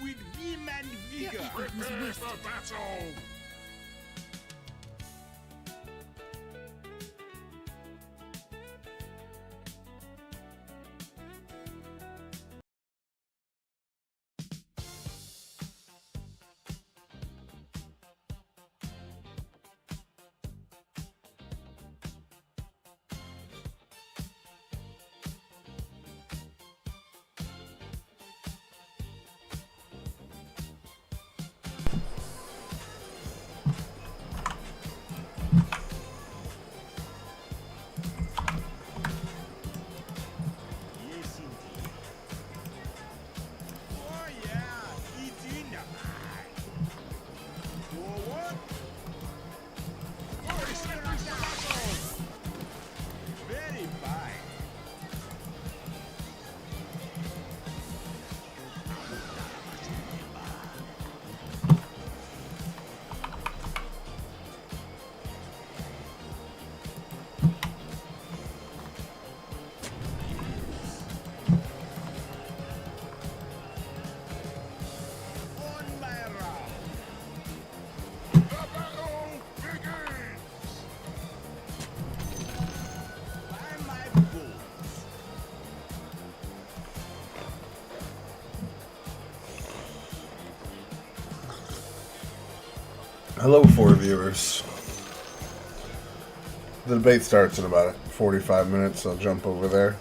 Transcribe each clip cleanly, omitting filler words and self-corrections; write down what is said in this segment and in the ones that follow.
with vim and vigor. Prepare for battle! Yes, indeed. Oh, yeah, it's in the bag. Forward. Very fine. On my round. The battle begins! By my bulls. Hello, four viewers. The debate starts in about 45 minutes. I'll jump over there.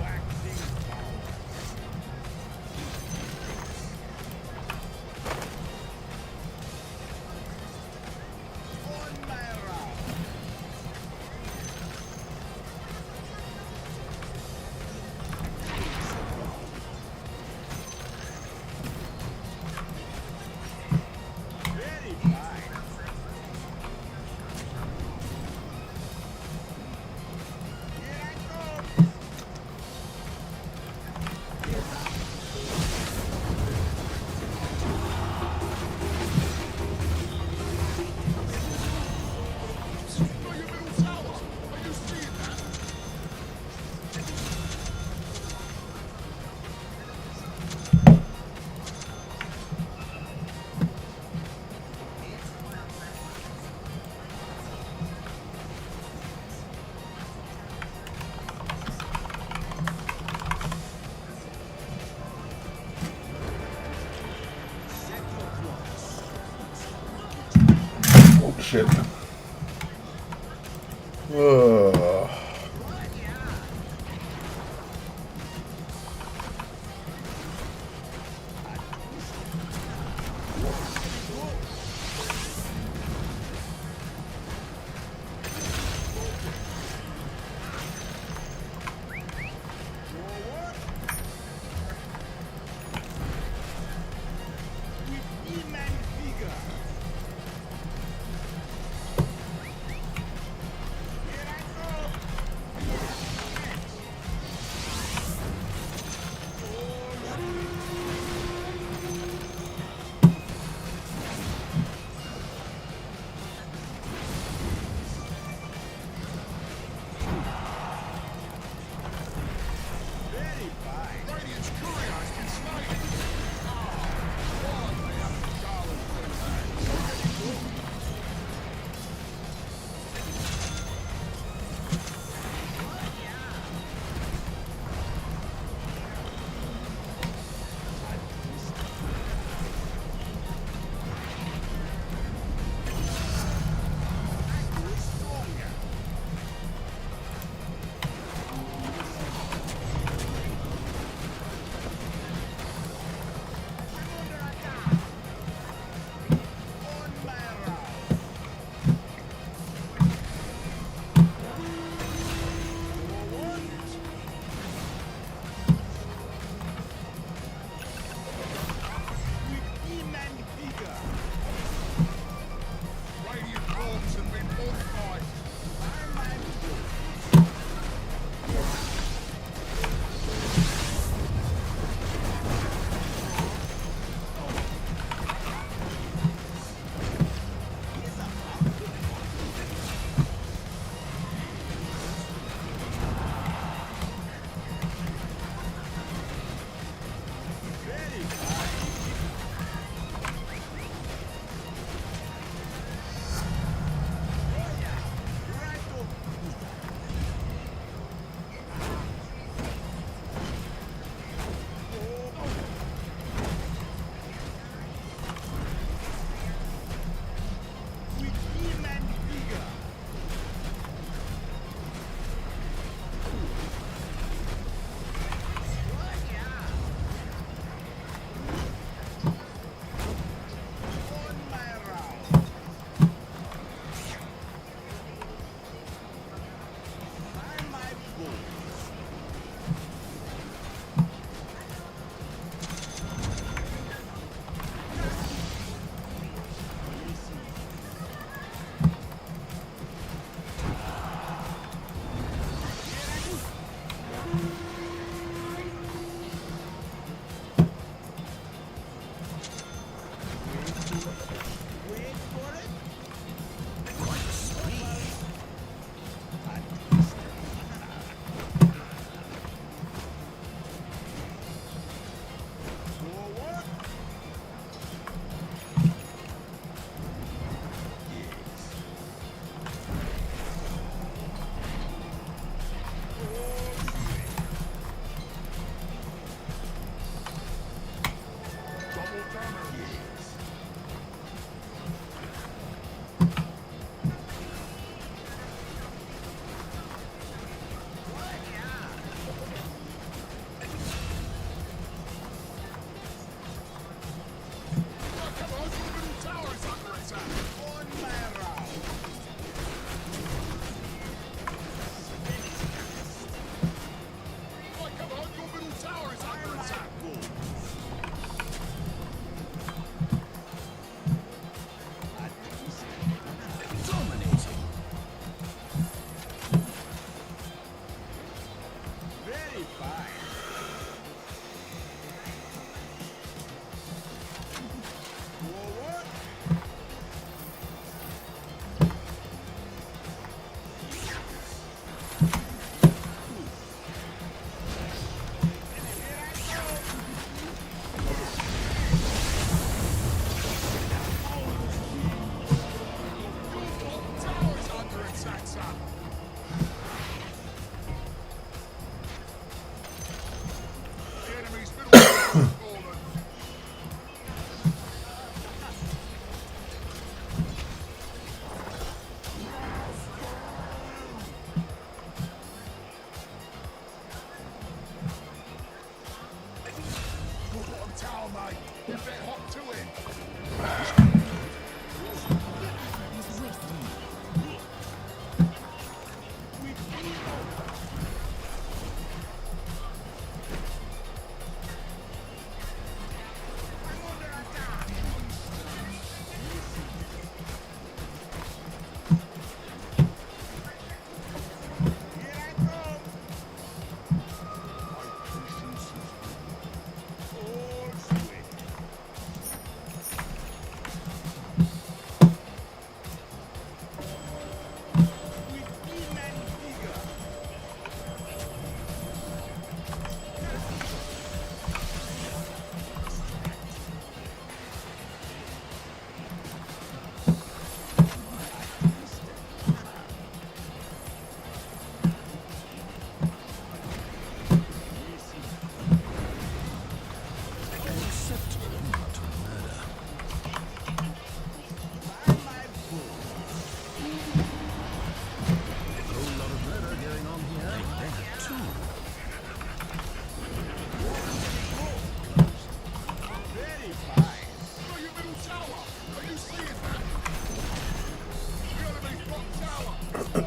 Waxing power. On my round. Very fine. Here I come. Destroy your middle tower! Are you seeing that? Set your course. Oh shit. Ugh. Forward. With Elim vigor. Here I go.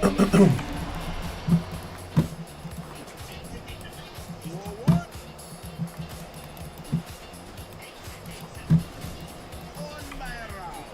Forward. On my round.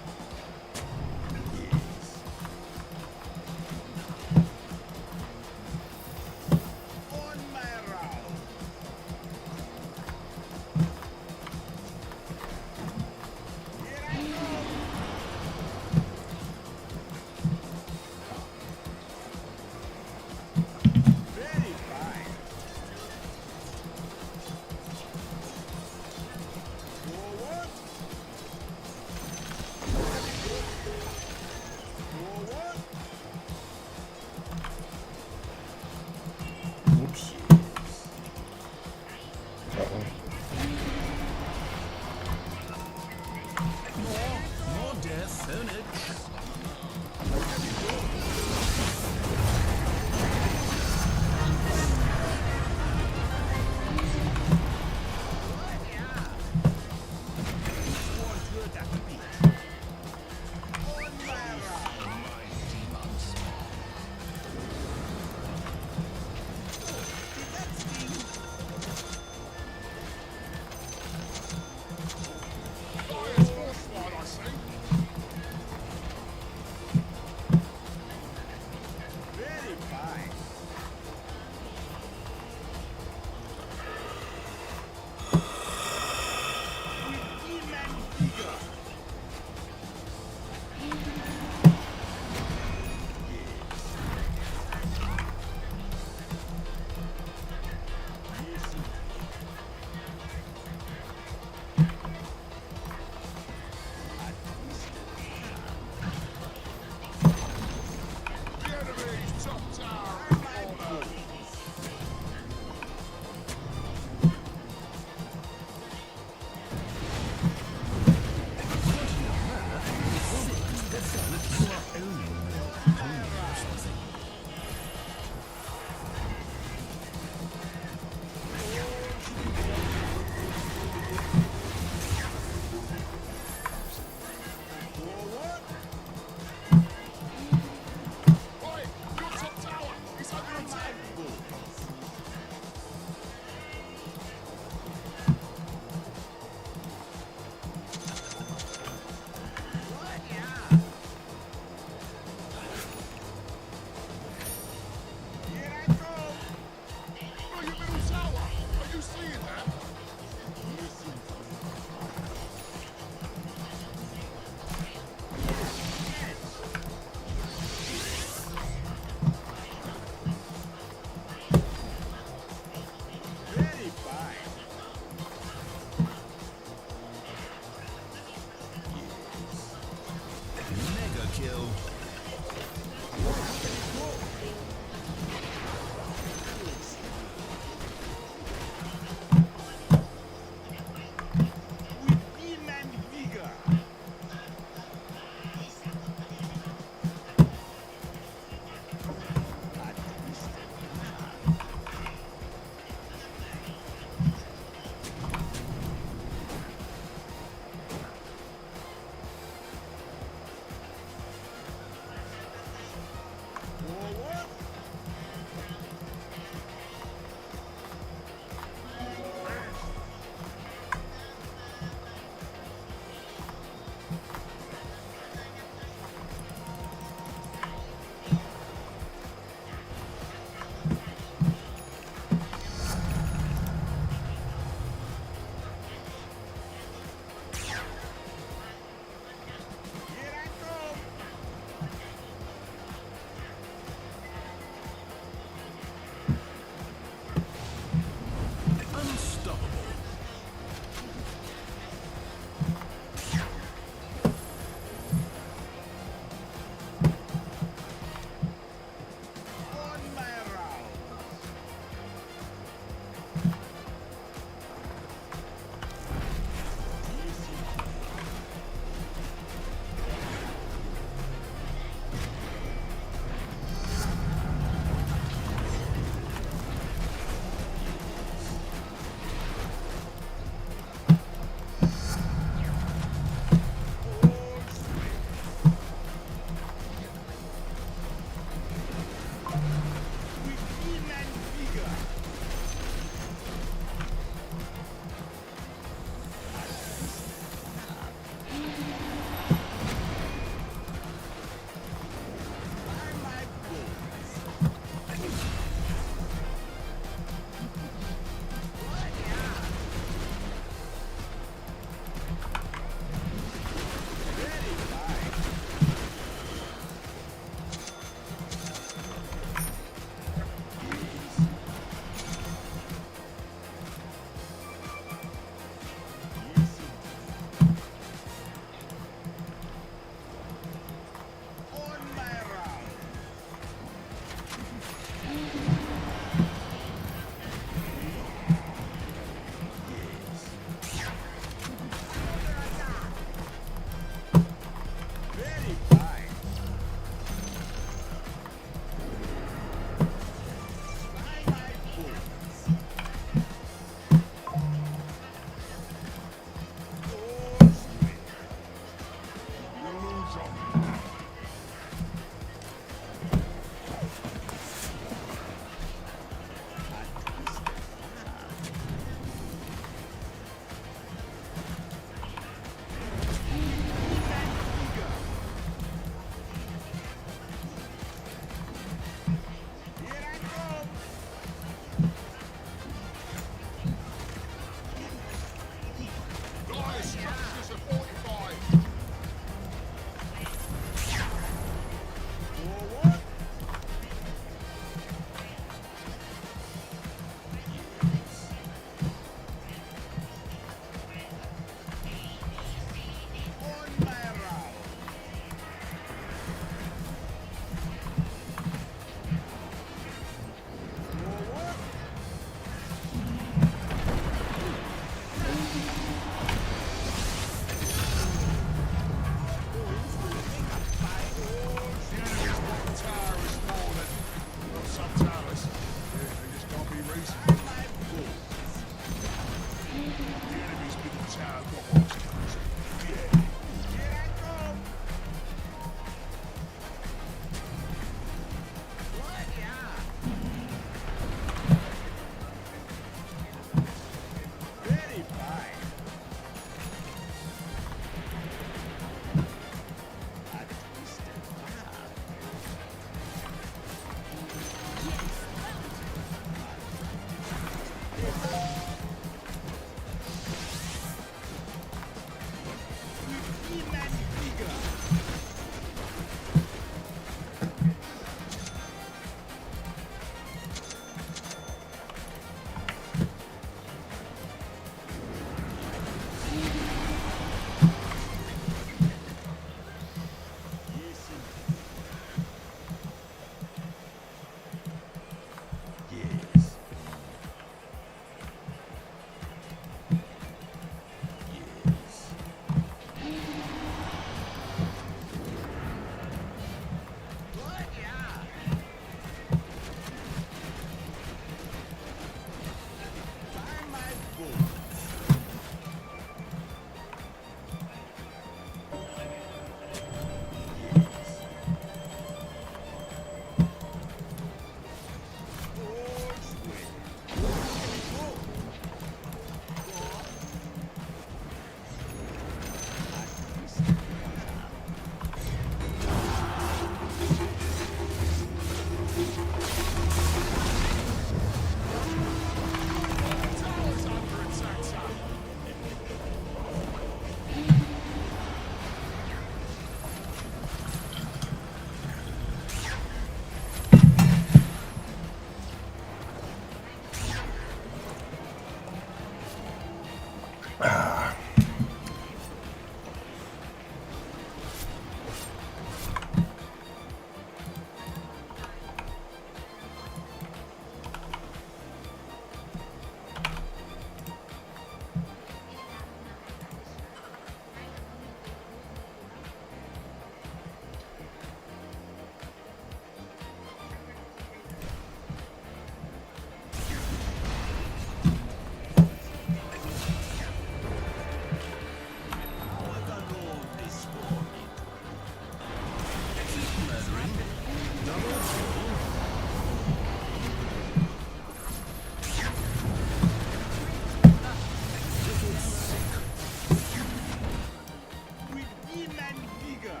With vim and vigor.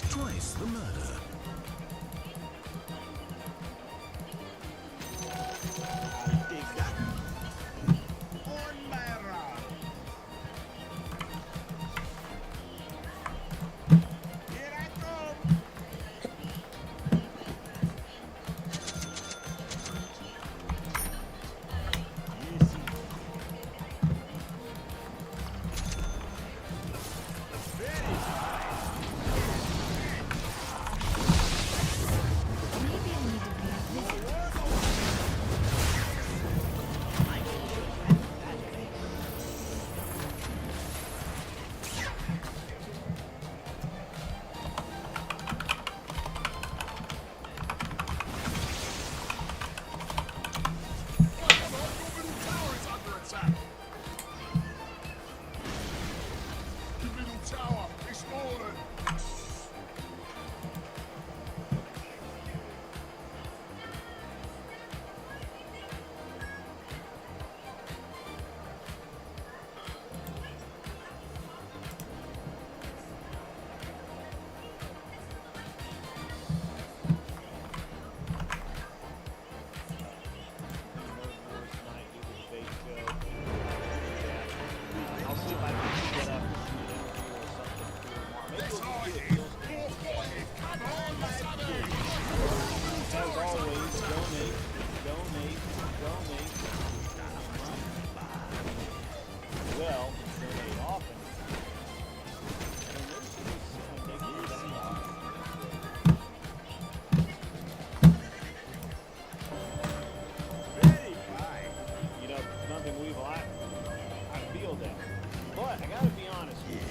Twice the murder. Take that. On my round. Here I come. Easy. Very Maybe I need to revisit. Your middle tower is under attack. Your middle tower is fallen. Let's hide it. More fighting. Come on, let's have it. As always, donate. Well, donate often. very fine. You know, nothing we've lacked. I feel that. But I gotta be honest with you.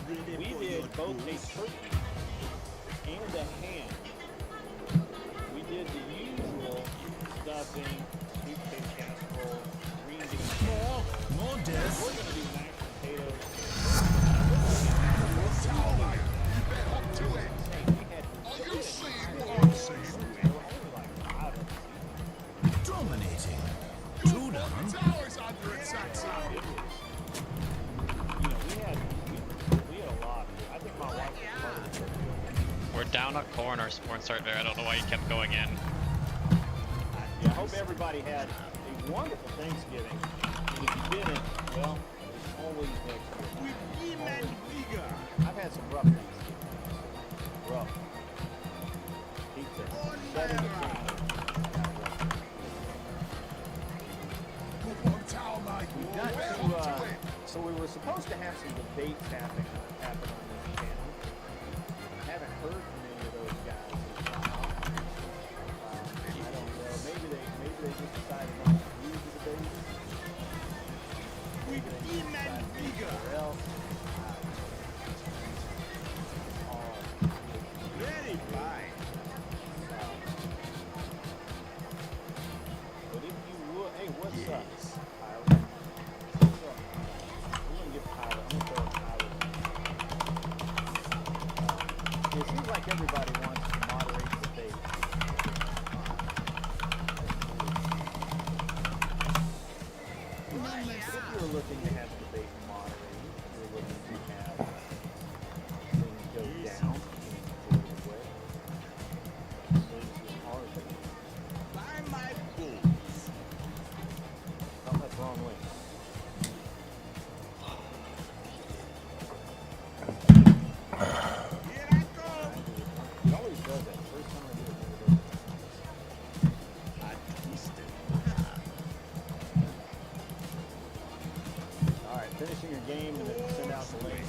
Ready We for did your both a dose. turkey and a ham. We did the usual stuffing, sweet potato casserole, green beans. More death. We're gonna do mashed potatoes. Tower. You bet up to it. We had Are you seeing what I'm seeing? there were only like 5 of us. Dominating. Your Two down. bottom tower is under attack, sir. It was, you know, we had a lot. I think my wife was part of it. We're down a core in our sports start there. I don't know why you kept going in. Yeah, I hope everybody had a wonderful Thanksgiving. And if you didn't, well, there's always next year. With vim and vigor. I've had some rough Thanksgivings. Rough. Pizza. On my 7 to round. 10. Your bottom tower, mate. We Well got up to to, it. so we were supposed to have some debates happen on this channel. I haven't heard from any of those guys in a while. I don't know. Maybe they just decided not to do the debates. With vim and vigor. Or else. Very fine. But if you would, hey, what's up, Tyler? What's up? We're gonna get Tyler. I'm gonna throw Tyler. game and then send out the link.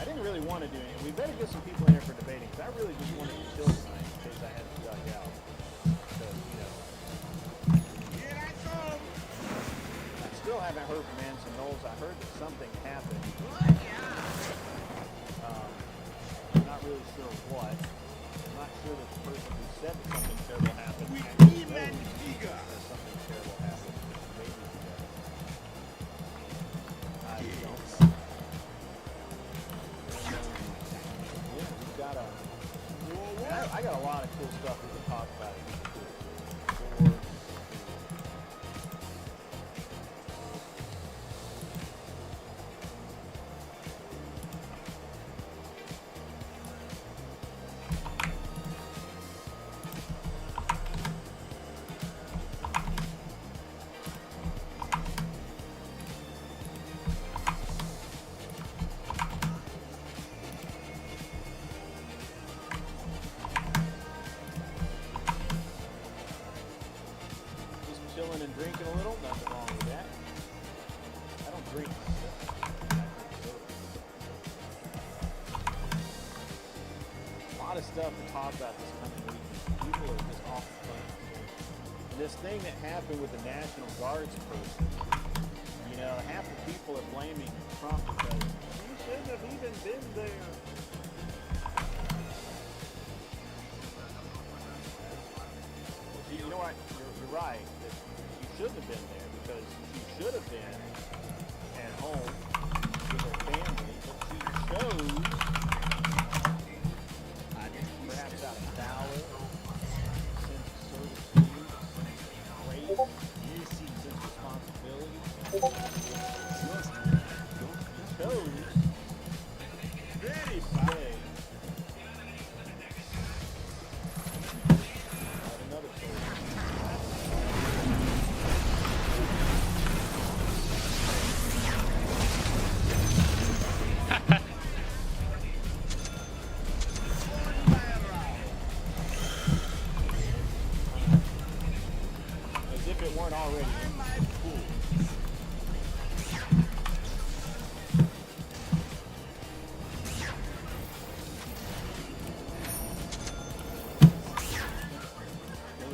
I didn't really want to do it. We better get some people in here for debating, because I really just wanted to chill tonight in case I had to duck out. So, you know. Here I come. I still haven't heard from Anson Knowles. I heard that something happened. I'm not really sure what. I'm not sure that the person who said that something terrible happened We actually team and knows bigger. that something terrible happened. Maybe he does. I don't know. Yeah, we've got a... I got a lot of cool stuff we can talk about. Chilling and drinking a little, nothing wrong with that. I don't drink. A lot of stuff to talk about this coming week. People are just off the plane. And this thing that happened with the National Guard's person, you know, half the people are blaming Trump because he shouldn't have even been there. You know what? You're right. She shouldn't have been there because she should have been at home with her family, but she chose, perhaps out of valor, sense of servitude, grace, sense of responsibility. She chose Very to fine. stay. Another story. As if it weren't already.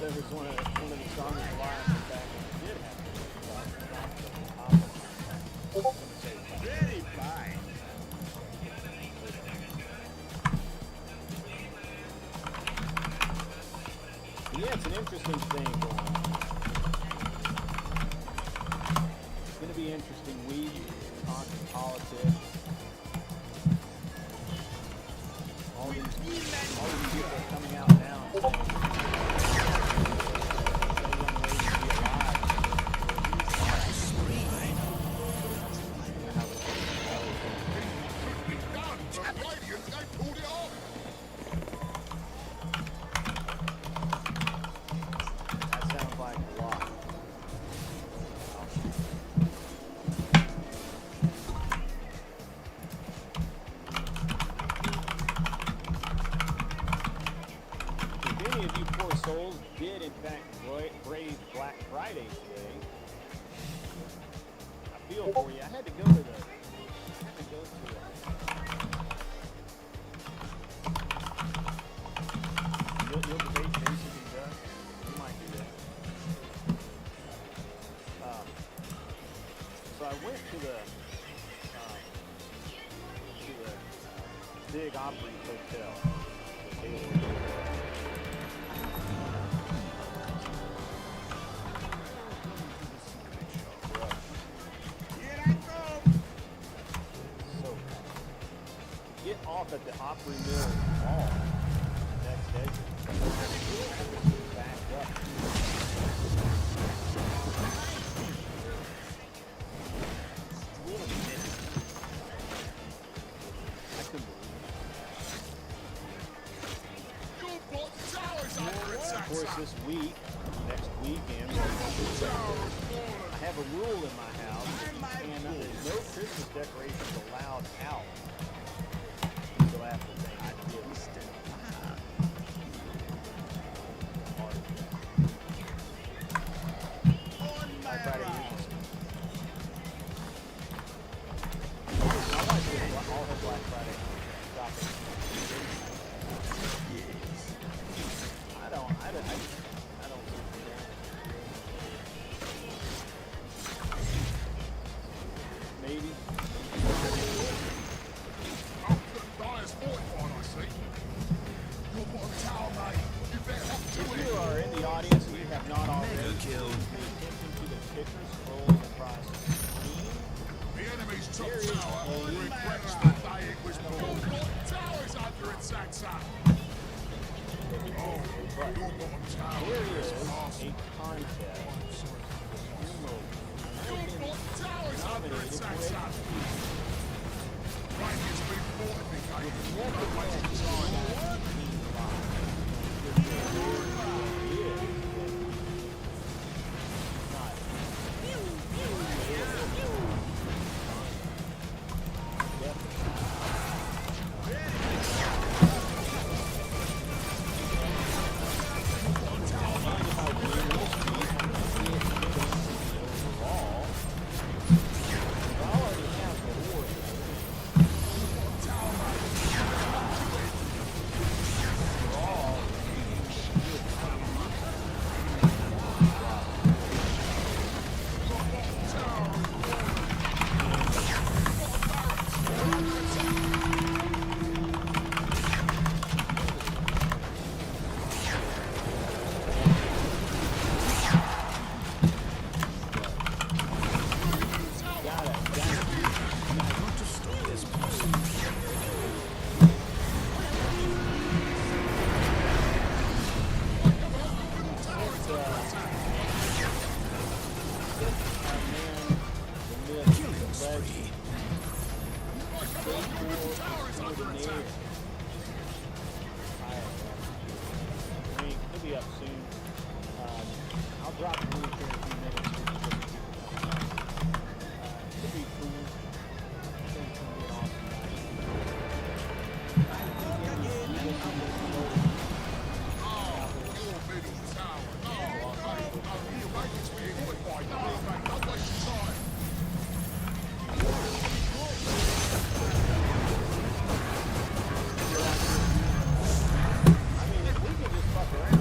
That was one of the strongest alliances back when it did happen. Very fine. Yeah, it's an interesting thing going on. It's going to be an interesting week, talking politics. All these people are coming out now and saying, Tap radiant, they pulled it off. that sounds like a lot. If any of you poor souls did in fact brave Black Friday today, I feel for you. I had to go to the You'll debate Jason and Doug. You might do that. So I went to the Big Opry Hotel. Here I come. So get off at the Opry Mill Mall. Next exit. Back up. I couldn't believe it. this week, next weekend. I have a rule in my house that you cannot, there's no Christmas decorations allowed out until after Thanksgiving. Black Friday weekend. My wife did all her Black Friday shopping. I don't maybe. Dyer's fortified, I see. Your bottom tower, mate. You better hop to If it. you are in the audience and you have not already, Mega kill. pay attention to the ticker scrolls across the screen. The enemy's top There is tower a regrets the day it was built. Your bottom tower's under attack, son. Oh, But your bottom tower there is is a passing. contest. Your bottom tower's under Nominated attack, for son. Right, it's been fortificated. Never went time. He'll be up soon. I'll drop the link here in a few minutes. Should be cool. I think it's gonna be an awesome night. Your middle tower. No, you make it quick, mate. Don't waste your time. I mean, if we can just fuck around,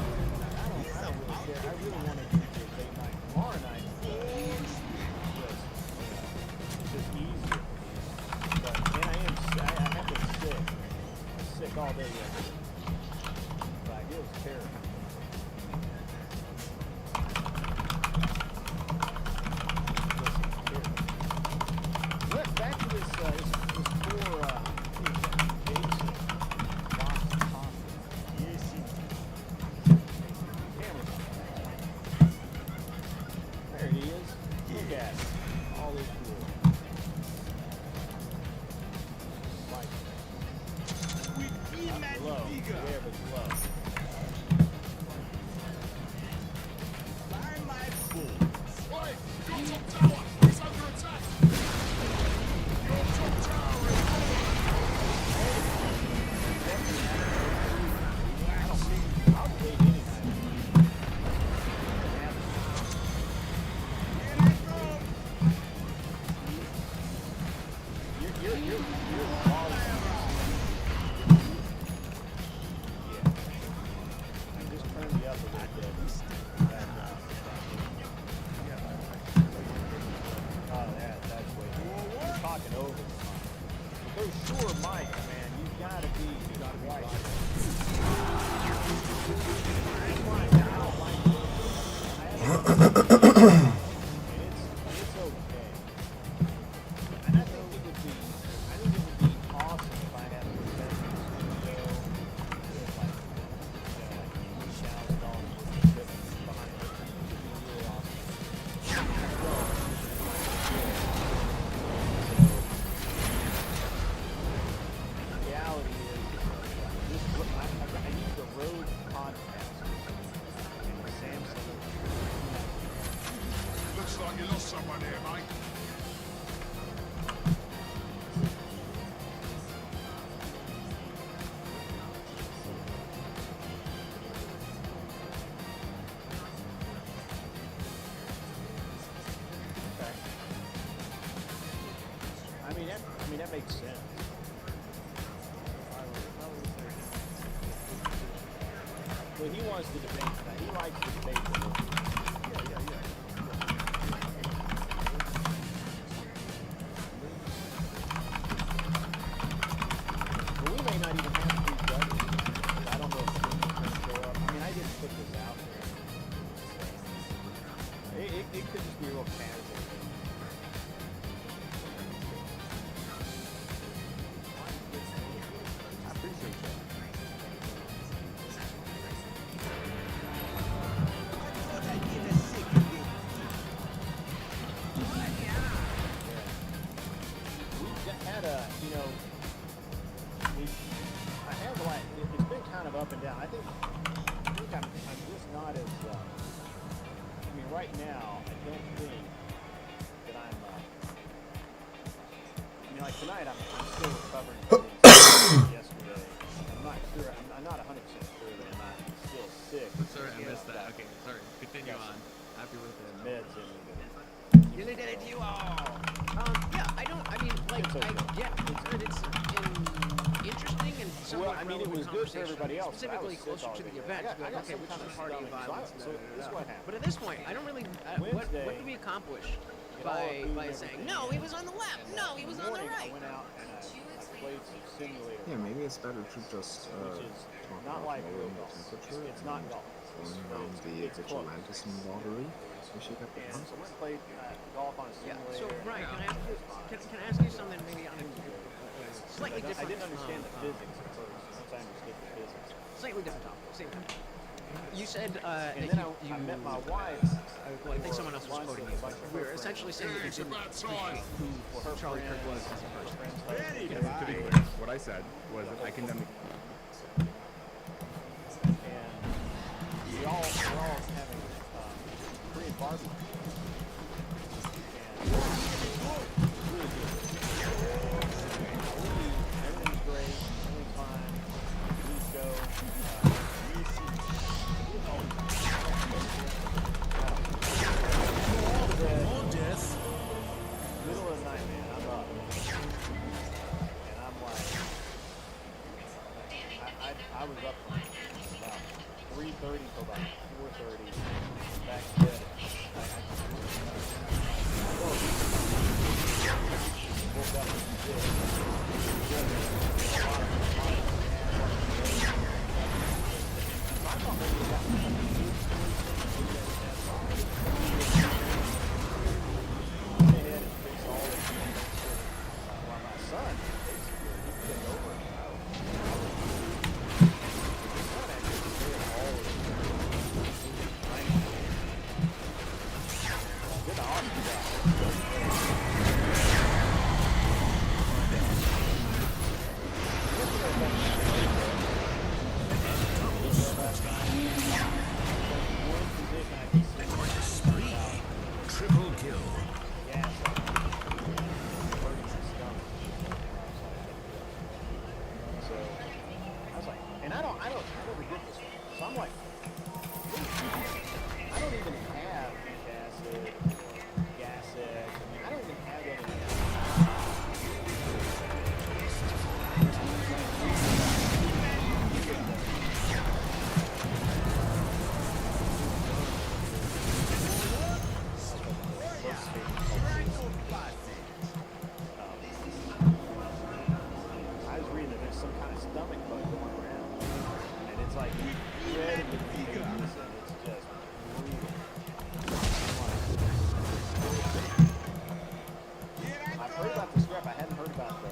I don't really care. I really want to do this date night tomorrow night. It's just easier. But, and I have been sick. I was sick all day yesterday. Like, it was terrible. Listen, back to this poor, Jason Boston Thompson. Camera's on. There he is. Look at it. All this cool. Like low. Yeah, but low. Wait, your top tower is under attack. Your top tower is I'll take any night. You're balling. Yeah. I just turned you up a little bit. Oh, that's way too. You're talking over the mic. With those sure mics, man, you gotta be right. It's okay. And I think it would be awesome if I had a professional studio with like $1,000 worth of equipment behind it. It would be really awesome. The reality is, I use the Rode podcast. mean, that makes sense. Well, he wants to debate that. He likes to debate that. Well, we may not even have 3 judges. I don't know if Elim's going to show up. I mean, I didn't put this out there. It could just be a real casual thing. I appreciate that. We had a, you know, I have like, it's been kind of up and down. I think I'm just not as, I mean, right now, I don't think that I'm, I mean, like tonight, I'm still recovering from yesterday. I'm not sure, I'm not 100% sure that I'm not still sick. Sorry, I missed that. Okay, sorry. Continue on. Happy with it. Meds in me. You did it, you all. Yeah, I don't. I mean, like, It's okay. I get it's interesting and somewhat Well, I mean, it relevant was good for conversation, everybody else. but I specifically was sick closer all to the day. event. I To be got like, okay, some which kind is of the party of stomach. violence? So this is what happened. But at this point, I don't really. What do we accomplish by saying no? He was on the left. No, he was on the right. I went out and I played some simulator. Yeah, maybe it's better to just Which is talk not about like real lowering the golf. temperature It's not and golf. going around the It's close. vigilantism lottery, so she got the And fun. so we played golf on a Yeah. simulator. So Ryan, can I ask you? Can I ask you something maybe on a slightly I different? didn't understand the physics at first. Once I understood the physics. Slightly different topic. Same thing. You said And that then you I met my wife. well, I think someone else was quoting you. We were essentially saying that you It's didn't about appreciate time. who Charlie Kirk was as a person. Very To fine. be clear, what I said was that I condemn the And we're all having Korean barbecue. And really good. Everything's great. Everything's fine. We go. More death. Middle of the night, man, I'm up. And I'm like, I was up from about 3:30 till about 4:30. Back to bed. Woke up and did. I thought maybe we got ahead and fix all the while my son basically he took over and out. My son actually did all of it. Did an awesome Spree. Triple kill. Yeah, so I was like, and I never did this one. So I'm like, I don't even have antacid, gas X. I mean, I don't even have any of that. I was reading that there's some kind of stomach bug going around, and it's like incredibly contagious, and it's just brutal. I've heard about the strep, I hadn't heard about the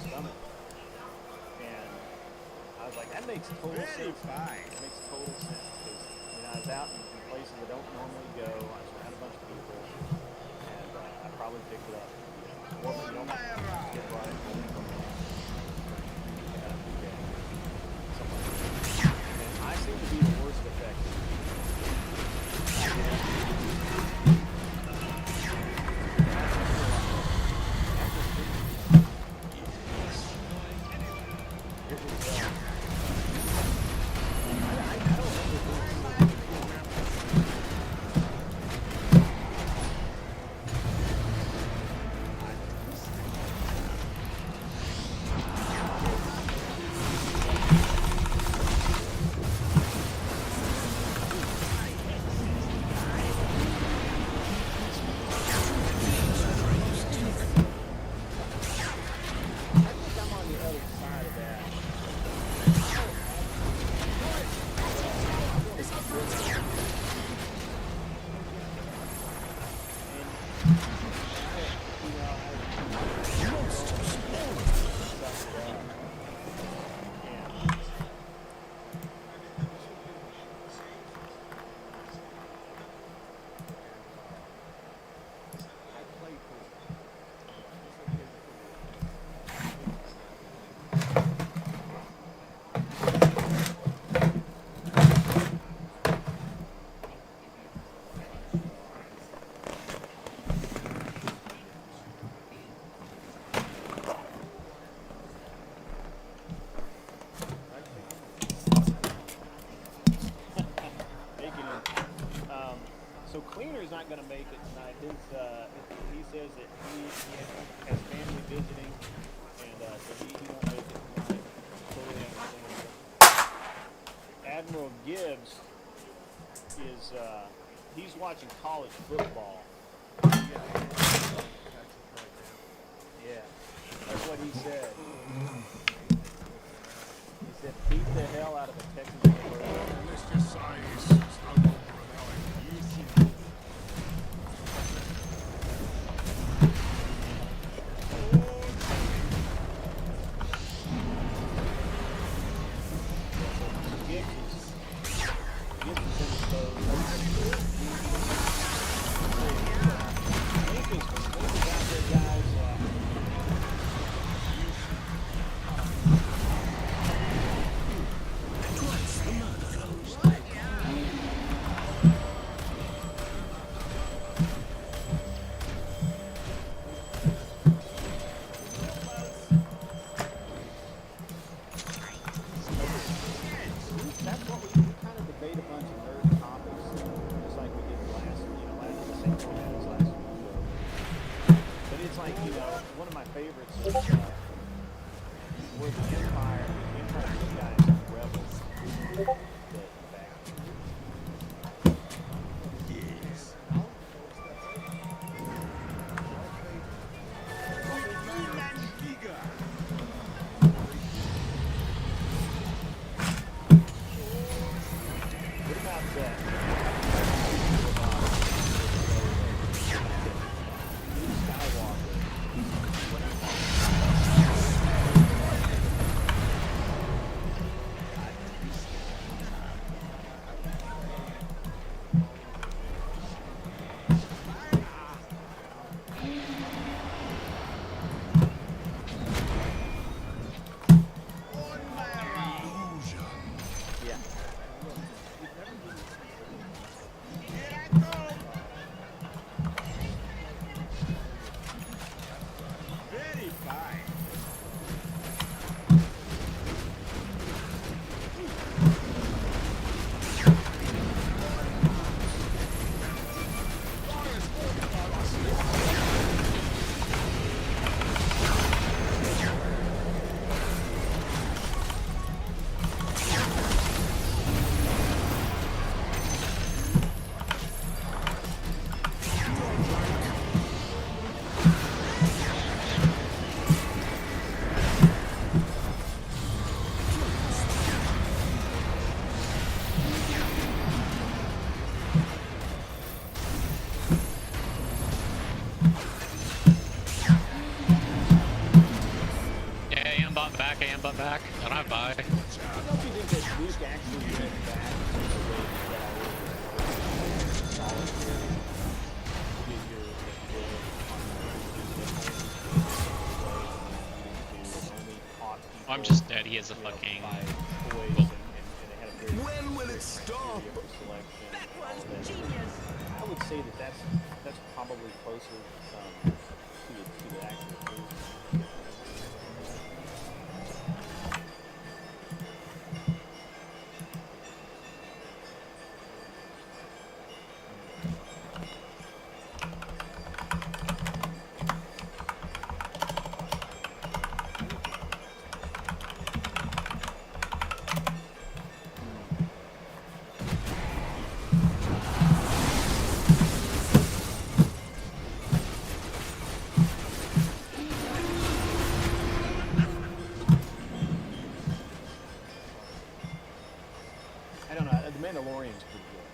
stomach, and I was like, that makes total Very sense. fine. It makes total sense because I was out in places I don't normally go. I was around a bunch of people, and I probably picked it up. Or you don't get brought in home from and I seem to be the worst affected. not going to make it tonight. He says that he has family visiting, and so he won't make it tonight. Totally understandable. Admiral Gibbs is he's watching college football. Yeah, that's what he said. He said, beat the hell out of the Texas University. Let's just say it's no longer allowing But back. I don't have buy. I don't know if you think that Duke actually went back to the way that solitary. I'm just dead. He is a fucking. When will it stop? That was genius. I would say that that's probably closer to the actual truth. I don't know. The Mandalorian's pretty good.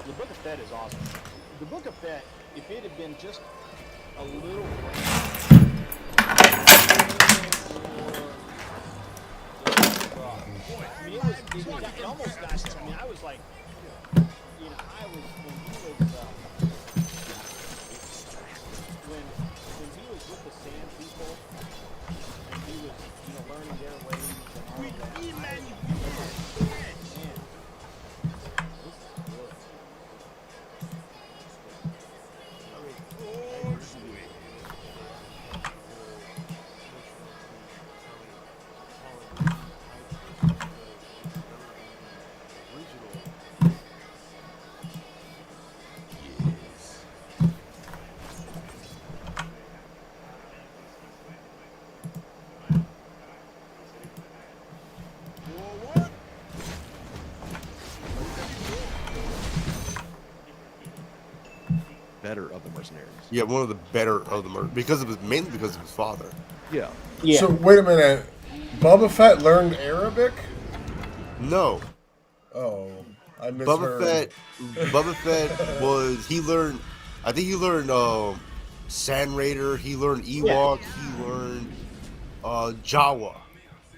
The Book of Fett is awesome. The Book of Fett, if it had been just a little I mean, it almost got to, I mean, I was like, you know, when he was with the Sand People, and he was, you know, learning their ways and all of that. Man, this is good. better of the mercenaries. Yeah, one of the better of the mainly because of his father. Yeah. So wait a minute, Boba Fett learned Arabic? No. Oh, I misheard. Boba Fett he learned Sand Raider, he learned Ewok, he learned Jawa.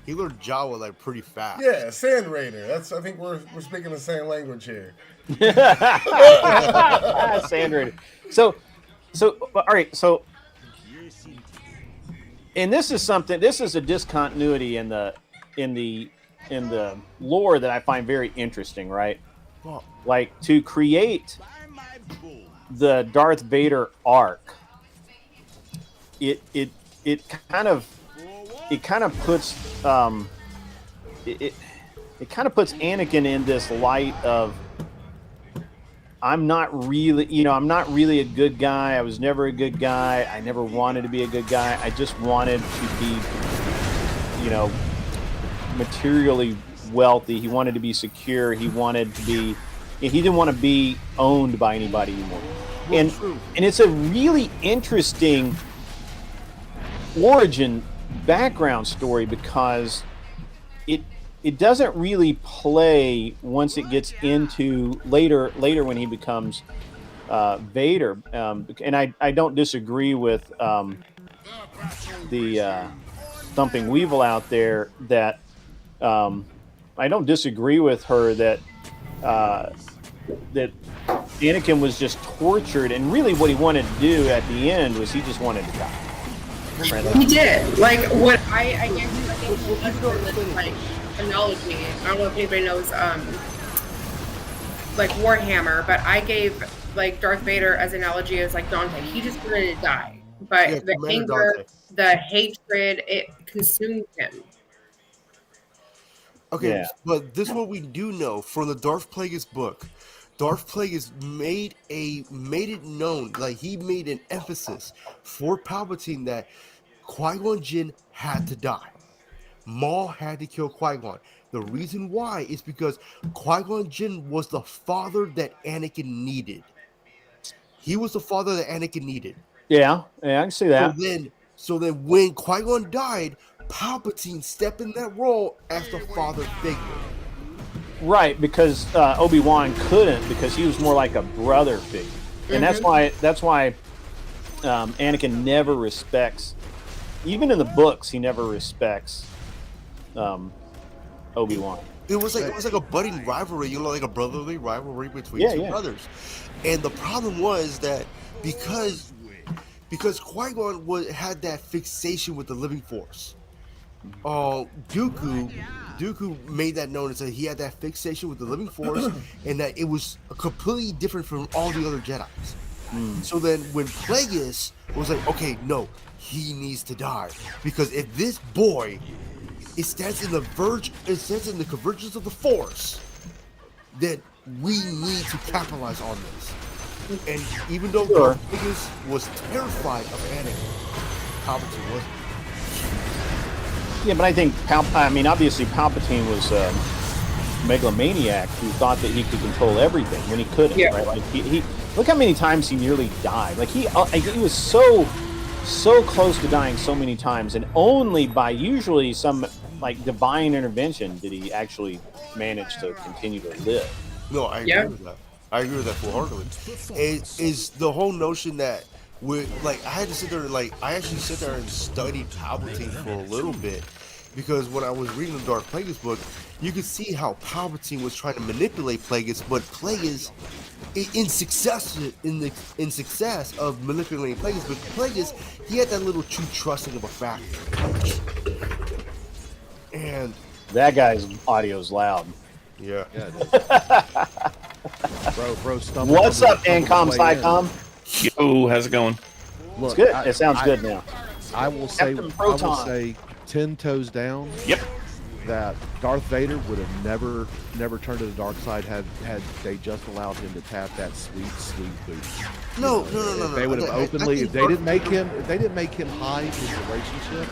He learned Jawa like pretty fast. Yeah, Sand Raider. I think we're speaking the same language here. Sand Raider. So all right, so and this is a discontinuity in the lore that I find very interesting, right? Like to create the Darth Vader arc, it kind of puts Anakin in this light of I'm not really a good guy. I was never a good guy. I never wanted to be a good guy. I just wanted to be, materially wealthy. He wanted to be secure. He wanted to be. He didn't want to be owned by anybody anymore. And it's a really interesting origin background story because it doesn't really play once it gets into later when he becomes Vader. And I don't disagree with the Thumping Weevil out there that I don't disagree with her that Anakin was just tortured, and really what he wanted to do at the end was he just wanted to die. He did. Like what I gave you like analogy. I don't know if anybody knows like Warhammer, but I gave like Darth Vader as analogy as like Dante. He just wanted to die, but the anger, the hatred, it consumed him. Okay, but this is what we do know from the Darth Plagueis book. Darth Plagueis made it known, like he made an emphasis for Palpatine that Qui-Gon Jinn had to die. Maul had to kill Qui-Gon. The reason why is because Qui-Gon Jinn was the father that Anakin needed. He was the father that Anakin needed. Yeah, I can see that. So then when Qui-Gon died, Palpatine stepped in that role as the father figure. Right, because Obi-Wan couldn't, because he was more like a brother figure. And that's why Anakin never respects, even in the books, he never respects Obi-Wan. It was like a budding rivalry, like a brotherly rivalry between two brothers. And the problem was that because Qui-Gon had that fixation with the living force, Dooku made that known and said he had that fixation with the living force and that it was completely different from all the other Jedis. So then when Plagueis was like, okay, no, he needs to die, because if this boy stands in the convergence of the Force, then we need to capitalize on this. And even though Plagueis was terrified of Anakin, Palpatine wasn't. Yeah, but I think obviously Palpatine was a megalomaniac who thought that he could control everything when he couldn't. Yeah. Right? Like he look how many times he nearly died. Like he was so close to dying so many times, and only by usually some like divine intervention did he actually manage to continue to live. No, I agree with that. I agree with that wholeheartedly. Is the whole notion that I actually sit there and studied Palpatine for a little bit, because when I was reading the Darth Plagueis book, you could see how Palpatine was trying to manipulate Plagueis, but Plagueis, in success of manipulating Plagueis, but Plagueis, he had that little too trusting of a factor. And that guy's audio's loud. Yeah. Bro, what's up, Ancom, Psycom? Yo, how's it going? Look, it's good. It sounds good now. I will say 10 toes down. Yep. That Darth Vader would have never turned to the dark side had they just allowed him to tap that sweet boot. No. They would have openly. If they didn't make him hide his relationship,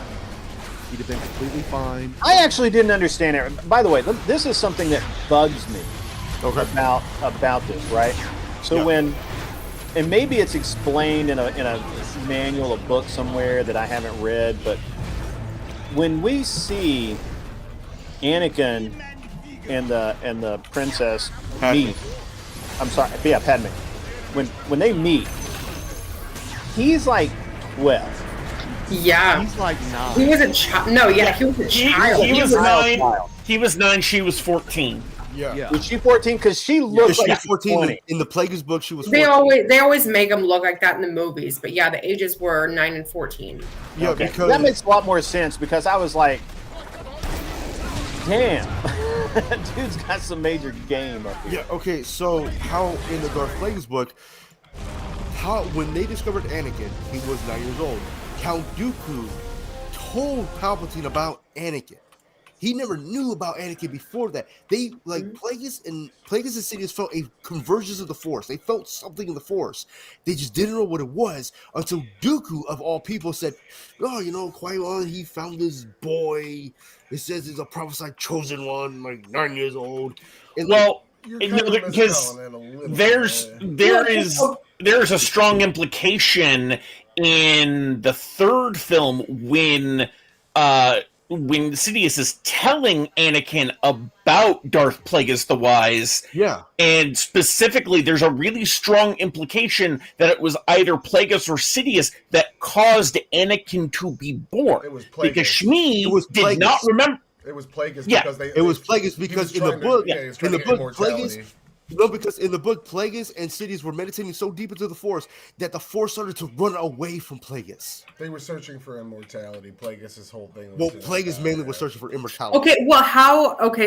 he'd have been completely fine. I actually didn't understand it. By the way, this is something that bugs me about this, right? So when and maybe it's explained in a manual, a book somewhere that I haven't read, but when we see Anakin and the princess meet, Padme. When they meet, he's like 12. Yeah. He's like 9. He was a child. No, yeah, he was a child. He was 9. Child. He was 9. She was 14. Yeah. Was she 14? Because she looked like 14 20. in the Plagueis book. She was 14. They always make them look like that in the movies, but yeah, the ages were 9 and 14. Yeah, Okay. because That makes a lot more sense because I was like, damn, dude's got some major game up here. yeah. Okay, so how in the Darth Plagueis book, when they discovered Anakin, he was 9 years old. Count Dooku told Palpatine about Anakin. He never knew about Anakin before that. They Plagueis and Sidious felt a convergence of the Force. They felt something in the Force. They just didn't know what it was until Dooku, of all people, said, "Oh, Qui-Gon, he found this boy. It says he's a prophesied chosen one, like 9 years old." And because there's a strong implication in the third film when Sidious is telling Anakin about Darth Plagueis the Wise, and specifically, there's a really strong implication that it was either Plagueis or Sidious that caused Anakin to be born. It was Plagueis. Because Shmi did not remember. It was Plagueis Yeah. because It was Plagueis because in the book, Plagueis. Because in the book, Plagueis and Sidious were meditating so deep into the Force that the Force started to run away from Plagueis. They were searching for immortality. Plagueis' whole thing was. Well, Plagueis mainly was searching for immortality. Okay, well,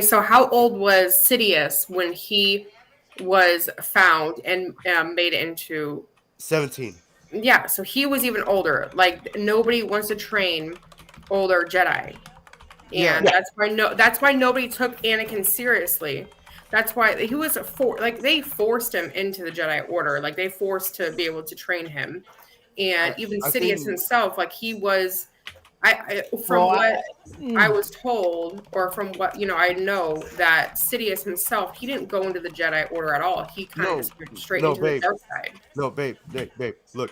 so how old was Sidious when he was found and made it into 17? Yeah, so he was even older. Like, nobody wants to train older Jedi, and that's why nobody took Anakin seriously. That's why he was they forced him into the Jedi Order. Like, they forced to be able to train him. And even Sidious himself, like, he was, I was told, or from what, I know, that Sidious himself, he didn't go into the Jedi Order at all. He kind of just went straight into the dark side. No, babe, look.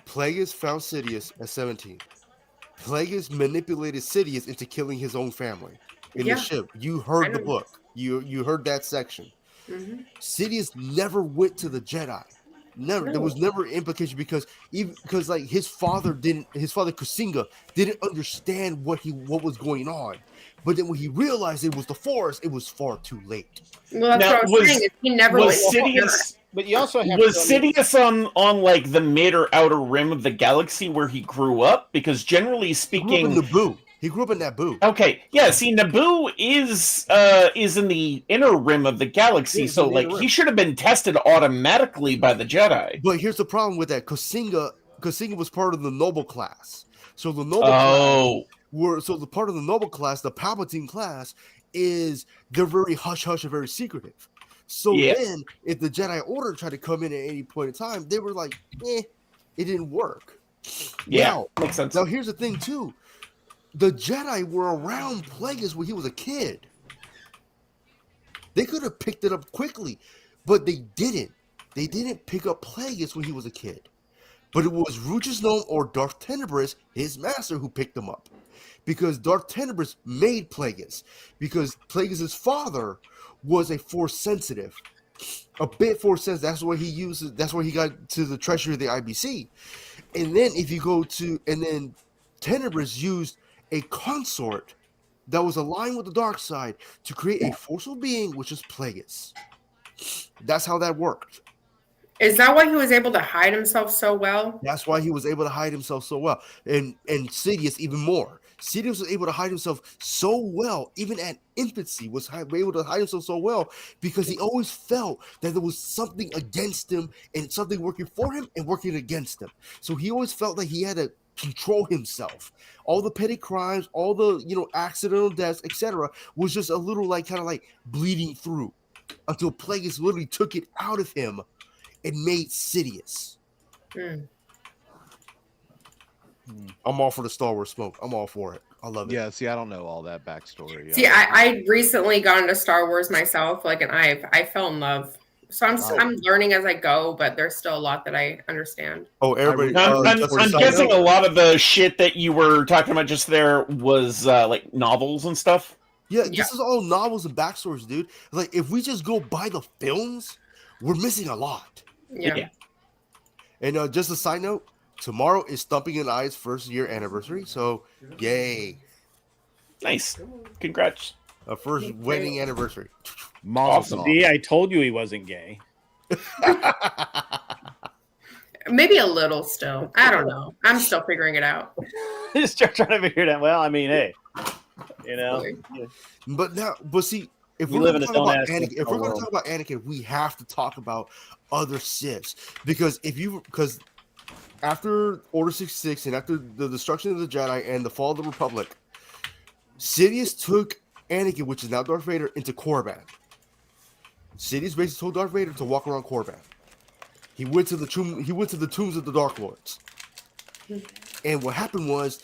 Plagueis found Sidious at 17. Plagueis manipulated Sidious into killing his own family in the ship. You heard the book. You heard that section. Mm-hmm. Sidious never went to the Jedi. Never. No. There was never implication because like his father Kusinga didn't understand what was going on. But then when he realized it was the Force, it was far too late. Well, that's what I was saying. He never was Sidious. But you also have Sidious on like the mid or outer rim of the galaxy where he grew up? Because generally speaking, he grew up in Naboo. Okay, yeah. See, Naboo is in the inner rim of the galaxy, so like he should have been tested automatically by the Jedi. But here's the problem with that: Kusinga was part of the noble class. So the noble class the part of the noble class, the Palpatine class, they're very hush hush and very secretive. So then, if the Jedi Order tried to come in at any point in time, they were like, it didn't work. Yeah, makes sense. Now, here's the thing, too. The Jedi were around Plagueis when he was a kid. They could have picked it up quickly, but they didn't. They didn't pick up Plagueis when he was a kid. But it was Ruchus Gnome or Darth Tenebris, his master, who picked him up. Because Darth Tenebris made Plagueis. Because Plagueis' father was a Force sensitive, a bit Force sensitive. That's what he uses. That's where he got to the treasury of the IBC. And then then Tenebris used a consort that was aligned with the dark side to create a forceful being, which is Plagueis. That's how that worked. Is that why he was able to hide himself so well? That's why he was able to hide himself so well. And Sidious even more. Sidious was able to hide himself so well, even at infancy, was able to hide himself so well because he always felt that there was something against him and something working for him and working against him. So he always felt like he had to control himself. All the petty crimes, all the accidental deaths, etc., was just a little kind of bleeding through until Plagueis literally took it out of him and made Sidious. I'm all for the Star Wars smoke. I'm all for it. I love it. Yeah, see, I don't know all that backstory. See, I recently got into Star Wars myself, and I fell in love So I'm learning as I go, but there's still a lot that I understand. Oh, everybody! I'm guessing a lot of the shit that you were talking about just there was like novels and stuff. Yeah, this is all novels and backstories, dude. Like, if we just go by the films, we're missing a lot. Yeah. And just a side note, tomorrow is Thumping and I's first year anniversary, so yay! Nice, congrats! A first wedding anniversary. Awesome. See, I told you he wasn't gay. Maybe a little still. I don't know. I'm still figuring it out. Just trying to figure it out. Well, I mean, hey, you know. But see, if We we're live going in to a talk about don't ask Anakin, if we're going world. to talk about Anakin, we have to talk about other Siths because after Order 66 and after the destruction of the Jedi and the fall of the Republic, Sidious took Anakin, which is now Darth Vader, into Korriban. Sidious basically told Darth Vader to walk around Korriban. He went to the tomb. He went to the tombs of the Dark Lords. And what happened was,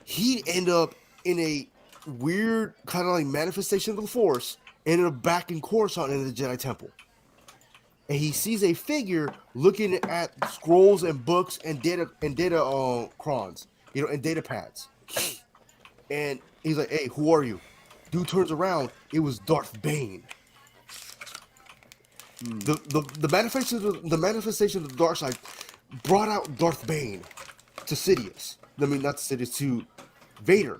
he ended up in a weird kind of like manifestation of the Force. Ended up back in Coruscant in the Jedi Temple. And he sees a figure looking at scrolls and books and data crons, and data pads. And he's like, "Hey, who are you?" Dude turns around. It was Darth Bane. The manifestation of the dark side brought out Darth Bane to Sidious. I mean, not to Sidious, to Vader.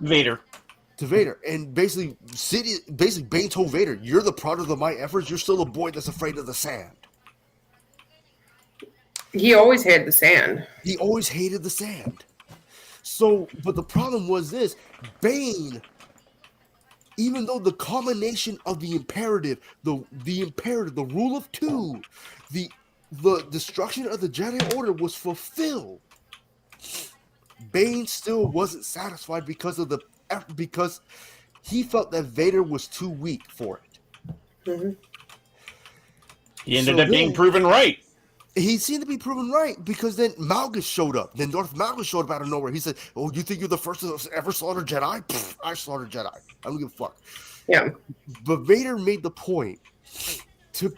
To Vader, and basically Bane told Vader, "You're the product of my efforts. You're still a boy that's afraid of the sand." He always hated the sand. He always hated the sand. So, but the problem was this: Bane, even though the combination of the imperative, the rule of two, the destruction of the Jedi Order was fulfilled, Bane still wasn't satisfied because he felt that Vader was too weak for it. Mm-hmm. He ended up being proven right. He seemed to be proven right because then Malgus showed up. Then Darth Malgus showed up out of nowhere. He said, "Oh, you think you're the first to ever slaughter Jedi? Pfft, I slaughtered Jedi. I don't give a fuck." Yeah. But Vader made the point to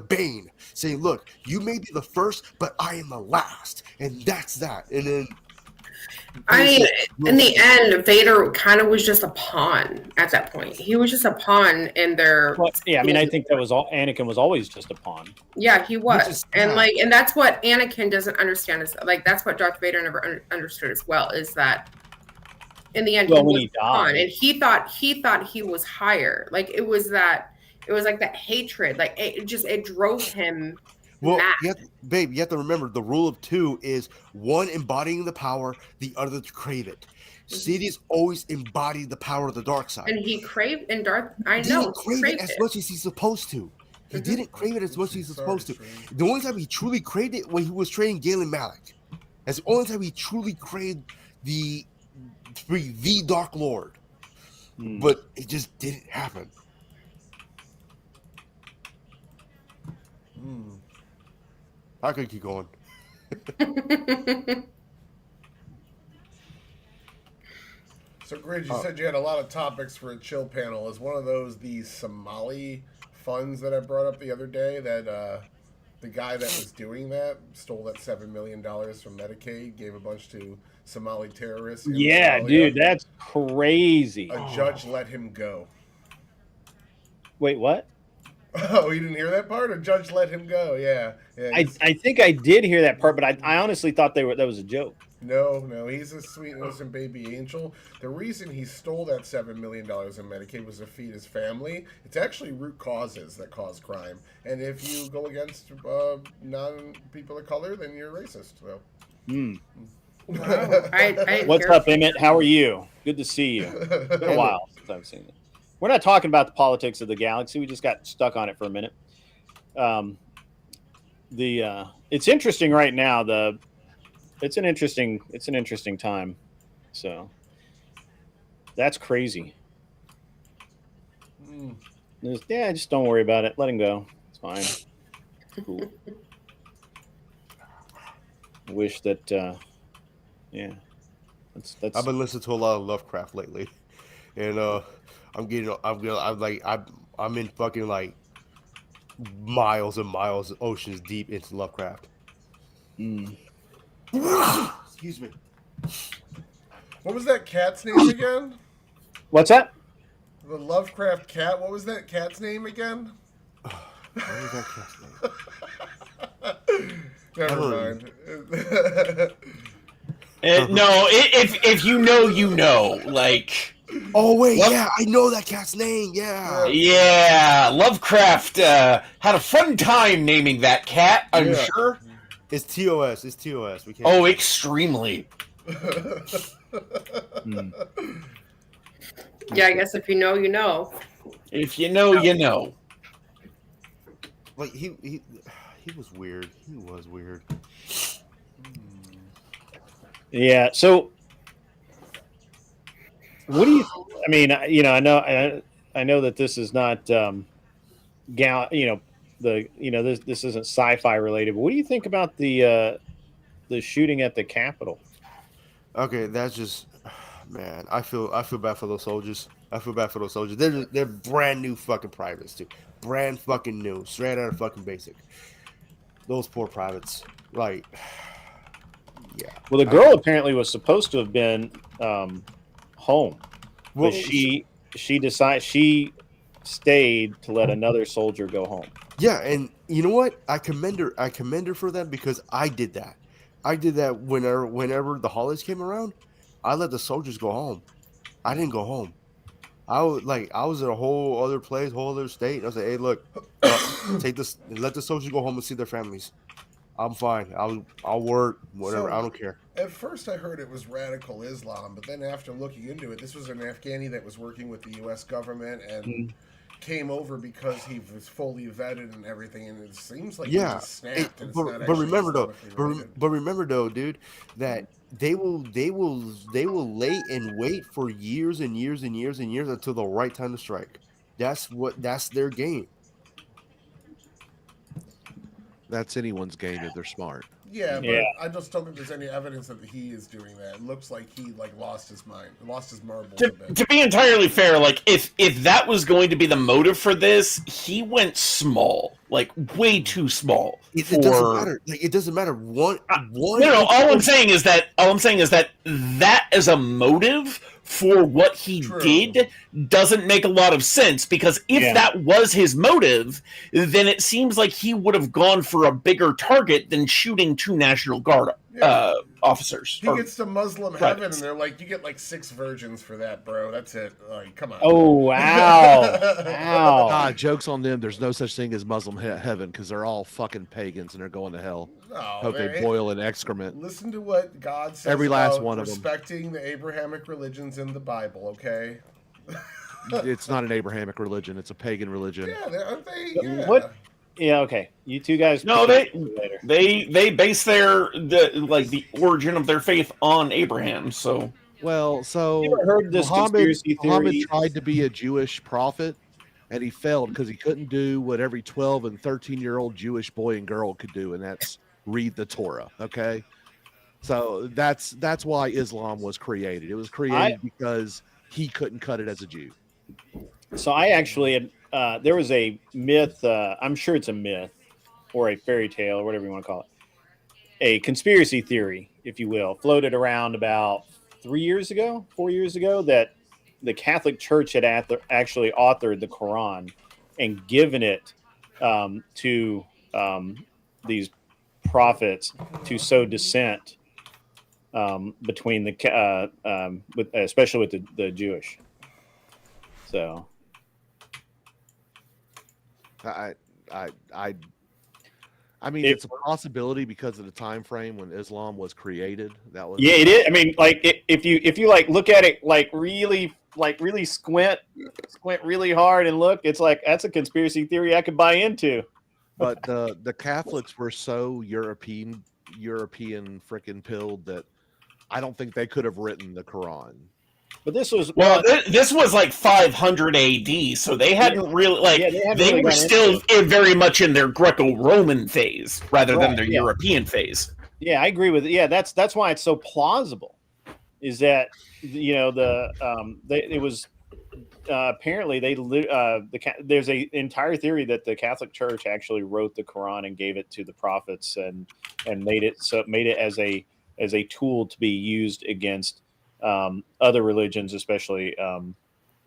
Bane, saying, "Look, you may be the first, but I am the last," and that's that. And then, I mean, in the end, Vader kind of was just a pawn at that point. He was just a pawn in their. Well, yeah, I mean, I think that was all. Anakin was always just a pawn. Yeah, he was, and that's what Anakin doesn't understand. Is like that's what Darth Vader never understood as well. Is that in the end, he was a pawn, and he thought he was higher. Like it was like that hatred. Like it drove him. Well, you have to remember the rule of two is one embodying the power, the other to crave it. Sidious always embodied the power of the dark side. And he craved, and Darth, I he know, didn't crave it as much as he's supposed to. He didn't crave it as much as he's supposed to. The only time he truly craved it when he was training Galen Malik. That's the only time he truly craved the Dark Lord. But it just didn't happen. I could keep going. So, Gridge, you said you had a lot of topics for a chill panel. Is one of those the Somali funds that I brought up the other day that the guy that was doing that stole that $7 million from Medicaid, gave a bunch to Somali terrorists? Yeah, Somalia? dude, that's crazy. A judge let him go. Wait, what? Oh, you didn't hear that part? A judge let him go. Yeah. I think I did hear that part, but I honestly thought that was a joke. No, he's a sweet, innocent baby angel. The reason he stole that $7 million in Medicaid was to feed his family. It's actually root causes that cause crime. And if you go against non-people of color, then you're racist. So. Wow. What's up, Emmett? How are you? Good to see you. It's been a while since I've seen you. We're not talking about the politics of the galaxy. We just got stuck on it for a minute. It's interesting right now. It's an interesting time. So that's crazy. Yeah, just don't worry about it. Let him go. It's fine. Cool. Wish that. Yeah. That's. I've been listening to a lot of Lovecraft lately, and I'm in fucking like miles and miles, oceans deep into Lovecraft. Excuse me. What was that cat's name again? What's that? The Lovecraft cat. What was that cat's name again? What was that cat's name? Never mind. No, if you know, you know. Like. Oh wait, yeah, I know that cat's name. Yeah. Yeah, Lovecraft had a fun time naming that cat. I'm sure. It's TOS. It's TOS. We can't. Oh, extremely. Yeah, I guess if you know, you know. If you know, you know. Like he was weird. He was weird. Yeah. So, what do you? I mean, you know, I know that this is not, this isn't sci-fi related. But what do you think about the shooting at the Capitol? Okay, that's just, man. I feel bad for those soldiers. They're brand new fucking privates, too. Brand fucking new, straight out of fucking basic. Those poor privates, like, yeah. Well, the girl apparently was supposed to have been home, but she stayed to let another soldier go home. Yeah, and you know what? I commend her for that because I did that. Whenever the holidays came around, I let the soldiers go home. I didn't go home. I was at a whole other place, whole other state. I was like, hey, look, take this, let the soldiers go home and see their families. I'm fine. I'll work, whatever. So, I don't care. At first, I heard it was radical Islam, but then after looking into it, this was an Afghani that was working with the U.S. government and came over because he was fully vetted and everything. And it seems like he just snapped. But remember though, dude, that they will lay and wait for years and years and years and years until the right time to strike. That's their game. That's anyone's game if they're smart. Yeah, but I just don't think there's any evidence that he is doing that. It looks like he lost his mind, lost his marbles a bit. To be entirely fair, like if that was going to be the motive for this, he went small, like way too small. It doesn't matter. Like it doesn't matter. One. No. All I'm saying is that that as a motive for what he did doesn't make a lot of sense, because if that was his motive, then it seems like he would have gone for a bigger target than shooting two National Guard officers. He gets to Muslim heaven, and they're like, you get like 6 virgins for that, bro. That's it. Like, come on. Oh, wow. Joke's on them. There's no such thing as Muslim heaven because they're all fucking pagans and they're going to hell. Hope they boil in excrement. Listen to what God says Every last about one of them. respecting the Abrahamic religions in the Bible, okay? It's not an Abrahamic religion. It's a pagan religion. Yeah, aren't they? Yeah. What? Yeah, okay. You two guys. No, they base the origin of their faith on Abraham. So so you ever heard this conspiracy theory? Muhammad tried to be a Jewish prophet, and he failed because he couldn't do what every 12 and 13-year-old Jewish boy and girl could do, and that's read the Torah. Okay, so that's why Islam was created. It was created because he couldn't cut it as a Jew. So I actually had, there was a myth, I'm sure it's a myth or a fairy tale or whatever you want to call it, a conspiracy theory, if you will, floated around about 4 years ago, that the Catholic Church had actually authored the Quran and given it to these prophets to sow dissent between especially with the Jewish. So I mean, it's a possibility because of the time frame when Islam was created. That was it is. I mean, like if you like look at it like really squint really hard and look, it's like that's a conspiracy theory I could buy into. But the Catholics were so European frickin' pilled that I don't think they could have written the Quran. But this was this was like 500 AD, so they hadn't really they were still very much in their Greco-Roman phase rather than their European phase. Yeah, I agree with it. Yeah, that's why it's so plausible. Is that it was apparently there's a entire theory that the Catholic Church actually wrote the Quran and gave it to the prophets and made it as a tool to be used against other religions, especially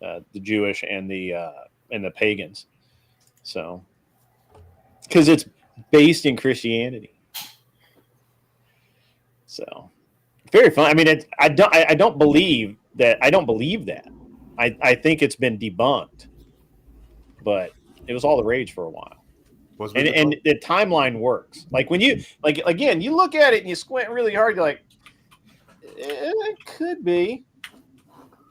the Jewish and the pagans. So, because it's based in Christianity. So, very fun. I mean, I don't believe that. I don't believe that. I think it's been debunked, but it was all the rage for a while. And the timeline works. Like when you again, you look at it and you squint really hard. You're like, it could be,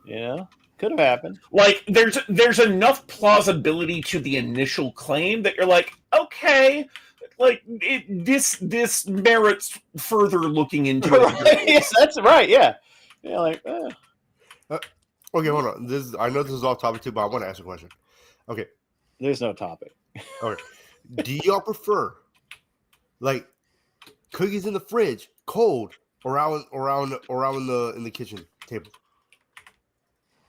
could have happened. Like there's enough plausibility to the initial claim that you're like, okay, like this merits further looking into it. Yes, that's right. Yeah, like. Okay, hold on. I know this is off topic too, but I want to ask a question. Okay, there's no topic. Okay, do y'all prefer like cookies in the fridge, cold, or out in the kitchen table?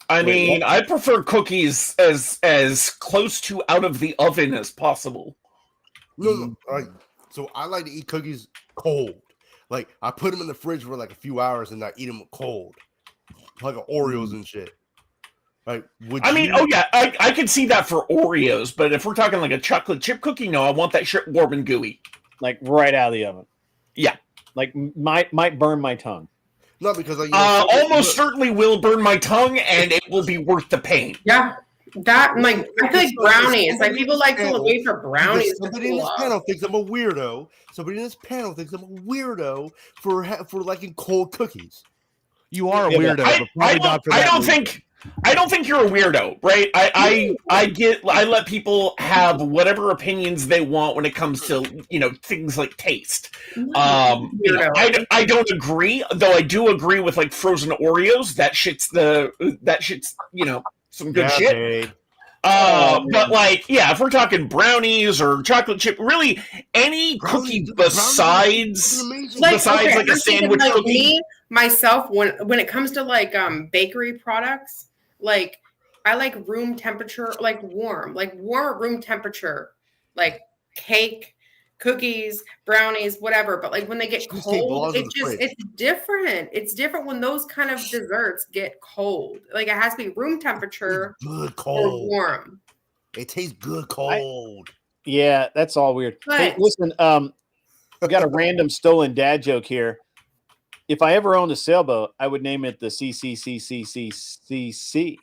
I mean, I prefer cookies as close to out of the oven as possible. No. So I like to eat cookies cold. Like I put them in the fridge for like a few hours and I eat them cold. Like Oreos and shit. Like, I can see that for Oreos, but if we're talking like a chocolate chip cookie, no, I want that shit warm and gooey, like right out of the oven. Yeah, like might burn my tongue. No, because almost certainly will burn my tongue, and it will be worth the pain. Yeah, that like I feel like brownies. Like people like to wait for brownies. Somebody in this panel thinks I'm a weirdo. Somebody in this panel thinks I'm a weirdo for liking cold cookies. You are a weirdo, but probably not for that. I don't think you're a weirdo, right? I let people have whatever opinions they want when it comes to things like taste. I don't agree, though. I do agree with like frozen Oreos. That shit's some good shit. But like, if we're talking brownies or chocolate chip, really any cookie besides like a sandwich cookie. Myself, when it comes to like bakery products, like I like room temperature, like warm room temperature, like cake, cookies, brownies, whatever. But like when they get cold, it's different. It's different when those kind of desserts get cold. Like it has to be room temperature good cold or warm. It tastes good cold. Yeah, that's all weird. But, hey, listen, we got a random stolen dad joke here. If I ever owned a sailboat, I would name it the CCCCCCC.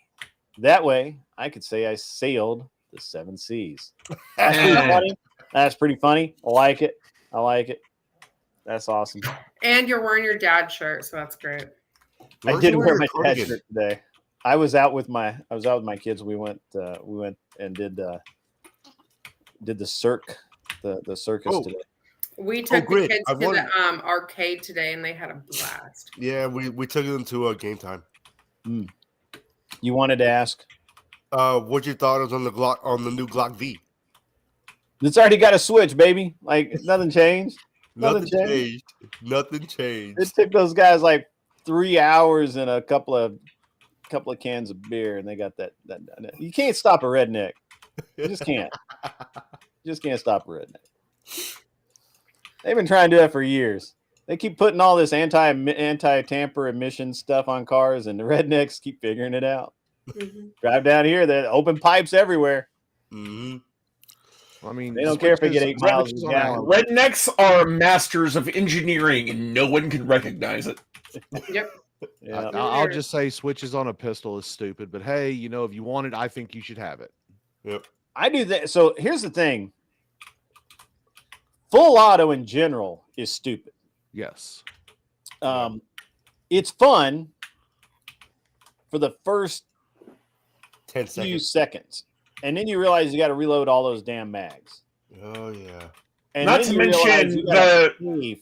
That way, I could say I sailed the 7 seas. That's pretty funny. That's pretty funny. I like it. That's awesome. And you're wearing your dad shirt, so that's great. I did wear my dad shirt today. I was out with my kids. We went and did the circus today. We took the kids to the arcade today, and they had a blast. Yeah, we took them to game time. You wanted to ask? What you thought was on the new Glock V? It's already got a switch, baby. Like nothing changed. Nothing changed. It took those guys like 3 hours and a couple of cans of beer, and they got that done. You can't stop a redneck. You just can't. You just can't stop a redneck. They've been trying to do that for years. They keep putting all this anti-tamper emission stuff on cars, and the rednecks keep figuring it out. Mm-hmm. Drive down here, there open pipes everywhere. Mm-hmm. I mean, they don't care if they get 8 miles an hour. Rednecks are masters of engineering, and no one can recognize it. Yep. Yeah. I'll just say switches on a pistol is stupid, but hey, if you want it, I think you should have it. Yep. I do that. So here's the thing. Full auto in general is stupid. Yes. It's fun for the first 10 few seconds. And then you realize you got to reload all those damn mags. Oh, yeah. And not to mention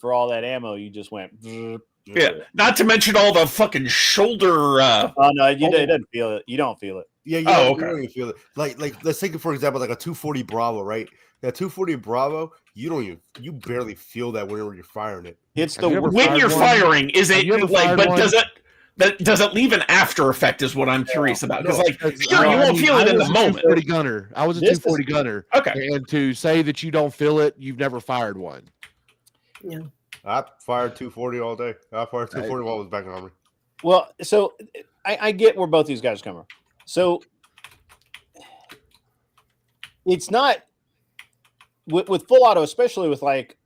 for all that ammo you just went. Yeah. Not to mention all the fucking shoulder. Oh, no, it doesn't feel it. You don't feel it. Yeah, you don't really feel it. Like let's take it for example, like a 240 Bravo, right? That 240 Bravo, you barely feel that whenever you're firing it. It's the when you're firing, is it like? But does it leave an after effect? Is what I'm curious about. Because sure, you won't feel it in the moment. 240 gunner. I was a 240 gunner. Okay. And to say that you don't feel it, you've never fired one. Yeah. I fired 240 all day. I fired 240 while I was back in Armory. Well, so I get where both these guys come from. So it's not with full auto, especially with like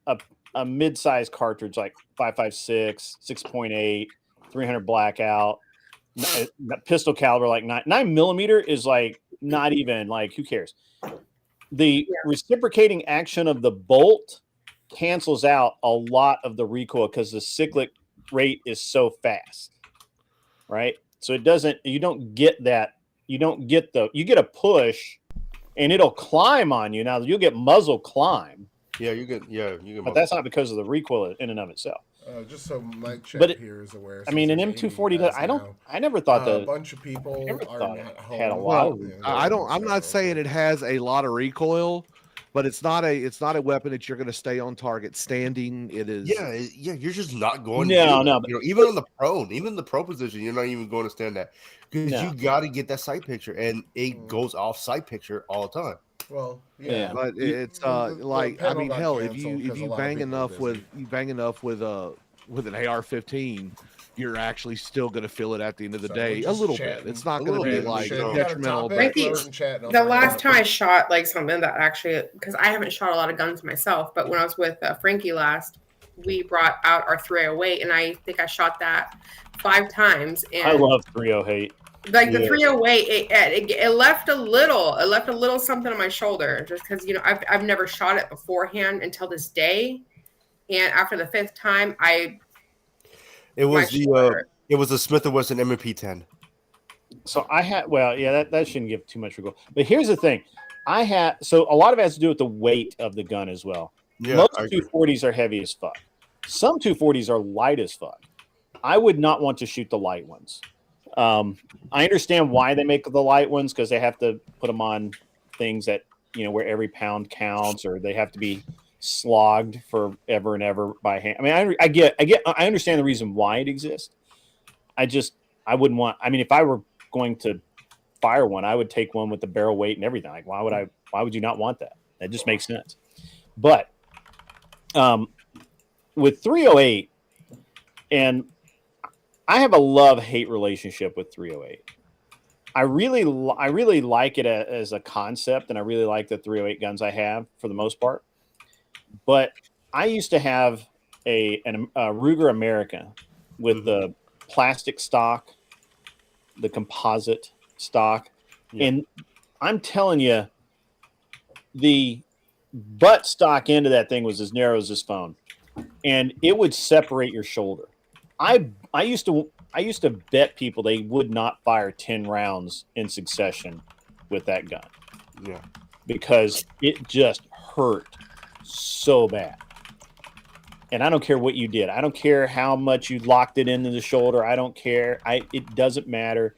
a mid-sized cartridge like 5.56, 6.8, 300 blackout, pistol caliber like 9mm is like not even like who cares. The reciprocating action of the bolt cancels out a lot of the recoil because the cyclic rate is so fast, right? So you don't get a push and it'll climb on you. Now you'll get muzzle climb. You get but that's not because of the recoil in and of itself. Just so Mike Chet here is aware. I mean, an M240. I never thought that a bunch of people are not had a lot. I'm not saying it has a lot of recoil, but it's not a weapon that you're going to stay on target standing. It is. Yeah. You're just not going. No. You know, even on the prone, even the pro position, you're not even going to stand that because you got to get that sight picture, and it goes off sight picture all the time. Well, but it's like I mean, hell, if you bang enough with an AR-15, you're actually still going to feel it at the end of the day a little bit. It's not going to be like detrimental. The last time I shot like something that actually, because I haven't shot a lot of guns myself, but when I was with Frankie last, we brought out our 308, and I think I shot that 5 times. And I love 308. Like the 308, it left a little something on my shoulder, just because I've never shot it beforehand until this day, and after the 5th time, it was a Smith & Wesson MP10. So I had that shouldn't give too much recoil. But here's the thing, so a lot of it has to do with the weight of the gun as well. Yeah, most 240s are heavy as fuck. Some 240s are light as fuck. I would not want to shoot the light ones. I understand why they make the light ones, because they have to put them on things that where every pound counts, or they have to be slogged forever and ever by hand. I mean, I understand the reason why it exists. I wouldn't want. I mean, if I were going to fire one, I would take one with the barrel weight and everything. Like, why would you not want that? That just makes sense. But with 308, and I have a love-hate relationship with 308. I really like it as a concept, and I really like the 308 guns I have for the most part. But I used to have a Ruger America with the plastic stock, the composite stock, and I'm telling you, the butt stock end of that thing was as narrow as this phone, and it would separate your shoulder. I used to bet people they would not fire 10 rounds in succession with that gun. Yeah. Because it just hurt so bad. And I don't care what you did. I don't care how much you locked it into the shoulder. I don't care. It doesn't matter.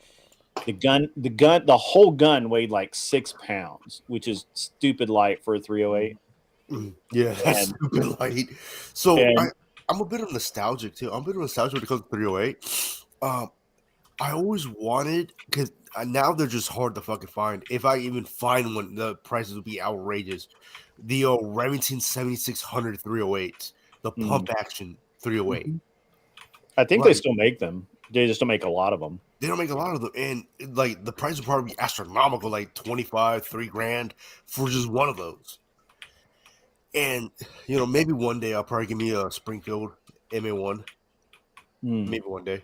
The whole gun weighed like 6 pounds, which is stupid light for a 308. Yeah, that's stupid light. So I'm a bit of nostalgic too. I'm a bit of nostalgic when it comes to 308. I always wanted, because now they're just hard to fucking find. If I even find one, the prices would be outrageous. The Remington 7600 308s, the pump action 308. I think they still make them. They just don't make a lot of them. They don't make a lot of them, and like the price would probably be astronomical, like $25,000-$3,000 for just one of those. And maybe one day I'll probably give me a Springfield MA1. Maybe one day.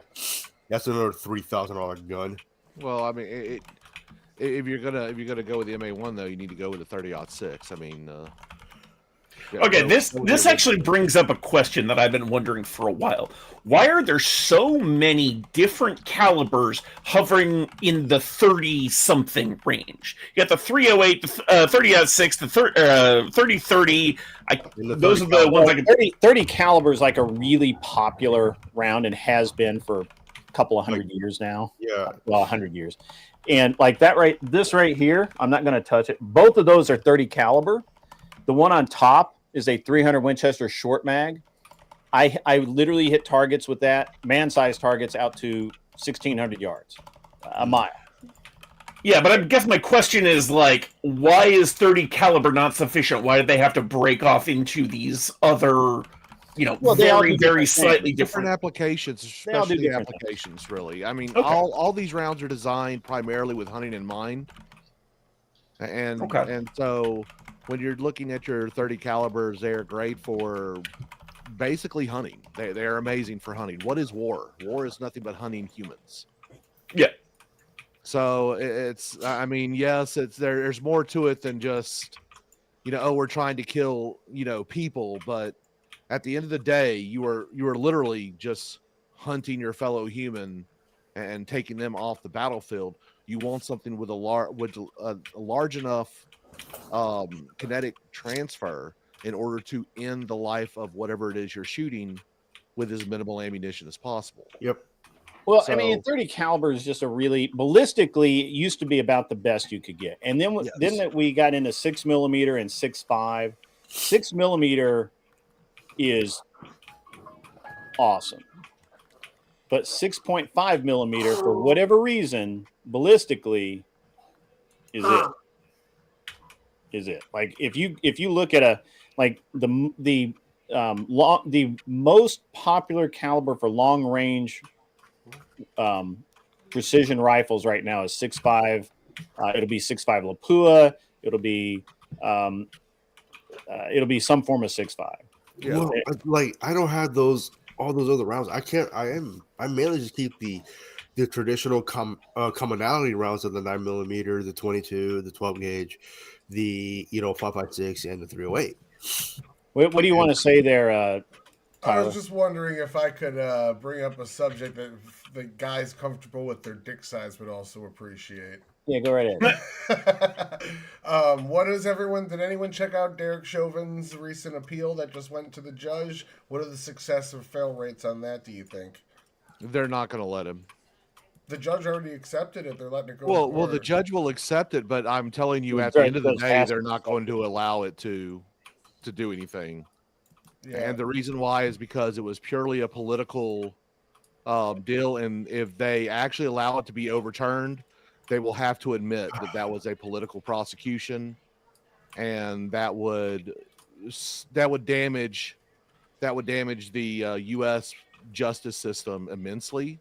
That's another $3,000 gun. Well, I mean, if you're gonna go with the MA1 though, you need to go with the 30-06. I mean, okay, this actually brings up a question that I've been wondering for a while. Why are there so many different calibers hovering in the 30-something range? You got the 308, the 30-06, the 30-30. Those are the ones I can... 30 caliber is like a really popular round and has been for a couple of hundred years now. Yeah. Well, 100 years. And like this right here, I'm not going to touch it. Both of those are 30 caliber. The one on top is a 300 Winchester short mag. I literally hit targets with that, man-sized targets out to 1,600 yards, a mile. Yeah, but I guess my question is like, why is 30 caliber not sufficient? Why did they have to break off into these other, very slightly different applications, They all do especially different applications? Really, I mean, Okay. all these rounds are designed primarily with hunting in mind, and so when you're looking at your 30 calibers, they're great for basically hunting. They're amazing for hunting. What is war? War is nothing but hunting humans. Yeah. So it's, I mean, yes, there's more to it than just, we're trying to kill, people, but at the end of the day, you are literally just hunting your fellow human and taking them off the battlefield. You want something with a large enough kinetic transfer in order to end the life of whatever it is you're shooting with as minimal ammunition as possible. Yep. Well, I mean, 30 caliber is just a really ballistically, it used to be about the best you could get, and then we got into 6mm and 6.5. 6mm is awesome, but 6.5mm for whatever reason, ballistically, is it. Like if you look at the most popular caliber for long range precision rifles right now is 6.5. It'll be 6.5 Lapua. It'll be some form of 6.5. Yeah. Well, like I don't have all those other rounds. I mainly just keep the traditional commonality rounds of the 9mm, the 22, the 12 gauge, the 5.56 and the 308. What do you want to say there, I was just wondering if I could bring up a subject that the guys comfortable with their dick size would also appreciate. Yeah, go right ahead. Did anyone check out Derek Chauvin's recent appeal that just went to the judge? What are the success or fail rates on that, do you think? They're not going to let him. The judge already accepted it. They're letting it go. Well, the judge will accept it, but I'm telling you, at the end of the day, they're not going to allow it to do anything. Yeah. And the reason why is because it was purely a political deal, and if they actually allow it to be overturned, they will have to admit that was a political prosecution, and that would damage the U.S. justice system immensely.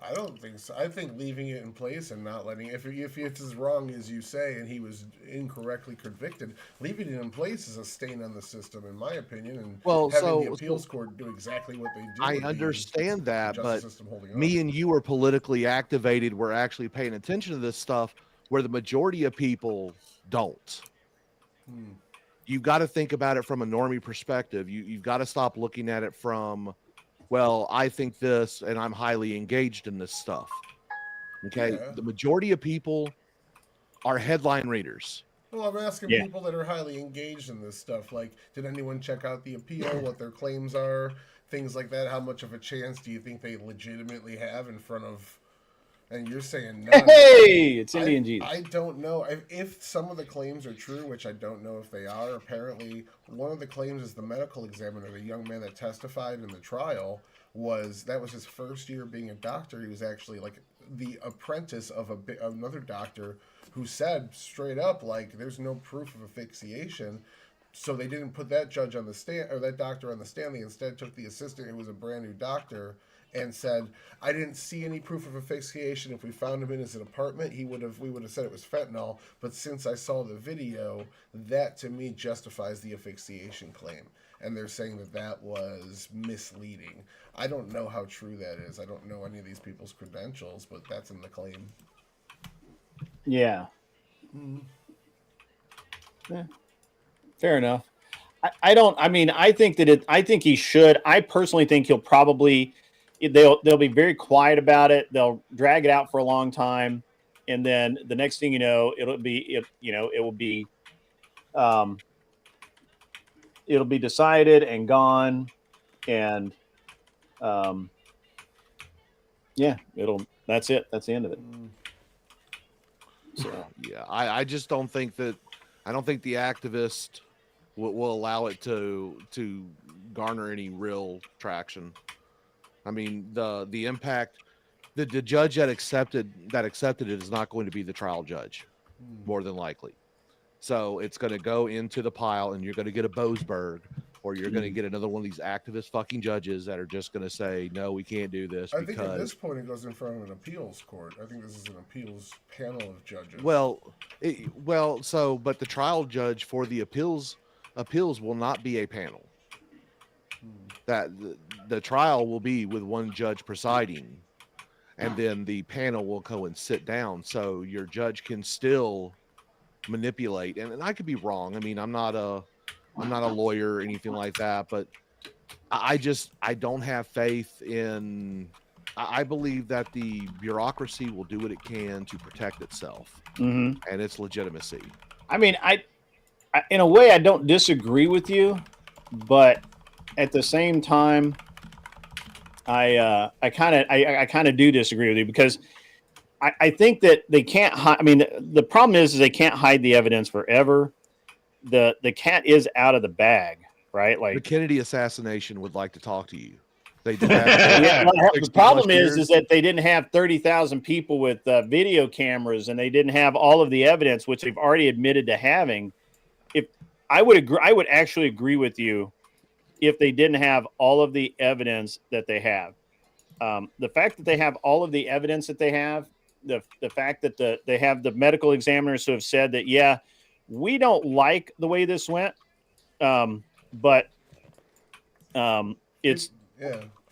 I don't think so. I think leaving it in place and not letting, if it's as wrong as you say and he was incorrectly convicted, leaving it in place is a stain on the system, in my opinion. And having the appeals court do exactly what they do. I understand that, but me and you are politically activated. We're actually paying attention to this stuff where the majority of people don't. You've got to think about it from a normie perspective. You've got to stop looking at it from, well, I think this and I'm highly engaged in this stuff. Okay. Yeah. The majority of people are headline readers. Well, I'm asking people that are highly engaged in this stuff. Like, did anyone check out the appeal, what their claims are, things like that? How much of a chance do you think they legitimately have in front of, and you're saying none. Hey, it's Indian Jesus. I don't know. If some of the claims are true, which I don't know if they are, apparently one of the claims is the medical examiner, the young man that testified in the trial, was his first year being a doctor. He was actually like the apprentice of another doctor who said straight up, like, there's no proof of asphyxiation. So they didn't put that judge on the stand, or that doctor on the stand. They instead took the assistant, who was a brand new doctor, and said, I didn't see any proof of asphyxiation. If we found him in his apartment, we would have said it was fentanyl. But since I saw the video, that to me justifies the asphyxiation claim. And they're saying that was misleading. I don't know how true that is. I don't know any of these people's credentials, but that's in the claim. Yeah. Yeah. Fair enough. I think he should. I personally think he'll probably, they'll be very quiet about it. They'll drag it out for a long time. And then the next thing you know, it'll be decided and gone. And, that's it. That's the end of it. So, yeah, I just don't think the activist will allow it to garner any real traction. I mean, the impact, the judge that accepted it is not going to be the trial judge, more than likely. So it's going to go into the pile, and you're going to get a Boasberg, or you're going to get another one of these activist fucking judges that are just going to say, no, we can't do this. I think at this point it goes in front of an appeals court. I think this is an appeals panel of judges. But the trial judge for the appeals will not be a panel. That the trial will be with one judge presiding, and then the panel will go and sit down. So your judge can still manipulate, and I could be wrong. I mean, I'm not a lawyer or anything like that, but I don't have faith in. I believe that the bureaucracy will do what it can to protect itself and its legitimacy. I mean, I in a way I don't disagree with you, but at the same time, I kind of do disagree with you, because I think that they can't hide. I mean, the problem is they can't hide the evidence forever. The cat is out of the bag, right? Like the Kennedy assassination would like to talk to you. They did the problem is that they didn't have 30,000 people with video cameras, and they didn't have all of the evidence, which they've already admitted to having. If I would agree, I would actually agree with you if they didn't have all of the evidence that they have. The fact that they have all of the evidence that they have, the fact that they have the medical examiners who have said that, yeah, we don't like the way this went, but it's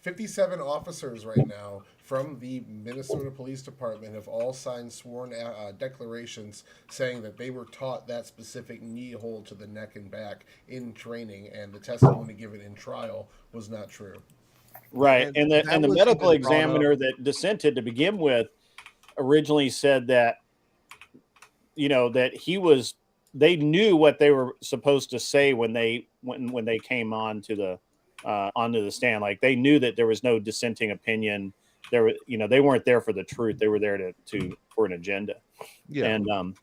57 officers right now from the Minnesota Police Department have all signed sworn declarations saying that they were taught that specific knee hold to the neck and back in training, and the testimony given in trial was not true. Right, and the medical examiner that dissented to begin with originally said that, that they knew what they were supposed to say when they came onto the stand. Like, they knew that there was no dissenting opinion. They weren't there for the truth. They were there for an agenda. Yeah. And the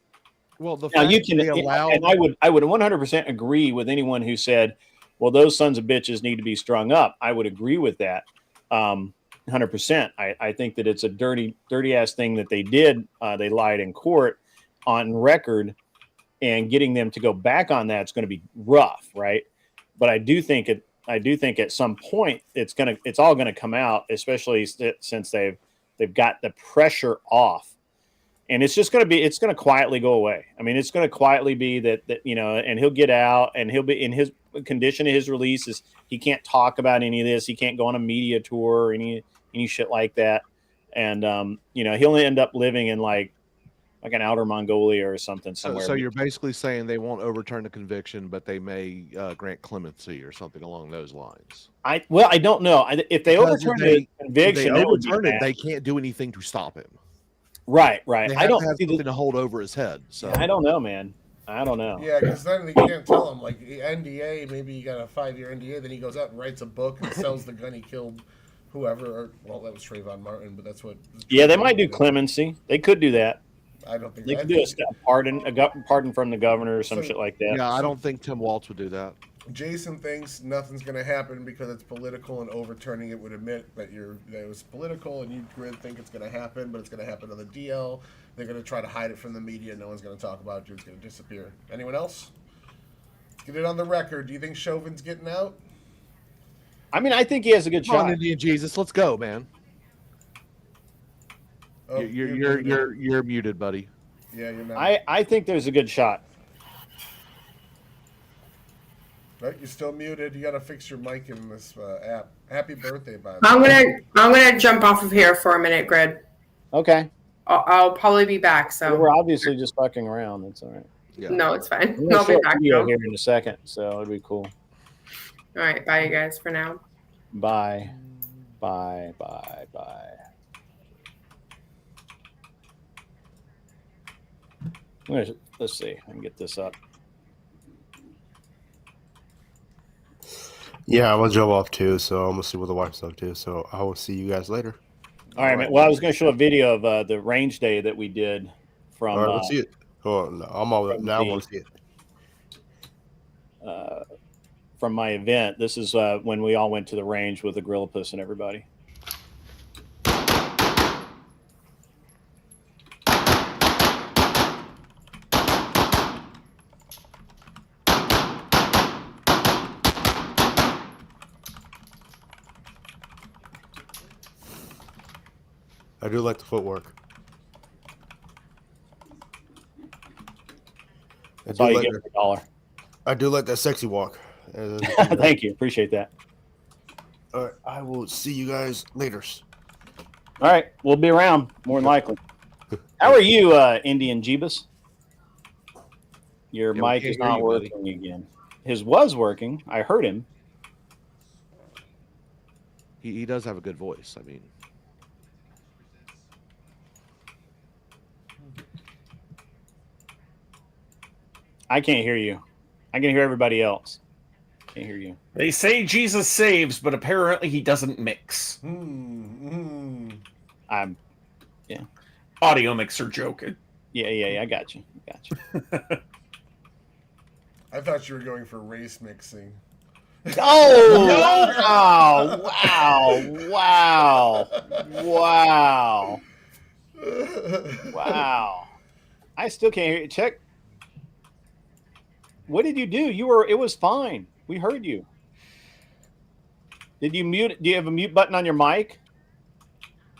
now you can and I would 100% agree with anyone who said, well, those sons of bitches need to be strung up. I would agree with that. 100%. I think that it's a dirty ass thing that they did. They lied in court on record, and getting them to go back on that is going to be rough, right? But I do think at some point it's all gonna come out, especially since they've got the pressure off, and it's going to quietly go away. I mean, it's going to quietly be that and he'll get out, and he'll be in his condition of his release is he can't talk about any of this. He can't go on a media tour or any shit like that, and he'll end up living in like an outer Mongolia or something somewhere. So you're basically saying they won't overturn the conviction, but they may grant clemency or something along those lines. I don't know. If they overturn the conviction, they can't do anything to stop him. Right. I don't have something to hold over his head. So I don't know, man. I don't know. Yeah, because then they can't tell him, like, NDA, maybe you got a 5-year NDA, then he goes out and writes a book and sells the gun he killed whoever. Well, that was Trayvon Martin, but that's what... Yeah, they might do clemency. They could do that. I don't think they could do a pardon from the governor or some shit like that. Yeah, I don't think Tim Walz would do that. Jason thinks nothing's going to happen because it's political, and overturning it would admit that it was political, and you think it's going to happen, but it's going to happen on the DL. They're going to try to hide it from the media. No one's going to talk about it. It's going to disappear. Anyone else? Let's get it on the record. Do you think Chauvin's getting out? I mean, I think he has a good shot. Come on, Indian Jesus, let's go, man. Oh, you're muted, buddy. Yeah, you're not. I think there's a good shot. Right, you're still muted. You got to fix your mic in this app. Happy birthday, by the way. I'm gonna jump off of here for a minute, Grid. Okay. I'll probably be back. So we're obviously just fucking around. That's all right. Yeah. No, it's fine. I'll be back here in a second, so it'll be cool. All right, bye, you guys, for now. Bye. Let's see. I can get this up. Yeah, I'm gonna jump off too, so I'm gonna see what the wife's up to. So I will see you guys later. All right, man. Well, I was gonna show a video of the range day that we did from. All right, let's see it. Oh, no, I'm all now. I want to see it. From my event, this is when we all went to the range with the Gorillapus and everybody. I do like the footwork. That's all you get for a dollar. I do like that sexy walk. Thank you. Appreciate that. All right. I will see you guys later. All right. We'll be around, more than likely. How are you, Indian Jeebus? Your mic is not working again. His was working. I heard him. He does have a good voice. I mean, I can't hear you. I can hear everybody else. Can't hear you. They say Jesus saves, but apparently he doesn't mix. Yeah. Audio mixer joking. Yeah. I got you. I thought you were going for race mixing. Oh! Wow. I still can't hear you. Check. What did you do? It was fine. We heard you. Did you mute? Do you have a mute button on your mic?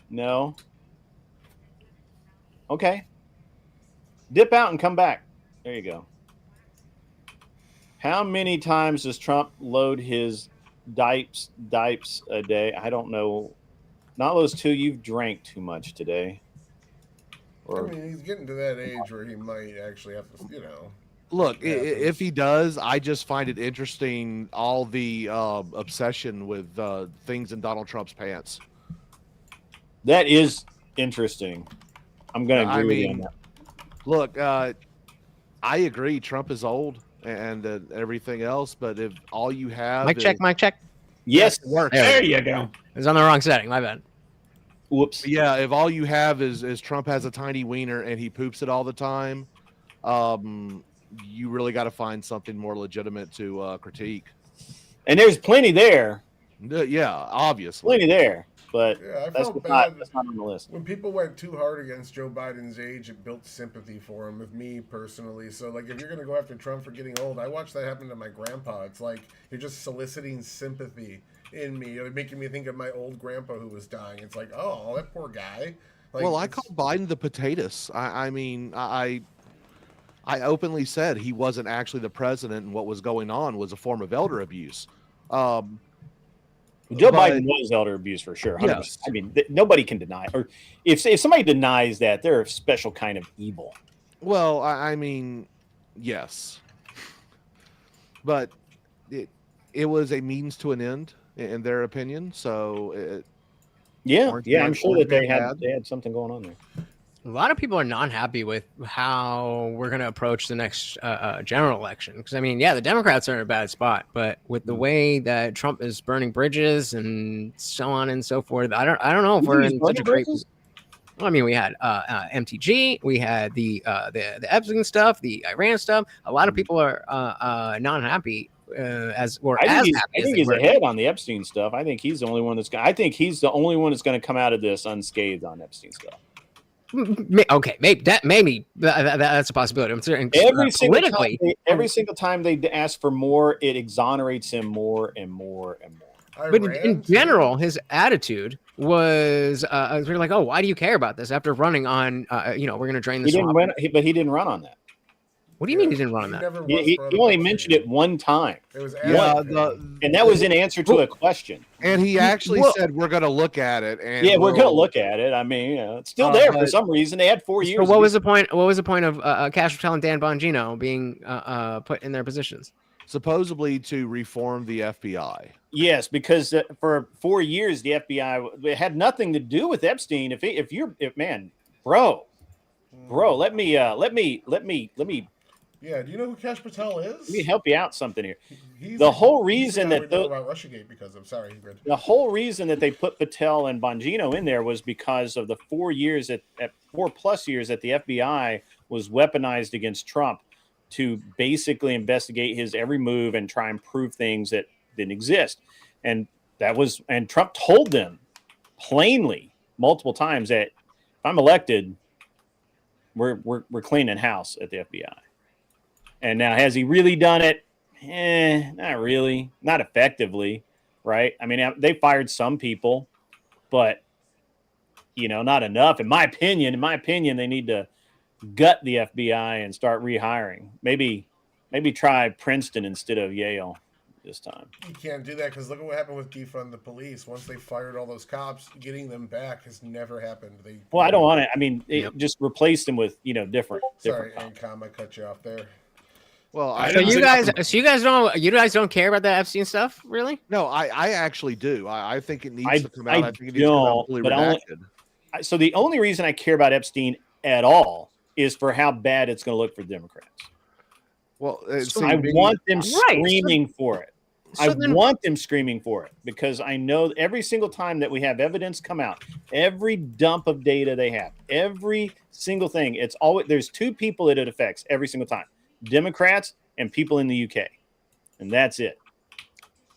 No. Okay. Dip out and come back. There you go. How many times does Trump load his dipes a day? I don't know. Not those two. You've drank too much today. I mean, he's getting to that age where he might actually have to, look, if he does, I just find it interesting, all the obsession with things in Donald Trump's pants. That is interesting. I'm going to agree with you on that. Look, I agree. Trump is old and everything else, but if all you have mic check. Yes, it works. There you go. It was on the wrong setting. My bad. Whoops. Yeah, if all you have is Trump has a tiny wiener and he poops it all the time, you really got to find something more legitimate to critique. And there's plenty there. Yeah, obviously. Plenty there. But I that's felt not bad on the list. when people went too hard against Joe Biden's age. It built sympathy for him, with me personally. So, like, if you're going to go after Trump for getting old, I watched that happen to my grandpa. It's like you're just soliciting sympathy in me, making me think of my old grandpa who was dying. It's like, oh, that poor guy. Like, well, I call Biden the potatoes. I mean, I openly said he wasn't actually the president, and what was going on was a form of elder abuse. Joe Biden was elder abuse for sure. 100%. Yes. I mean, nobody can deny it. Or if somebody denies that, they're a special kind of evil. Well, I mean, yes, but it was a means to an end in their opinion. So, I'm sure that they had something going on there. A lot of people are not happy with how we're going to approach the next general election. Because, I mean, the Democrats are in a bad spot. But with the way that Trump is burning bridges and so on and so forth, I don't know if we're in such a great position. I mean, we had MTG, we had the Epstein stuff, the Iran stuff. A lot of people are not happy I think he's ahead on the Epstein stuff. I think he's the only one that's going to come out of this unscathed on Epstein stuff. Okay, maybe that's a possibility. I'm saying every single time they ask for more, it exonerates him more and more and more. But in general, his attitude was we're like, oh, why do you care about this? After running on, we're going to drain this. But he didn't run on that. What do you mean he didn't run on that? He only mentioned it one time. It was and that was in answer to a question. And he actually said, we're going to look at it. And we're going to look at it. I mean, it's still there for some reason. They had 4 years. So what was the point? What was the point of Cash Patel and Dan Bongino being put in their positions? Supposedly to reform the FBI. Yes, because for 4 years the FBI had nothing to do with Epstein. Bro, let me. Yeah, do you know who Cash Patel is? Let me help you out something here. The whole reason that about Russiagate because I'm sorry. The whole reason that they put Patel and Bongino in there was because of the 4 years at 4+ years that the FBI was weaponized against Trump to basically investigate his every move and try and prove things that didn't exist. And Trump told them plainly multiple times that if I'm elected, we're cleaning house at the FBI. And now, has he really done it? Not really. Not effectively, right? I mean, they fired some people, but not enough. In my opinion, they need to gut the FBI and start rehiring. Maybe try Princeton instead of Yale this time. You can't do that because look at what happened with defund the police. Once they fired all those cops, getting them back has never happened. I don't want it. I mean, just replace them with different. Sorry, Ancom, I cut you off there. Well, you guys don't care about that Epstein stuff, really? No, I actually do. I think it needs to come out. I think it needs to come out fully redacted. So the only reason I care about Epstein at all is for how bad it's going to look for the Democrats. Well, I want them screaming for it. I want them screaming for it because I know every single time that we have evidence come out, every dump of data they have, every single thing, it's always there's two people that it affects every single time: Democrats and people in the UK, and that's it.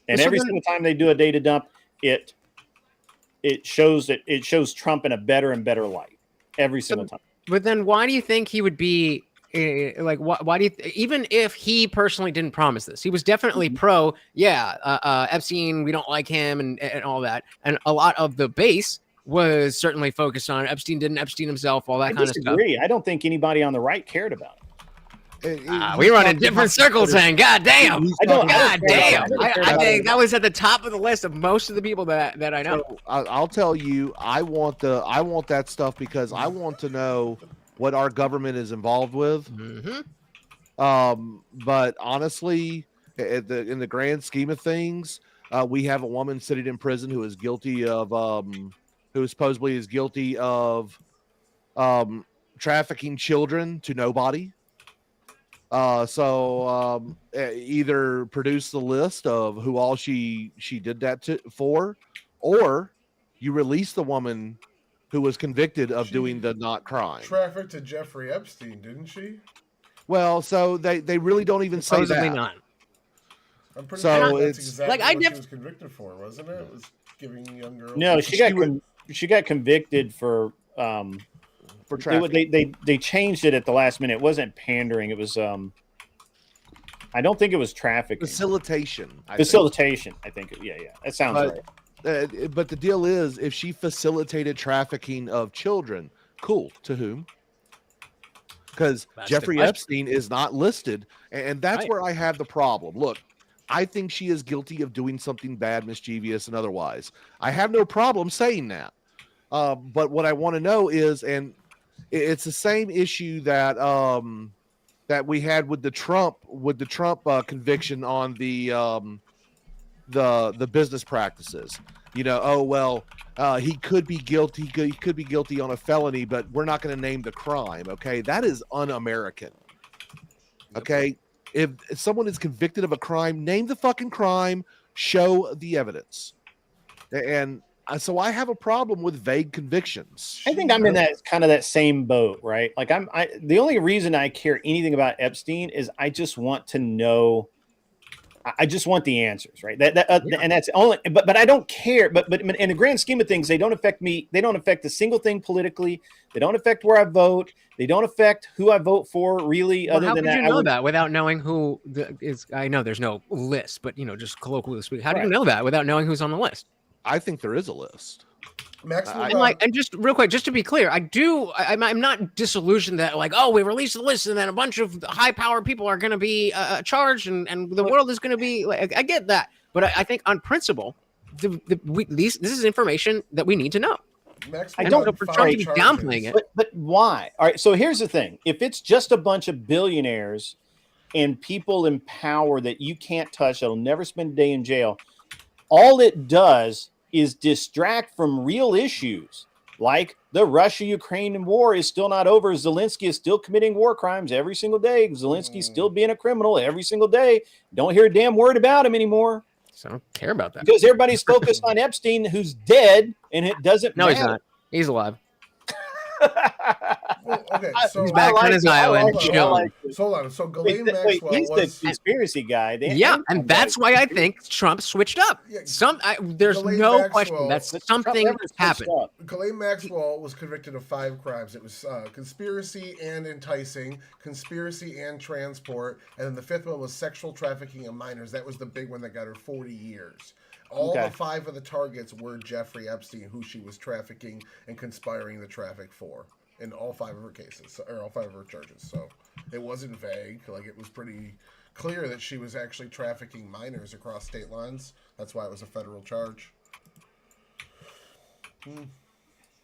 And every single time they do a data dump, it shows Trump in a better and better light every single time. But then, why do you think he would be? Why do you even if he personally didn't promise this, he was definitely pro. Epstein, we don't like him and all that, and a lot of the base was certainly focused on Epstein didn't Epstein himself, all that kind of stuff. I don't think anybody on the right cared about it. We run in different circles, saying, "God damn, God damn." I think that was at the top of the list of most of the people that I know. So, I'll tell you, I want that stuff because I want to know what our government is involved with. But honestly, in the grand scheme of things, we have a woman sitting in prison who is guilty of, who supposedly is guilty of trafficking children to nobody. Either produce the list of who all she did that for, or you release the woman who was convicted of doing the not crime. Trafficked to Jeffrey Epstein, didn't she? Well, so they really don't even say that. Not. I'm pretty sure that's exactly what she was convicted for, wasn't it? It was giving young girls. No, she got convicted for trafficking. They changed it at the last minute. It wasn't pandering. It was I don't think it was trafficking. Facilitation. I think. Yeah. That sounds right. But the deal is, if she facilitated trafficking of children, cool. To whom? Because Jeffrey Epstein is not listed, and that's where I have the problem. Look, I think she is guilty of doing something bad, mischievous, and otherwise. I have no problem saying that. But what I want to know is, and it's the same issue that that we had with the Trump conviction on the business practices. He could be guilty. He could be guilty on a felony, but we're not going to name the crime. Okay, that is un-American. Okay, if someone is convicted of a crime, name the fucking crime, show the evidence. And so I have a problem with vague convictions. I think I'm in that kind of that same boat, right? Like the only reason I care anything about Epstein is I just want to know. I just want the answers, right? And that's only. But I don't care. But in the grand scheme of things, they don't affect me. They don't affect a single thing politically. They don't affect where I vote. They don't affect who I vote for, really. Well, other how than could that, you know that without knowing who is? I know there's no list, but just colloquially speaking, how do you know that without knowing who's on the list? I think there is a list. And just real quick, just to be clear, I'm not disillusioned that we released the list and then a bunch of high-powered people are going to be charged and the world is going to be. I get that, but I think on principle, this is information that we need to know. I don't know for Trump to be downplaying it. But why? All right. So here's the thing: if it's just a bunch of billionaires and people in power that you can't touch, that'll never spend a day in jail, all it does is distract from real issues like the Russia-Ukraine war is still not over. Zelensky is still committing war crimes every single day. Zelensky's still being a criminal every single day. Don't hear a damn word about him anymore. So I don't care about that. Because everybody's focused on Epstein, who's dead, and it doesn't matter. No, he's not. He's alive. Well, okay, so He's back on his island, chilling. Hold on. So Ghislaine Wait, Maxwell he's was the conspiracy guy. Yeah, and that's why I think Trump switched up. There's Ghislaine no question that Maxwell- something happened. Ghislaine Maxwell was convicted of 5 crimes. It was conspiracy and enticing, conspiracy and transport, and then the 5th one was sexual trafficking of minors. That was the big one that got her 40 years. All the 5 of the targets were Jeffrey Epstein, who she was trafficking and conspiring to traffic for in all 5 of her cases, or all 5 of her charges. So it wasn't vague. Like, it was pretty clear that she was actually trafficking minors across state lines. That's why it was a federal charge.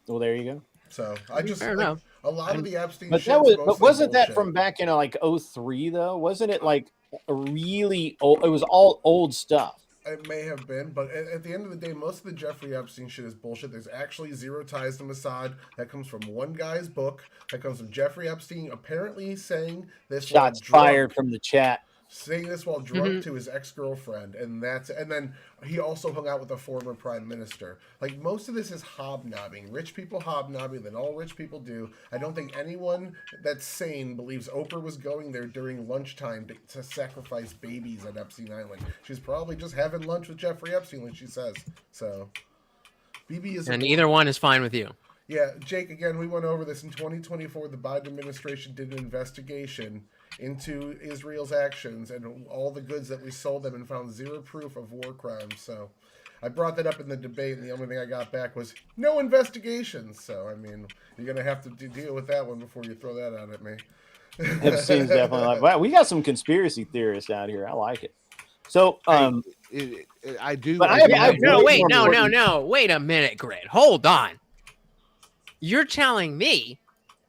Well, there you go. So I just Fair enough. a lot of the Epstein. But shit wasn't that bullshit. from back in like 03 though? Wasn't it like a really old? It was all old stuff. It may have been, but at the end of the day, most of the Jeffrey Epstein shit is bullshit. There's actually 0 ties to Mossad. That comes from one guy's book. That comes from Jeffrey Epstein apparently saying this. Shots fired from the chat. Saying this while drunk to his ex-girlfriend, and then he also hung out with a former prime minister. Like, most of this is hobnobbing. Rich people hobnobbing that all rich people do. I don't think anyone that's sane believes Oprah was going there during lunchtime to sacrifice babies at Epstein Island. She's probably just having lunch with Jeffrey Epstein, like she says. So, BB is... And either one is fine with you. Yeah, Jake, again, we went over this in 2024. The Biden administration did an investigation into Israel's actions and all the goods that we sold them and found 0 proof of war crimes. So I brought that up in the debate, and the only thing I got back was no investigations. So, I mean, you're going to have to deal with that one before you throw that out at me. Epstein's definitely like, wow, we got some conspiracy theorists out here. I like it. So, I do. But no. Wait a minute, Grid. Hold on. You're telling me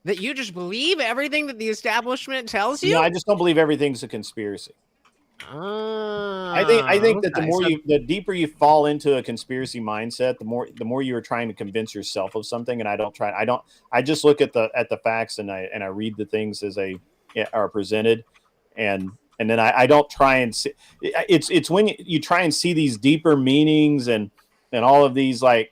that you just believe everything that the establishment tells you? No, I just don't believe everything's a conspiracy. I think that the deeper you fall into a conspiracy mindset, the more you are trying to convince yourself of something. And I just look at the facts and I read the things as they are presented, and then I don't try and see. It's when you try and see these deeper meanings and all of these like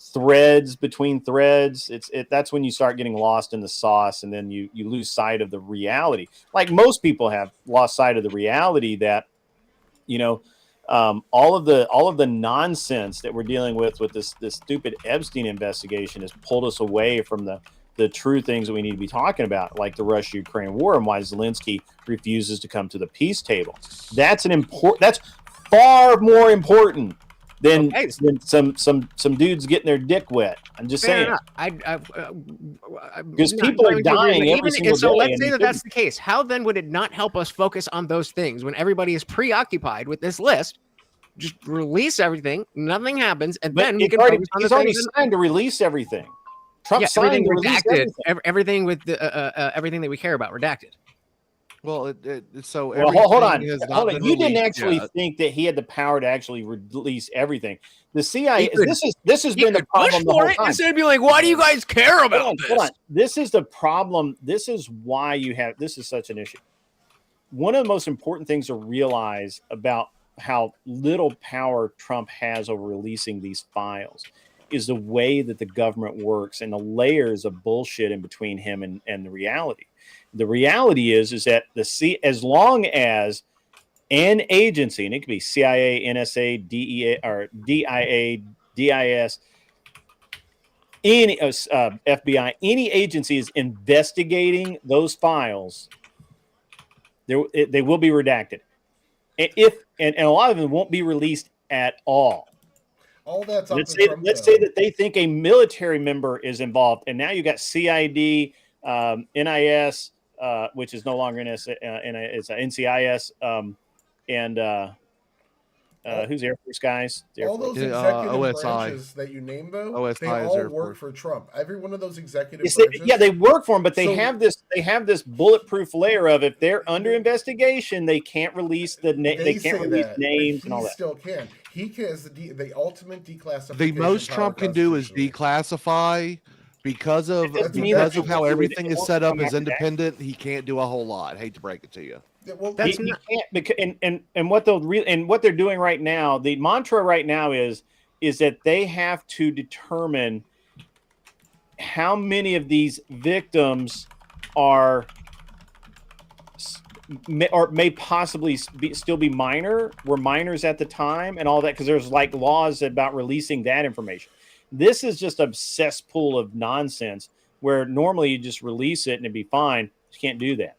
threads between threads. That's when you start getting lost in the sauce, and then you lose sight of the reality. Like most people have lost sight of the reality that, all of the nonsense that we're dealing with this stupid Epstein investigation has pulled us away from the true things that we need to be talking about, like the Russia-Ukraine war and why Zelensky refuses to come to the peace table. That's far more important than some dudes getting their dick wet. I'm just saying. Because people are dying every single day. So let's say that's the case. How then would it not help us focus on those things when everybody is preoccupied with this list? Just release everything. Nothing happens, and then we can focus on he's already signed to release everything. Trump signed everything to release redacted. everything. Everything with everything that we care about redacted. Well, hold on. You didn't actually think that he had the power to actually release everything. The CIA. This has been the problem the whole time. Instead of being like, "Why do you guys care about this?" Hold on. This is the problem. This is why this is such an issue. One of the most important things to realize about how little power Trump has over releasing these files is the way that the government works and the layers of bullshit in between him and the reality. The reality is that as long as an agency, and it could be CIA, NSA, DEA, or DIA, DIS, any FBI, any agency is investigating those files, they will be redacted. And a lot of them won't be released at all. All that's let's say that they think a military member is involved, and now you got CID, NIS, which is no longer it's NCIS, and who's Air Force guys? All those executive branches that you named, though, they all work for Trump. Every one of those executive branches. Yeah, they work for him, but they have this bulletproof layer of if they're under investigation, they can't release names and all that. Still can. He has the ultimate declassification. The most Trump can do is declassify. Because of how everything is set up as independent, he can't do a whole lot. I hate to break it to you. Well, he can't, and what they're doing right now, the mantra right now is that they have to determine how many of these victims are or may possibly still be were minors at the time and all that, because there's like laws about releasing that information. This is just a cesspool of nonsense where normally you just release it and it'd be fine. You can't do that.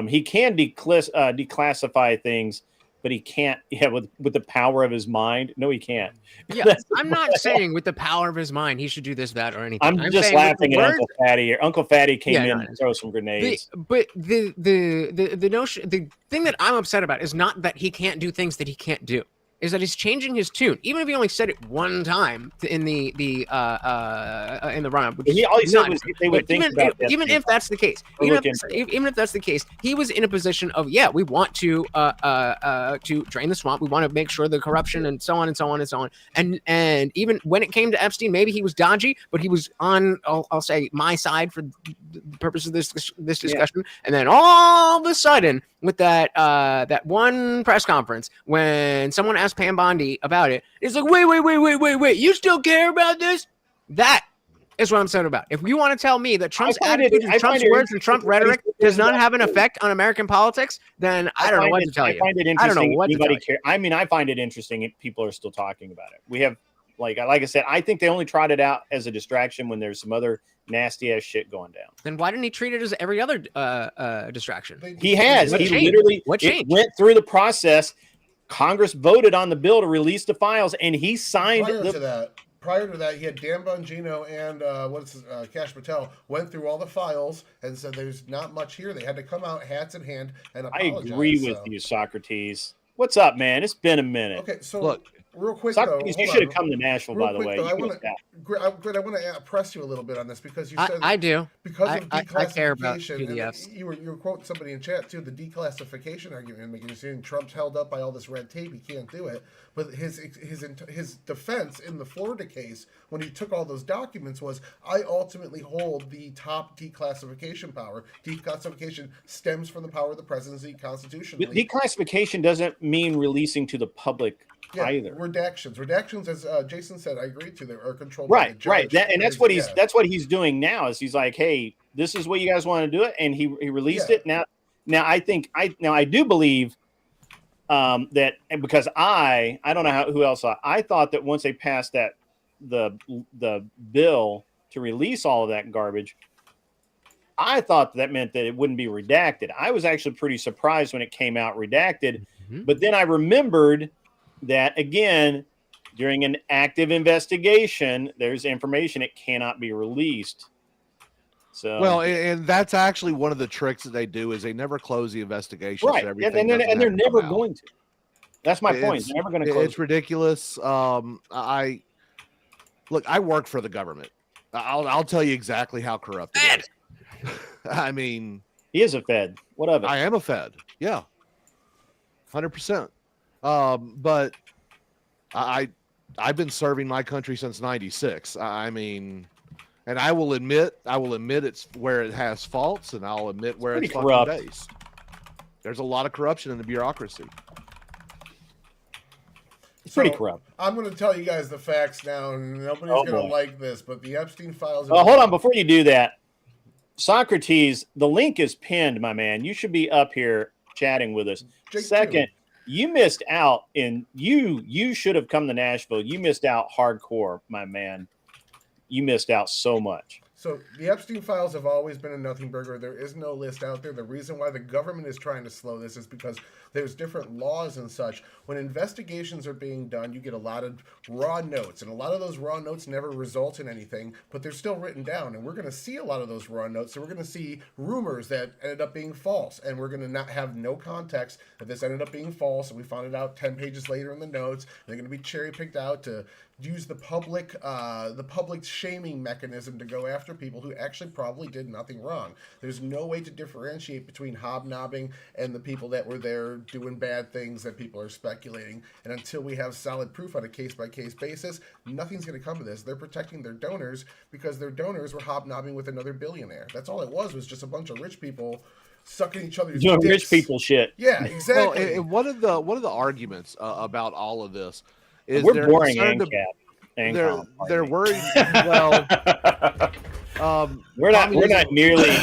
He can declassify things, but he can't. Yeah, with the power of his mind. No, he can't. Yeah, I'm not saying with the power of his mind he should do this, that, or anything. I'm just laughing at Uncle Fatty here. Uncle Fatty came in and throw some grenades. But the notion, the thing that I'm upset about is not that he can't do things that he can't do. Is that he's changing his tune, even if he only said it one time in the run-up. All he said was they would think about that. Even if that's the case, even if that's the case, he was in a position of we want to drain the swamp. We want to make sure the corruption and so on and so on and so on. And even when it came to Epstein, maybe he was dodgy, but he was on I'll say my side for the purpose of this discussion. Yeah. And then all of a sudden, with that one press conference, when someone asked Pam Bondi about it, it's like, wait, you still care about this? That is what I'm saying about. If you want to tell me that Trump's attitude and Trump's words and Trump rhetoric does not have an effect on American politics, then I don't know what to tell you. I find it interesting. I find it interesting if people are still talking about it. We have, like I said, I think they only trot it out as a distraction when there's some other nasty ass shit going down. Then why didn't he treat it as every other distraction? He has. He literally went through the process. Congress voted on the bill to release the files, and he signed. Prior to that, he had Dan Bongino and Kash Patel went through all the files and said there's not much here. They had to come out hats in hand and apologize. I agree with you, Socrates. What's up, man? It's been a minute. Okay, so look, real quick, Socrates, you should have come to Nashville, by the way. I want to press you a little bit on this because you said I do because of declassification. I care about PDFs. You were quoting somebody in chat too. The declassification argument, you're saying Trump's held up by all this red tape, he can't do it. But his defense in the Florida case, when he took all those documents, was I ultimately hold the top declassification power. Declassification stems from the power of the presidency constitutionally. Declassification doesn't mean releasing to the public either. Redactions, as Jason said, I agree to. They are controlled by the judge. Right. And that's what he's doing now. Is he's like, hey, this is what you guys want to do it, and he released it. Now I do believe. That because I don't know who else I thought that once they passed the bill to release all of that garbage, I thought that meant that it wouldn't be redacted. I was actually pretty surprised when it came out redacted, but then I remembered that again during an active investigation, there's information it cannot be released. So well, and that's actually one of the tricks that they do is they never close the investigation. Right, and they're never going to. That's my point. They're never going to close. It's ridiculous. I work for the government. I'll tell you exactly how corrupt it is. I mean, he is a Fed. What of it? I am a Fed. Yeah, 100%. But I've been serving my country since '96. I mean. And I will admit it's where it has faults, and I'll admit where it's fucking based. There's a lot of corruption in the bureaucracy. It's pretty corrupt. I'm going to tell you guys the facts now, and nobody's going to like this, but the Epstein files. Hold on, before you do that, Socrates, the link is pinned, my man. You should be up here chatting with us. Second, you missed out you should have come to Nashville. You missed out hardcore, my man. You missed out so much. So the Epstein files have always been a nothing burger. There is no list out there. The reason why the government is trying to slow this is because there's different laws and such. When investigations are being done, you get a lot of raw notes, and a lot of those raw notes never result in anything, but they're still written down. And we're going to see a lot of those raw notes. So we're going to see rumors that ended up being false, and we're going to not have no context that this ended up being false. And we found it out 10 pages later in the notes. They're going to be cherry picked out to use the public shaming mechanism to go after people who actually probably did nothing wrong. There's no way to differentiate between hobnobbing and the people that were there doing bad things that people are speculating. And until we have solid proof on a case-by-case basis, nothing's going to come of this. They're protecting their donors because their donors were hobnobbing with another billionaire. That's all it was just a bunch of rich people sucking each other's doing dicks. Rich people shit. Yeah, exactly. Well, one of the arguments about all of this is we're boring, ANCAP. They're worried. Well, we're not nearly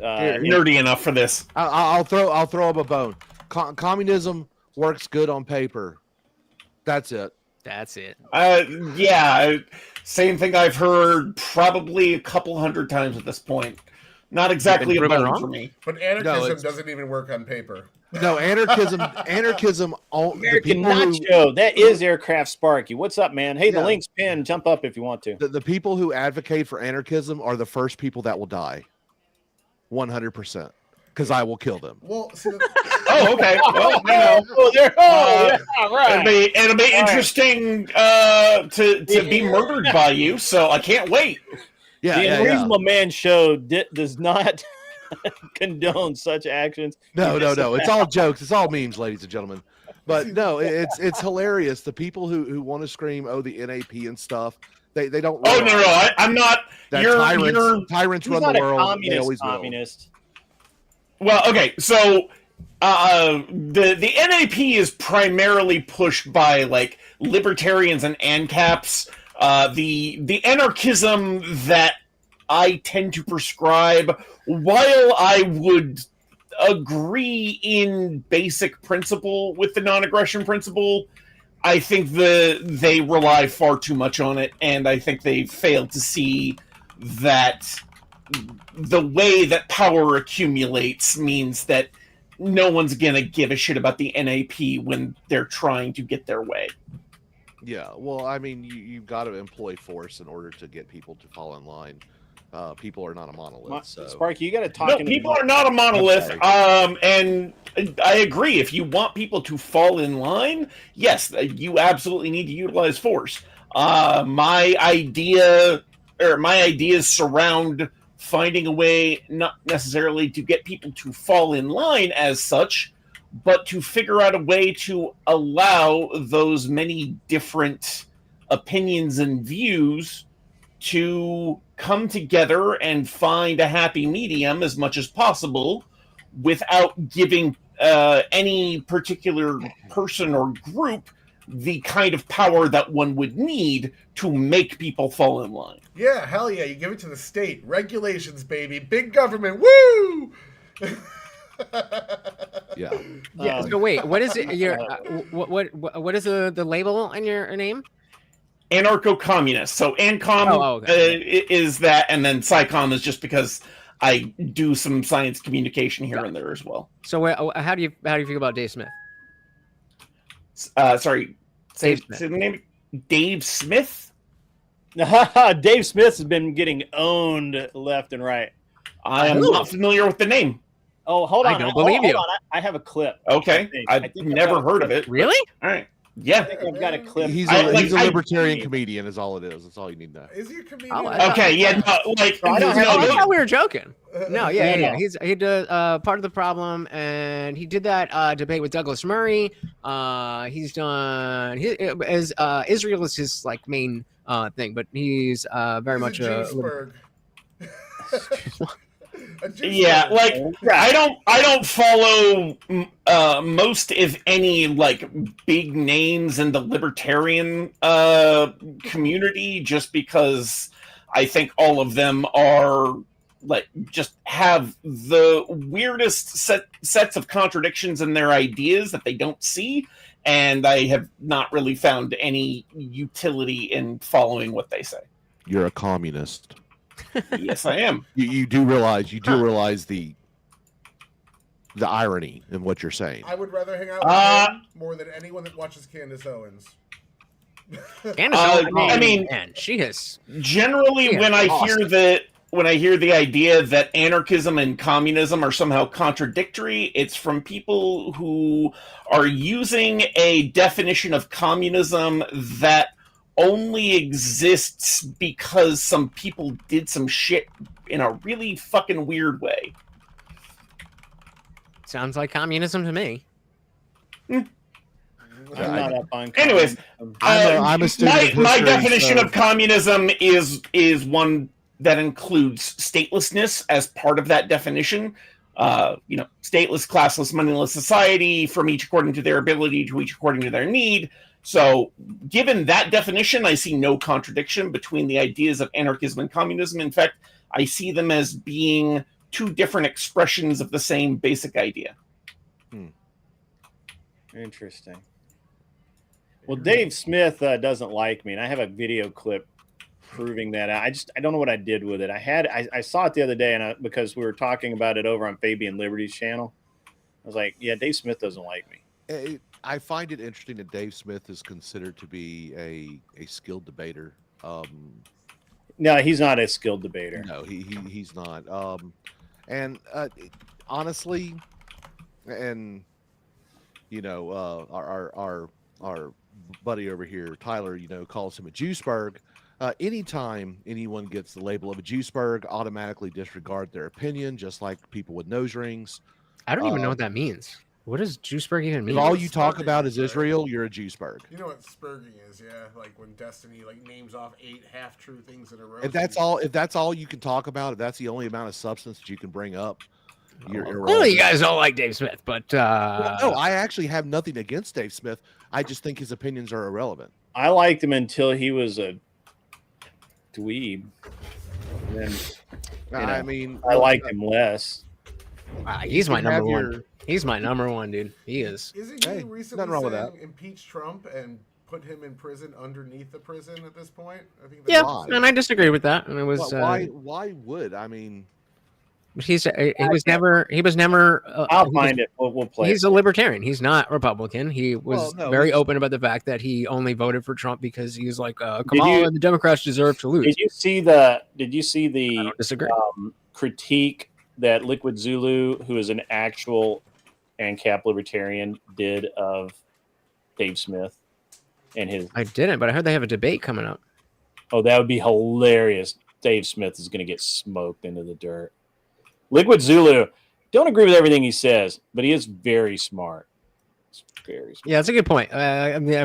nerdy enough for this. I'll throw them a bone. Communism works good on paper. That's it. Yeah, same thing I've heard probably a couple hundred times at this point. Not exactly a bone for me. But anarchism doesn't even work on paper. No, anarchism. American Nacho. That is Aircraft Sparky. What's up, man? Hey, the link's pinned. Jump up if you want to. The people who advocate for anarchism are the first people that will die. 100%. Because I will kill them. Well, oh, okay. Well, right. It'll be interesting to be murdered by you. So I can't wait. The Unreasonable Man show does not condone such actions. No. It's all jokes. It's all memes, ladies and gentlemen. But no, it's hilarious. The people who want to scream, "Oh, the NAP and stuff," they don't. Oh no, I'm not. You're tyrants run the world. They always communist. Well, okay, so the NAP is primarily pushed by like libertarians and ANCAPs. The anarchism that I tend to prescribe, while I would agree in basic principle with the non-aggression principle, I think they rely far too much on it, and I think they failed to see that the way that power accumulates means that no one's going to give a shit about the NAP when they're trying to get their way. Yeah, well, I mean, you've got to employ force in order to get people to fall in line. People are not a monolith. So. Sparky, you got to talk. No, people are not a monolith. And I agree. If you want people to fall in line, yes, you absolutely need to utilize force. My ideas surround finding a way not necessarily to get people to fall in line as such, but to figure out a way to allow those many different opinions and views to come together and find a happy medium as much as possible without giving any particular person or group the kind of power that one would need to make people fall in line. Yeah, hell yeah, you give it to the state. Regulations, baby. Big government. Woo! Yeah. So wait, what is it? What is the label in your name? Anarcho-communist. So ANCOM is that, and then SciComm is just because I do some science communication here and there as well. So how do you feel about Dave Smith? Sorry, say the name. Dave Smith. Dave Smith has been getting owned left and right. I am not familiar with the name. Oh, hold on. I don't believe you. I have a clip. Okay, I've never heard of it. Really? All right. Yeah, I think I've got a clip. He's a libertarian comedian, is all it is. That's all you need to know. Is he a comedian? Okay, yeah, no, like I thought we were joking. No, yeah. He did part of the problem, and he did that debate with Douglas Murray. He's done Israel is his like main thing, but he's very much a. Yeah, like I don't follow most, if any, like big names in the libertarian community, just because I think all of them are like just have the weirdest sets of contradictions in their ideas that they don't see, and I have not really found any utility in following what they say. You're a communist. Yes, I am. You do realize the irony in what you're saying. I would rather hang out with him more than anyone that watches Candace Owens. Candace Owens, I mean, man, she is generally when I hear the idea that anarchism and communism are somehow contradictory, it's from people who are using a definition of communism that only exists because some people did some shit in a really fucking weird way. Sounds like communism to me. I'm not up on anyways, I'm a student my definition of communism is one that includes statelessness as part of that definition. Stateless, classless, moneyless society, from each according to their ability to each according to their need. So, given that definition, I see no contradiction between the ideas of anarchism and communism. In fact, I see them as being two different expressions of the same basic idea. Interesting. Well, Dave Smith doesn't like me, and I have a video clip proving that. I don't know what I did with it. I saw it the other day, and because we were talking about it over on Fabian Liberty's channel, I was like, yeah, Dave Smith doesn't like me. I find it interesting that Dave Smith is considered to be a skilled debater. No, he's not a skilled debater. No, he's not. And honestly, and our buddy over here, Tyler, calls him a Juiceberg. Anytime anyone gets the label of a Juiceberg, automatically disregard their opinion, just like people with nose rings. I don't even know what that means. What does Juiceberg even mean? If all you talk about is Israel, you're a Juiceberg. You know what spurging is, yeah? Like when Destiny names off 8 half-true things in a row. If that's all you can talk about, if that's the only amount of substance that you can bring up, you're well, you guys don't like Dave Smith, but well, no, I actually have nothing against Dave Smith. I just think his opinions are irrelevant. I liked him until he was a dweeb. And then, I liked him less. He's my number one. He's my number one, dude. He is. Isn't he recently impeach Trump and put him in prison underneath the prison at this point? I think and I disagree with that. And it was why would he was never. I'll find it. We'll play. He's a libertarian. He's not Republican. He was very open about the fact that he only voted for Trump because he's like, Kamala and the Democrats deserve to lose. Did you see the critique that Liquid Zulu, who is an actual ANCAP libertarian, did of Dave Smith and his? I didn't, but I heard they have a debate coming up. Oh, that would be hilarious. Dave Smith is going to get smoked into the dirt. Liquid Zulu, don't agree with everything he says, but he is very smart. Very smart. Yeah, that's a good point.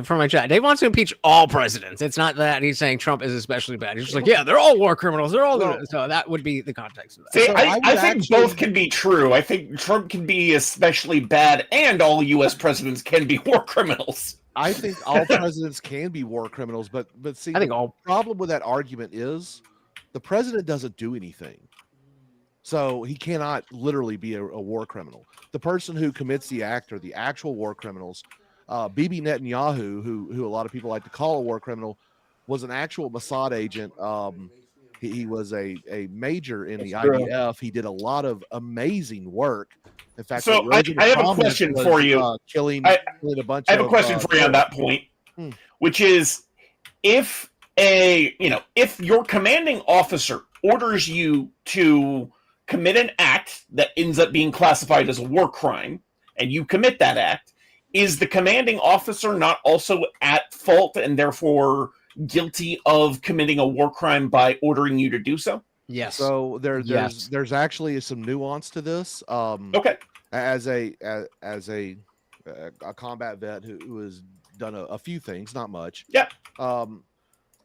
From my chat, Dave wants to impeach all presidents. It's not that he's saying Trump is especially bad. He's just like, yeah, they're all war criminals. They're all so that would be the context of that. See, I think both can be true. I think Trump can be especially bad, and all U.S. presidents can be war criminals. I think all presidents can be war criminals, but see, I think the problem with that argument is the president doesn't do anything. So he cannot literally be a war criminal. The person who commits the act are the actual war criminals. Bibi Netanyahu, who a lot of people like to call a war criminal, was an actual Mossad agent. He was a major in the IDF. He did a lot of amazing work. In fact, so I have a question for you. Killing a bunch. I have a question for you on that point, which is if your commanding officer orders you to commit an act that ends up being classified as a war crime, and you commit that act, is the commanding officer not also at fault and therefore guilty of committing a war crime by ordering you to do so? Yes. So there's actually some nuance to this. Okay. As a combat vet who has done a few things, not much. Yeah.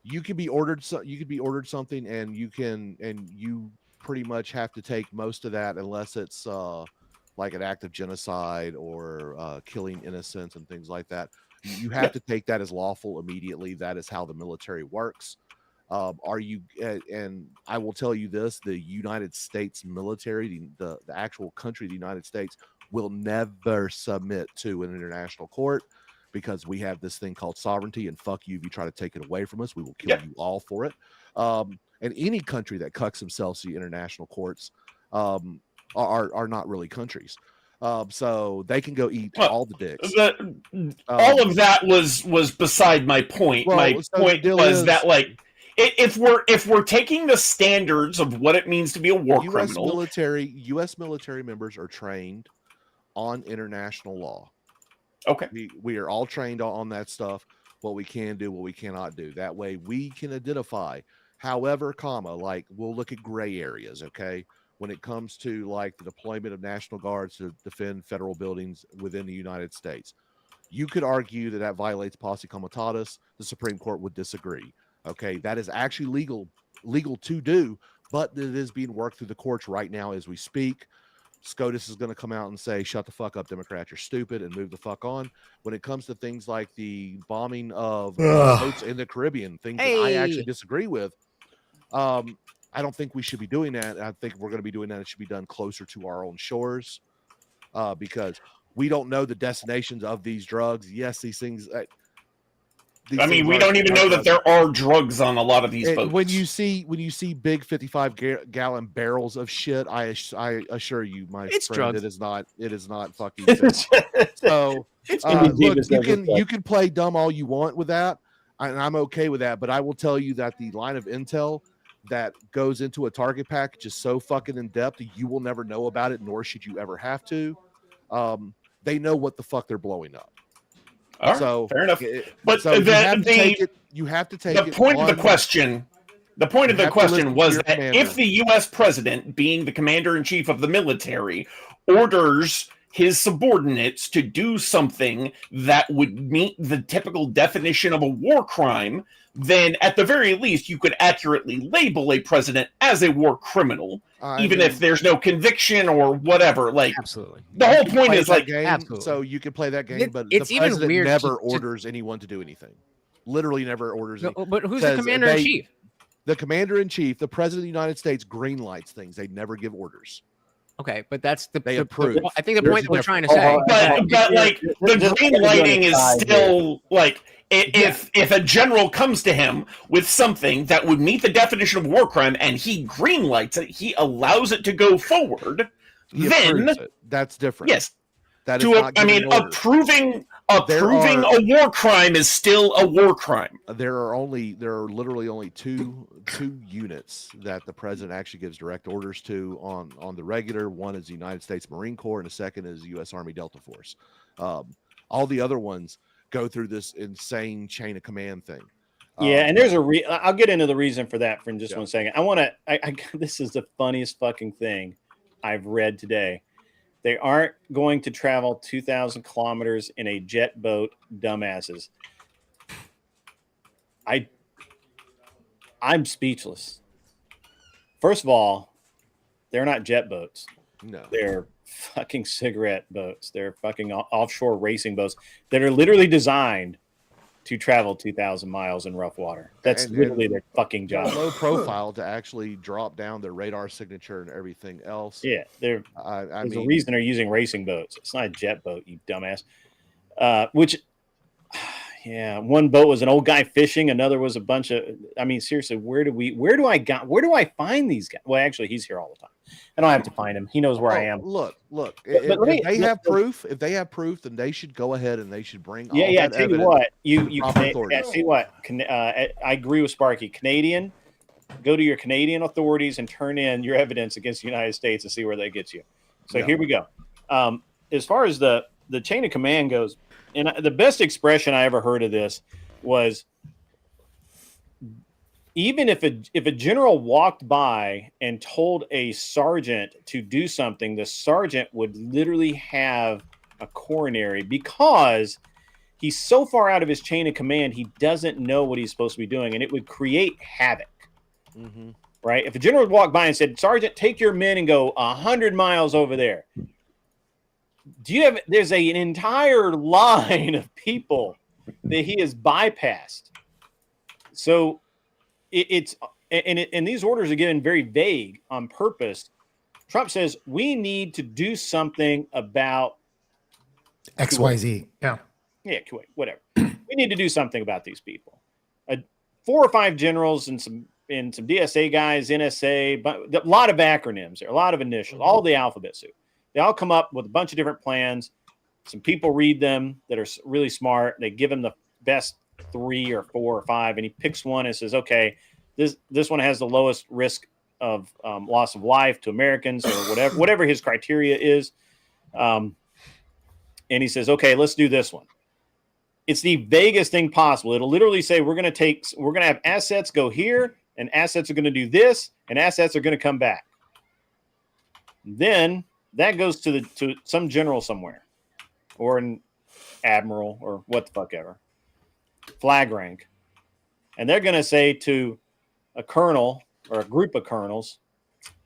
You could be ordered something, and you pretty much have to take most of that unless it's like an act of genocide or killing innocents and things like that. You have to take that as lawful immediately. That is how the military works. And I will tell you this, the United States military, the actual country of the United States, will never submit to an international court because we have this thing called sovereignty, and fuck you if you try to take it away from us. We will kill you all for it. And any country that cucks themselves to the international courts are not really countries. So they can go eat all the dicks. All of that was beside my point. My point was that, like, if we're taking the standards of what it means to be a war criminal, U.S. military members are trained on international law. Okay, we are all trained on that stuff. What we can do, what we cannot do. That way, we can identify. However, like we'll look at gray areas. Okay, when it comes to like the deployment of National Guards to defend federal buildings within the United States, you could argue that violates posse comitatus. The Supreme Court would disagree. Okay, that is actually legal to do, but it is being worked through the courts right now as we speak. SCOTUS is going to come out and say, shut the fuck up, Democrats, you're stupid, and move the fuck on. When it comes to things like the bombing of boats in the Caribbean, things that I actually disagree with, I don't think we should be doing that. I think we're going to be doing that. It should be done closer to our own shores because we don't know the destinations of these drugs. Yes, these things... I mean, we don't even know that there are drugs on a lot of these boats. When you see big 55-gallon barrels of shit, I assure you, my friend, drugs. it is not fucking. So look, you can play dumb all you want with that, and I'm okay with that. But I will tell you that the line of intel that goes into a target package is so fucking in depth that you will never know about it, nor should you ever have to. They know what the fuck they're blowing up. All right, so fair enough. But so you have to take the it. Point of the question was that if the U.S. president, being the commander-in-chief of the military, orders his subordinates to do something that would meet the typical definition of a war crime, then at the very least you could accurately label a president as a war criminal, even if there's no conviction or whatever. Like, absolutely, the whole point is like, absolutely. So you can play that game, but it's the even president weird never orders anyone to do anything. Literally never orders. No, but who's the commander in chief? The commander in chief, the president of the United States, green lights things. They never give orders. Okay, but that's they approve. I think the point we're trying to say. But like the green lighting is still like if a general comes to him with something that would meet the definition of war crime and he green lights it, he allows it to go forward. Then that's different. Yes, that is not approving a war crime is still a war crime. There are literally only two units that the president actually gives direct orders to on the regular. One is the United States Marine Corps, and the second is the U.S. Army Delta Force. All the other ones go through this insane chain of command thing. Yeah, and there's I'll get into the reason for that for just 1 second. This is the funniest fucking thing I've read today. They aren't going to travel 2,000 kilometers in a jet boat, dumbasses. I'm speechless. First of all, they're not jet boats. No. They're fucking cigarette boats. They're fucking offshore racing boats that are literally designed to travel 2,000 miles in rough water. That's literally their fucking job. Low profile to actually drop down their radar signature and everything else. Yeah, there's a reason they're using racing boats. It's not a jet boat, you dumbass. One boat was an old guy fishing. Another was a bunch of. I mean, seriously, where do I find these guys? Well, actually, he's here all the time. I don't have to find him. He knows where I am. Look. If they have proof, then they should go ahead and they should bring. I tell you what, I agree with Sparky. Canadian, go to your Canadian authorities and turn in your evidence against the United States and see where that gets you. So here we go. As far as the chain of command goes, and the best expression I ever heard of this was, even if a general walked by and told a sergeant to do something, the sergeant would literally have a coronary because he's so far out of his chain of command, he doesn't know what he's supposed to be doing, and it would create havoc. Mm-hmm. Right? If a general walked by and said, "Sergeant, take your men and go 100 miles over there," there's an entire line of people that he has bypassed. So and these orders are given very vague on purpose. Trump says we need to do something about XYZ. Yeah, Kuwait, whatever. We need to do something about these people. 4 or 5 generals and some DSA guys, NSA, but a lot of acronyms there, a lot of initials, all the alphabet soup. They all come up with a bunch of different plans. Some people read them that are really smart. They give him the best 3 or 4 or 5, and he picks one and says, "Okay, this one has the lowest risk of loss of life to Americans," or whatever his criteria is. And he says, "Okay, let's do this one." It's the vaguest thing possible. It'll literally say we're going to have assets go here, and assets are going to do this, and assets are going to come back. Then that goes to some general somewhere, or an admiral, or what the fuck ever, flag rank, and they're going to say to a colonel or a group of colonels,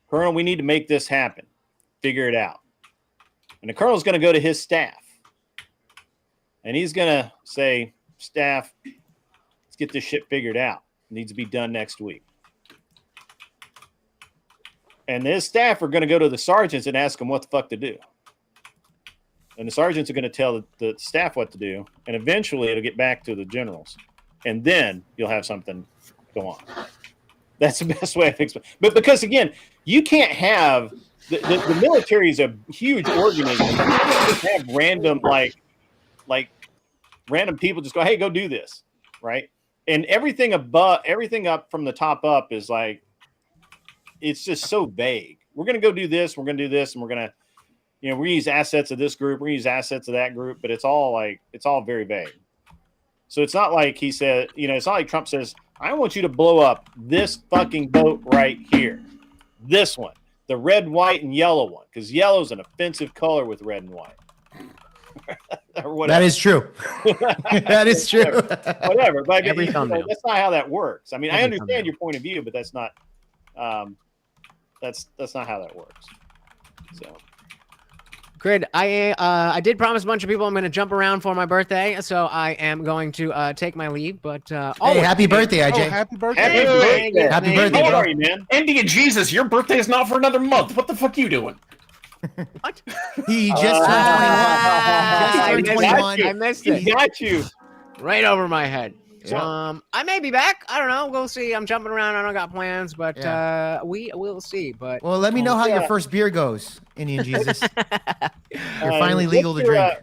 "Colonel, we need to make this happen. Figure it out." And the colonel's going to go to his staff. And he's going to say, staff, let's get this shit figured out. It needs to be done next week. And his staff are going to go to the sergeants and ask them what the fuck to do. And the sergeants are going to tell the staff what to do. And eventually it'll get back to the generals. And then you'll have something go on. That's the best way of explaining. But because, again, you can't have the military is a huge organism. You can't just have random, like random people just go, hey, go do this. Right. And everything up from the top up is like, it's just so vague. We're going to go do this. We're going to do this. And we're going to, we're going to use assets of this group. We're going to use assets of that group. But it's all very vague. So it's not like he said, it's not like Trump says, I want you to blow up this fucking boat right here. This one, the red, white, and yellow one. Because yellow is an offensive color with red and white. That is true. That is true. Whatever. But that's not how that works. I mean, I understand your point of view, but that's not that's not how that works. So, Grid, I did promise a bunch of people I'm going to jump around for my birthday, so I am going to take my leave. But hey, happy birthday, IJ! Happy birthday! Happy birthday! How old are you, man? India Jesus, your birthday is not for another month. What the fuck are you doing? What? He just turned 21. I missed it. He got you right over my head. So, I may be back. I don't know. We'll see. I'm jumping around. I don't got plans, but we will see. But well, let me know how your first beer goes, Indian Jesus. You're finally legal to drink.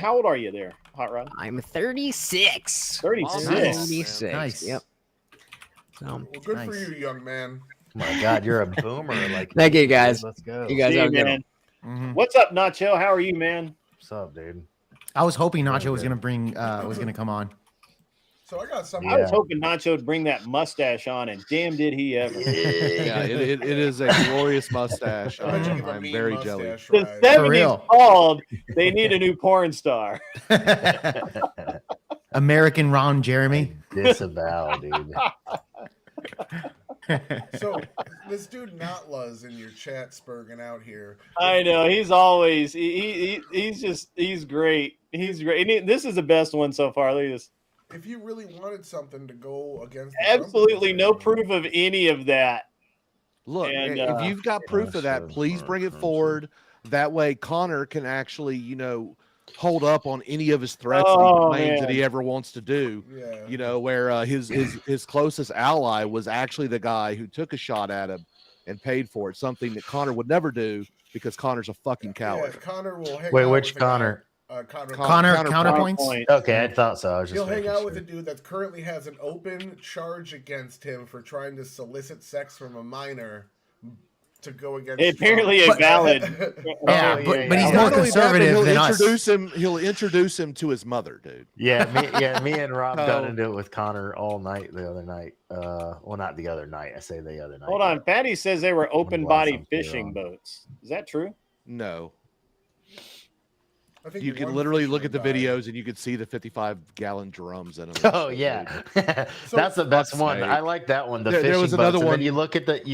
How old are you there, Hot Rod? I'm 36. 36. 36. Nice. Yep. So, well, good for you, young man. Oh my God, you're a boomer. Like, thank you, guys. Let's go. You guys are man. What's up, Nacho? How are you, man? What's up, dude? I was hoping Nacho was gonna come on. So I got something. I was hoping Nacho would bring that mustache on, and damn, did he ever! Yeah, it is a glorious mustache. I'm very jealous. The 70s called. They need a new porn star. American Ron Jeremy. Disavow, dude. So this dude Notla's in your chat spurging out here. I know he's always he's great. He's great. And this is the best one so far. Look at this. If you really wanted something to go against, absolutely no proof of any of that. Look, if you've got proof of that, please bring it forward. That way, Connor can actually, hold up on any of his threats and claims that he ever wants to do. Yeah. Where his closest ally was actually the guy who took a shot at him and paid for it. Something that Connor would never do because Connor's a fucking coward. Yeah, Connor will hang Wait, out which with Connor? Connor counterpoints. Okay, I thought so. I was just He'll hang out sure. with a dude that currently has an open charge against him for trying to solicit sex from a minor to go against. Apparently a valid. Yeah, but he's more conservative than us. He'll introduce him to his mother, dude. Yeah, me and Rob got into it with Connor all night the other night. Well, not the other night. I say the other night. Hold on, Patty says they were open body fishing boats. Is that true? No. I think you can literally look at the videos and you can see the 55-gallon drums in them. Oh yeah, that's the best one. I like that one. The fishing there was another boats. one. And then you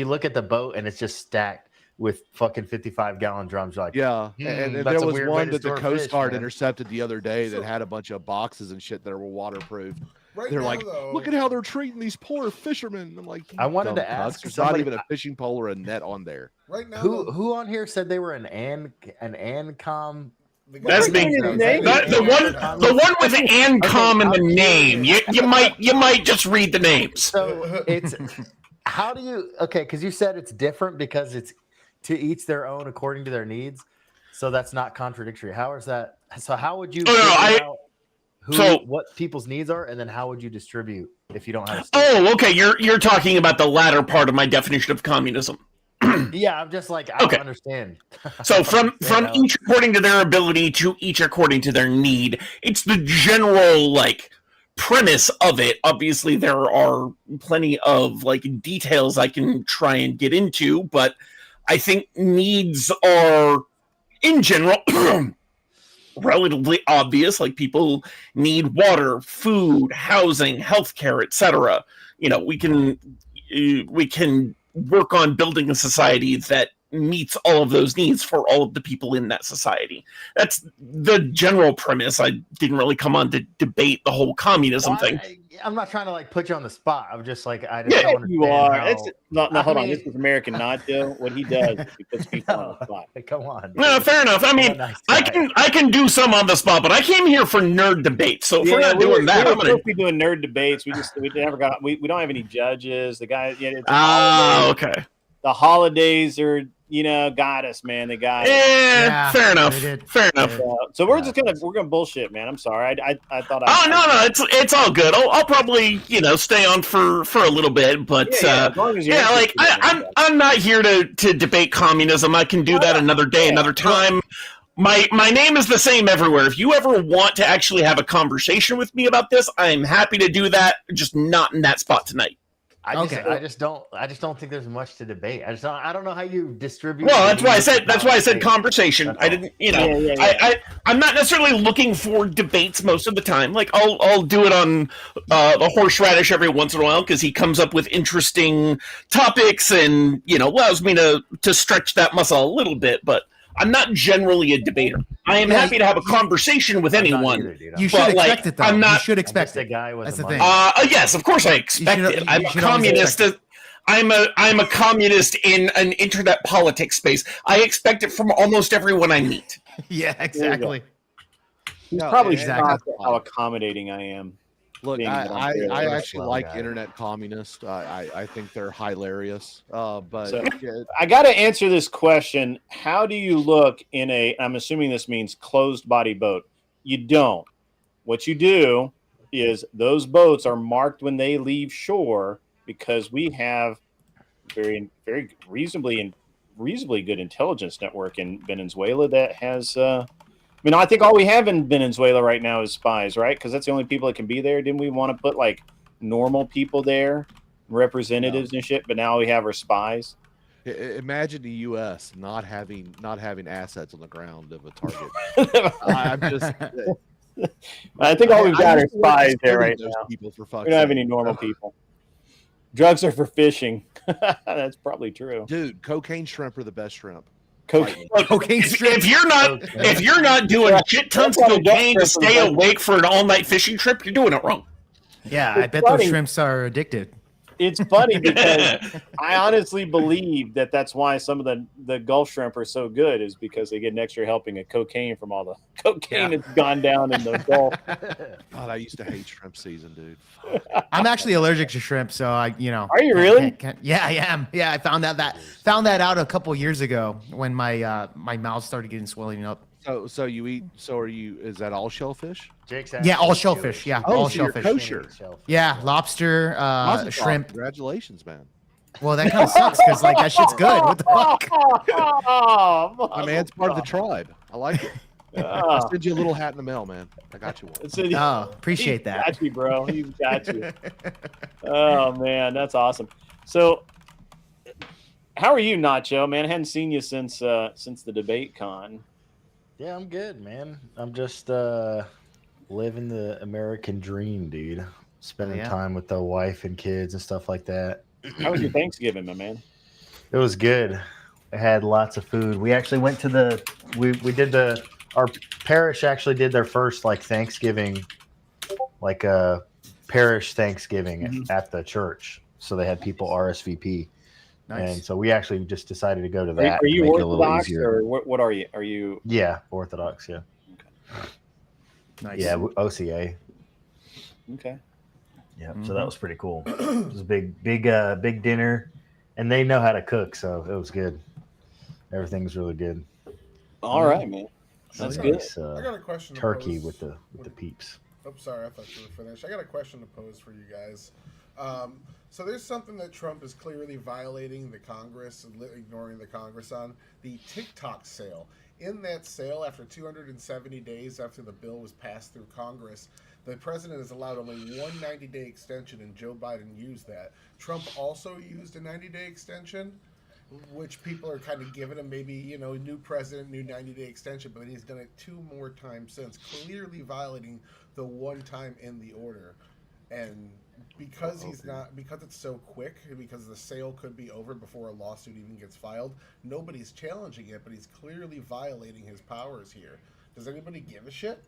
look at the boat and it's just stacked with fucking 55-gallon drums. You're like, yeah, and there was one that the Coast Guard intercepted the other day that had a bunch of boxes and shit that were waterproof. Right they're now, like, though, look at how they're treating these poor fishermen. I'm like, I wanted to ask. There's not even a fishing pole or a net on there. Right now, who on here said they were an ANCOM? That's me. The one with ANCOM in the name. You might just read the names. So it's how do you because you said it's different because it's to each their own according to their needs. So that's not contradictory. How is that? So how would you figure out what people's needs are, and then how would you distribute if you don't have? Okay. You're talking about the latter part of my definition of communism. Yeah, I'm just like I don't understand. So from each according to their ability to each according to their need. It's the general premise of it. Obviously, there are plenty of details I can try and get into, but I think needs are in general relatively obvious. Like people need water, food, housing, healthcare, etc. We can work on building a society that meets all of those needs for all of the people in that society. That's the general premise. I didn't really come on to debate the whole communism thing. I'm not trying to like put you on the spot. I'm just like I just don't understand. You are. How, no, hold on. This is American Nacho. What he does is he puts people on the spot. Come on. No, fair enough. I mean, I can do some on the spot, but I came here for nerd debates. So if we're not doing that, we're I'm gonna supposed to be doing nerd debates. We never got. We don't have any judges. The guy. Yeah. Okay. The holidays are. Got us, man. They got us. Fair enough. Fair enough. So we're gonna bullshit, man. I'm sorry. I thought. No, it's all good. I'll probably stay on for a little bit, but as long as you're I'm not here to debate communism. I can do that another day, another time. My name is the same everywhere. If you ever want to actually have a conversation with me about this, I'm happy to do that. Just not in that spot tonight. I just don't think there's much to debate. I don't know how you distribute. Well, that's why I said conversation. I didn't, I'm not necessarily looking for debates most of the time. Like I'll do it on the horseradish every once in a while because he comes up with interesting topics and allows me to stretch that muscle a little bit. But I'm not generally a debater. I am happy to have a conversation with anyone. You should expect it, though. You should expect it. That's the thing. Yes, of course I expect it. I'm a communist. I'm a communist in an internet politics space. I expect it from almost everyone I meet. Yeah, exactly. He's probably shocked at how accommodating I am. Look, I actually like internet communists. I think they're hilarious. But I got to answer this question. How do you look in I'm assuming this means closed body boat? You don't. What you do is those boats are marked when they leave shore because we have very, very reasonably good intelligence network in Venezuela that has I think all we have in Venezuela right now is spies, right? Because that's the only people that can be there. Didn't we want to put like normal people there, representatives and shit? But now we have our spies. Imagine the U.S. not having assets on the ground of a target. I'm just. I think all we've got are spies there right now. People, for we don't have any normal people. Drugs are for fishing. That's probably true. Dude, cocaine shrimp are the best shrimp. Cocaine if you're not doing shit tons of cocaine to stay awake for an all-night fishing trip, you're doing it wrong. Yeah, I bet those shrimps are addicted. It's funny because I honestly believe that's why some of the Gulf shrimp are so good is because they get an extra helping of cocaine from all the cocaine that's gone down in the Gulf. God, I used to hate shrimp season, dude. I'm actually allergic to shrimp, so Are you really? Yeah, I am. Yeah, I found that out a couple years ago when my my mouth started getting swelling up. So you eat? So are you? Is that all shellfish? All shellfish. Yeah, all shellfish. Kosher. Yeah, lobster, shrimp. Congratulations, man. Well, that kind of sucks because like that shit's good. What the fuck? My man's part of the tribe. I like it. I'll send you a little hat in the mail, man. I got you one. Oh, appreciate that. Got you, bro. He's got you. Oh man, that's awesome. So, how are you, Nacho? Man, I hadn't seen you since the debate con. Yeah, I'm good, man. I'm just living the American dream, dude. Spending time with the wife and kids and stuff like that. How was your Thanksgiving, my man? It was good. I had lots of food. We actually went to our parish actually did their first like Thanksgiving, like a parish Thanksgiving at the church. So they had people RSVP. Nice. And so we actually just decided to go to that. Are you Orthodox or what are you? Are you? Yeah, Orthodox. Yeah. Okay. Nice. Yeah, OCA. Okay. Yeah, so that was pretty cool. It was a big dinner, and they know how to cook, so it was good. Everything's really good. All right, man. That's good. Nice, I got a question. Turkey with the peeps. Oh, sorry, I thought you were finished. I got a question to pose for you guys. So there's something that Trump is clearly violating the Congress and ignoring the Congress on, the TikTok sale. In that sale, after 270 days after the bill was passed through Congress, the president has allowed only one 90-day extension, and Joe Biden used that. Trump also used a 90-day extension, which people are kind of giving him maybe, new president, new 90-day extension, but then he's done it 2 more times since, clearly violating the one time in the order. and because because it's so quick, because the sale could be over before a lawsuit even gets filed, nobody's challenging it, but he's clearly violating his powers here. Does anybody give a shit?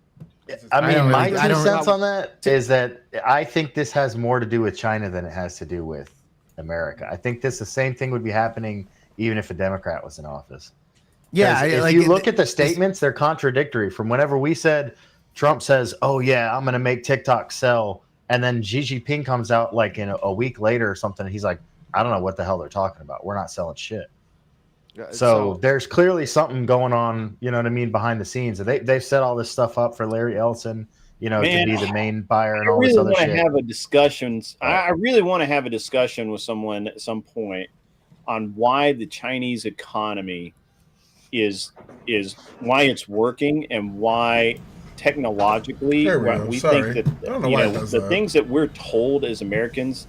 I mean, my 2 cents on that is that I think this has more to do with China than it has to do with America. I think the same thing would be happening even if a Democrat was in office. Yeah, if you look at the statements, they're contradictory. From whenever we said, Trump says, "Oh yeah, I'm going to make TikTok sell," and then Xi Jinping comes out like in a week later or something, and he's like, "I don't know what the hell they're talking about. We're not selling shit." So there's clearly something going on, you know what I mean, behind the scenes. They've set all this stuff up for Larry Ellison, you know, to be the main buyer and all this other shit. Have a discussion. I really want to have a discussion with someone at some point on why the Chinese economy is why it's working and why technologically we think that the things that we're told as Americans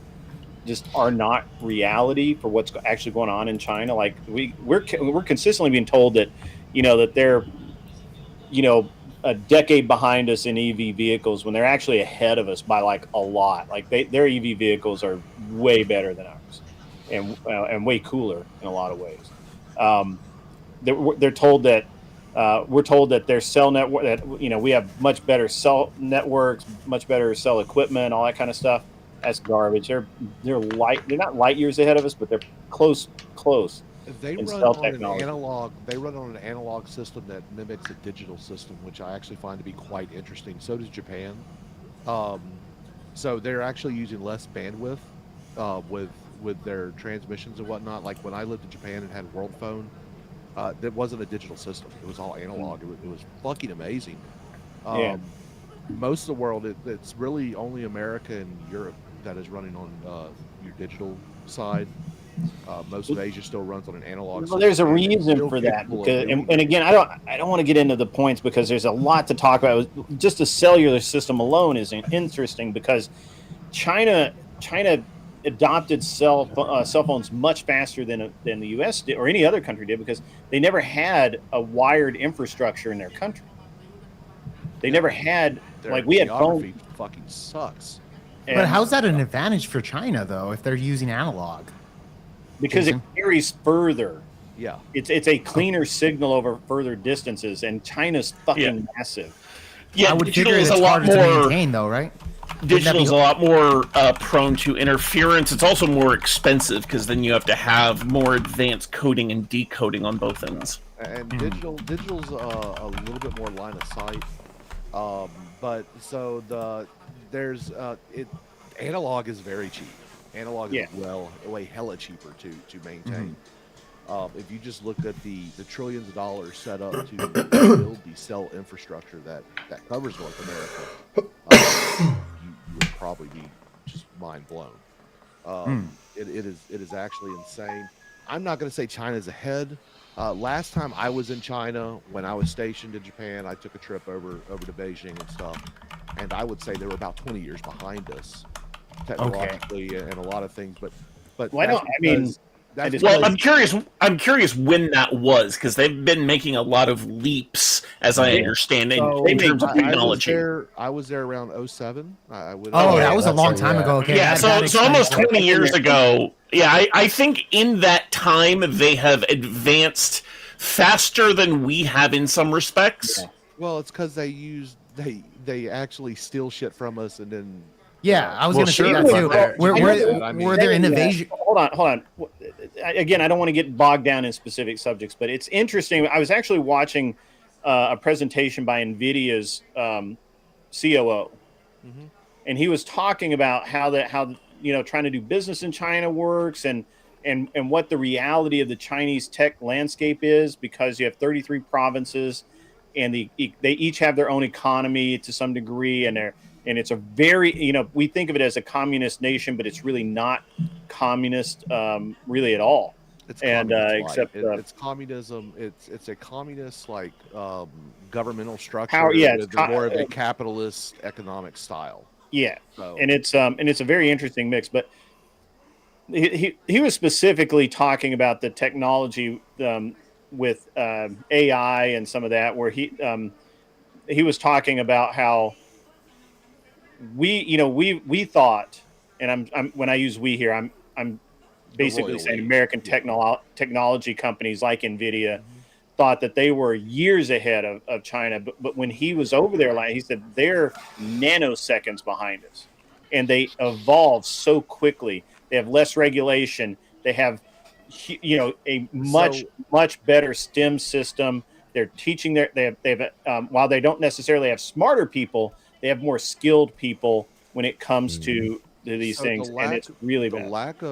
just are not reality for what's actually going on in China. Like we're consistently being told that, that they're, a decade behind us in EV vehicles when they're actually ahead of us by like a lot. Like their EV vehicles are way better than ours and way cooler in a lot of ways. They're told that we're told that their cell network, that we have much better cell networks, much better cell equipment, all that kind of stuff. That's garbage. They're not light years ahead of us, but they're close. They run on an analog. They run on an analog system that mimics a digital system, which I actually find to be quite interesting. So does Japan. So they're actually using less bandwidth with their transmissions and whatnot. Like when I lived in Japan and had World Phone, that wasn't a digital system. It was all analog. It was fucking amazing. Most of the world, it's really only America and Europe that is running on your digital side. Most of Asia still runs on an analog. Well, there's a reason for that, because, and again, I don't want to get into the points because there's a lot to talk about. Just the cellular system alone is interesting because China adopted cell phones much faster than the U.S. did or any other country did because they never had a wired infrastructure in their country. They never had we had phone. Fucking sucks. But how's that an advantage for China though if they're using analog? Because it carries further. Yeah, it's a cleaner signal over further distances, and China's fucking massive. Yeah, I would figure it's harder to maintain though, right? Digital's a lot more prone to interference. It's also more expensive because then you have to have more advanced coding and decoding on both ends. And digital's a little bit more line of sight. But so analog is very cheap. Analog is way hella cheaper to maintain. If you just look at the trillions of dollars set up to build the cell infrastructure that covers North America, you would probably be just mind blown. It is actually insane. I'm not going to say China's ahead. Last time I was in China, when I was stationed in Japan, I took a trip over to Beijing and stuff, and I would say they were about 20 years behind us technologically and a lot of things. But why don't I'm curious when that was because they've been making a lot of leaps, as I understand, in terms of technology. I was there around 2007. That was a long time ago. Okay, yeah, so almost 20 years ago. Yeah, I think in that time they have advanced faster than we have in some respects. Yeah. Well, it's because they actually steal shit from us and then. Yeah, I was going to say that too. Were there innovation? Hold on. Again, I don't want to get bogged down in specific subjects, but it's interesting. I was actually watching a presentation by NVIDIA's COO, and he was talking about how trying to do business in China works and what the reality of the Chinese tech landscape is, because you have 33 provinces and they each have their own economy to some degree, and it's a very, we think of it as a communist nation, but it's really not communist really at all. It's except it's communism. It's a communist governmental structure. With more of a capitalist economic style. Yeah, so. And it's a very interesting mix. But he was specifically talking about the technology with AI and some of that, where he was talking about how we thought, and I'm when I use we here, I'm basically saying American technology companies like Nvidia thought that they were years ahead of China. But when he was over there, like he said, they're nanoseconds behind us, and they evolve so quickly. They have less regulation. They have, a much better STEM system. They're teaching they have while they don't necessarily have smarter people, they have more skilled people when it comes to these things, and it's really the bad. lack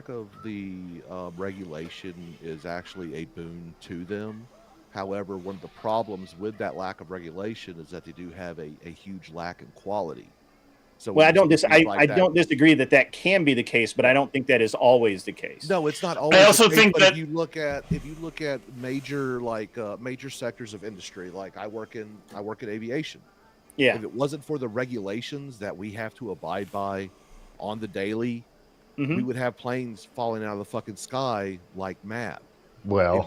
of the regulation is actually a boon to them. However, one of the problems with that lack of regulation is that they do have a huge lack in quality. So Well, I don't disagree that can be the case, but I don't think that is always the case. No, it's not always. I also the case, think but that if you look at major major sectors of industry, like I work in aviation. Yeah. If it wasn't for the regulations that we have to abide by on the daily, we would have planes falling out of the fucking sky like mad. Well,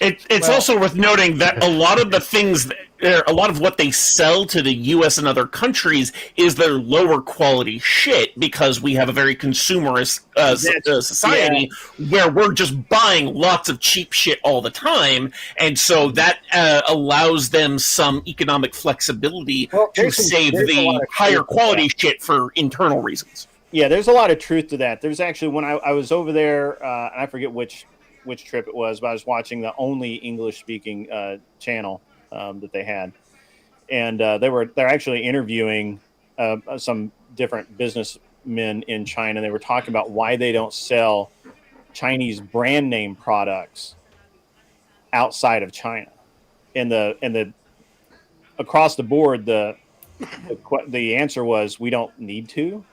it's also worth noting that a lot of the things, a lot of what they sell to the U.S. and other countries is their lower quality shit because we have a very consumerist society where we're just buying lots of cheap shit all the time, and so that allows them some economic flexibility to save the higher quality shit for internal reasons. Yeah, there's a lot of truth to that. There's actually when I was over there, and I forget which trip it was, but I was watching the only English speaking channel that they had, and they're actually interviewing some different businessmen in China. They were talking about why they don't sell Chinese brand name products outside of China, and the across the board the answer was we don't need to.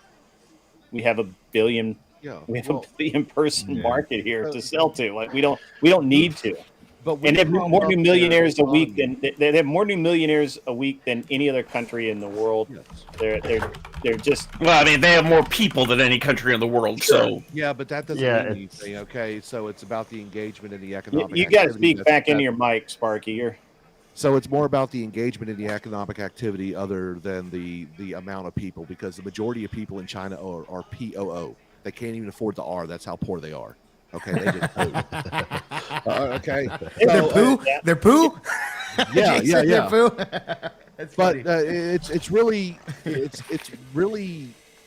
We have a billion. We have a billion-person market here to sell to. Like we don't need to. And they have more new millionaires a week than they have more new millionaires a week than any other country in the world. They're just. Well, I mean, they have more people than any country in the world. So yeah, but that doesn't mean anything. Okay, so it's about the engagement and the economic. You got to speak back into your mic, Sparky. So it's more about the engagement in the economic activity other than the amount of people, because the majority of people in China are POO. They can't even afford the R. That's how poor they are. Okay, they just poo. Okay, They're poo. They're poo. Yeah. They're poo. But it's really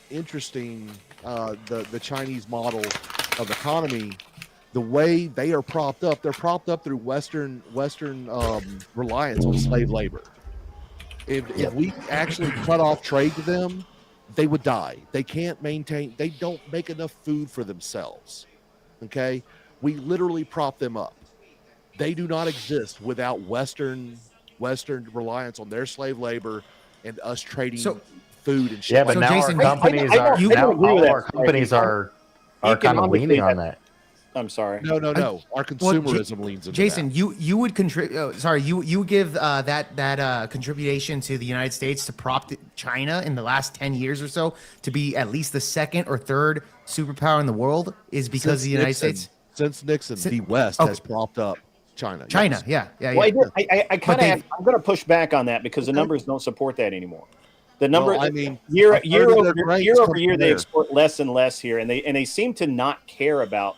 interesting. The Chinese model of economy, the way they are propped up. They're propped up through Western reliance on slave labor. If we actually cut off trade to them, they would die. They can't maintain. They don't make enough food for themselves. Okay, we literally prop them up. They do not exist without Western reliance on their slave labor and us trading food and shit. Yeah, but like now Jason, our companies our companies are kind of leaning on that. I'm sorry. No. Our consumerism leans into Jason, that. you would contribute. You give that contribution to the United States to prop China in the last 10 years or so to be at least the second or third superpower in the world is because of the United States. Since Nixon, the West has propped up China. China, yes. yeah. Well, I'm going to push back on that because the numbers don't support that anymore. The number, year over year, they export less and less here, and they seem to not care about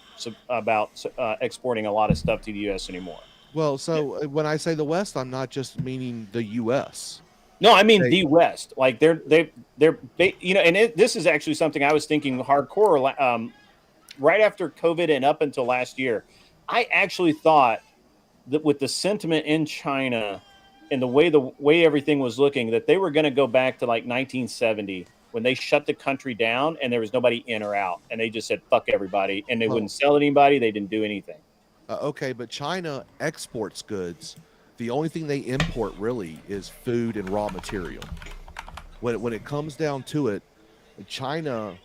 exporting a lot of stuff to the U.S. anymore. Well, so when I say the West, I'm not just meaning the U.S. No, I mean the West. Like they're and this is actually something I was thinking hardcore right after COVID and up until last year. I actually thought that with the sentiment in China and the way everything was looking, that they were going to go back to like 1970 when they shut the country down and there was nobody in or out, and they just said fuck everybody, and they wouldn't sell anybody. They didn't do anything. Okay, but China exports goods. The only thing they import really is food and raw material. When it comes down to it, China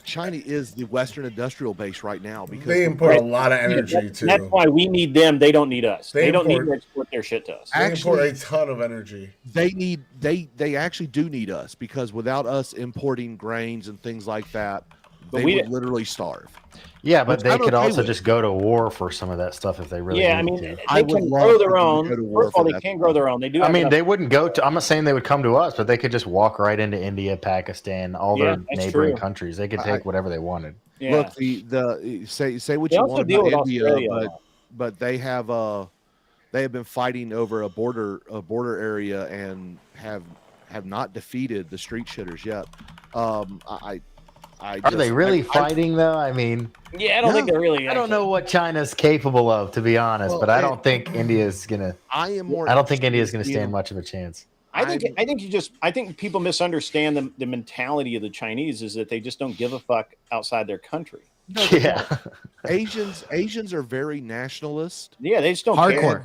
is the Western industrial base right now because they import a lot of energy too. That's why we need them. They don't need us. They don't need to export their shit to us. They import a ton of energy. They actually do need us, because without us importing grains and things like that, they would literally starve. Yeah, but Which they I'm could okay also with. just go to war for some of that stuff if they really Yeah, I needed mean, to. they can grow their own. First of all, they can grow their own. They do. I have mean, enough- they wouldn't go to. I'm not saying they would come to us, but they could just walk right into India, Pakistan, all Yeah, their that's neighboring true. countries. They could take whatever they wanted. Yeah. Look, the say what They you also want deal about with India, Australia a lot. but they have been fighting over a border area and have not defeated the street shitters yet. Are they really fighting though? I mean, Yeah, I don't think they're really. I don't know what China's capable of, to be honest, Well, but I don't think India's gonna. I am more. I don't think interested India's in gonna seeing stand much of a chance. I think people misunderstand the mentality of the Chinese is that they just don't give a fuck outside their country. No, yeah, Asians are very nationalist. Yeah, they just don't Hardcore. care.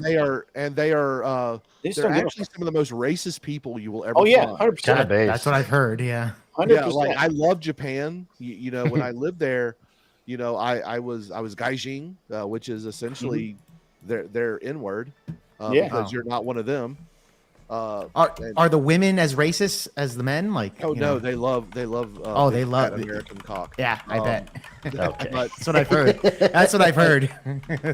They are They just they're don't give a actually some of the most racist people you will ever. Oh yeah, find. 100%. That's what I've heard. Yeah. 100%. Yeah, like I love Japan. You know, when I lived there, you know, I was gaijin, which is essentially their N-word, because you're not one of them. Are the women as racist as the men? Like, oh you no, know? they love they big love fat American cock. Yeah, I bet. Okay. But, That's what I've heard. That's what I've heard.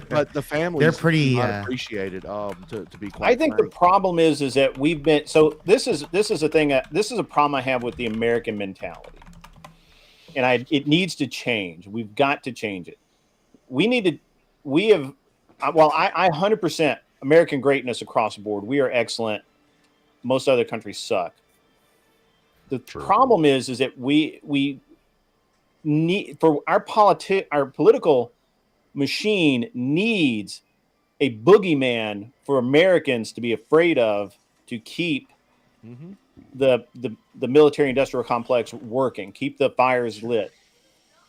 But the families, they're pretty appreciated. To be quite. I think frank. the problem is that we've been so this is a thing this is a problem I have with the American mentality, and it needs to change. We've got to change it. We have 100% American greatness across the board. We are excellent. Most other countries suck. The problem is that we need for our political machine needs a boogeyman for Americans to be afraid of to keep the military industrial complex working, keep the fires lit.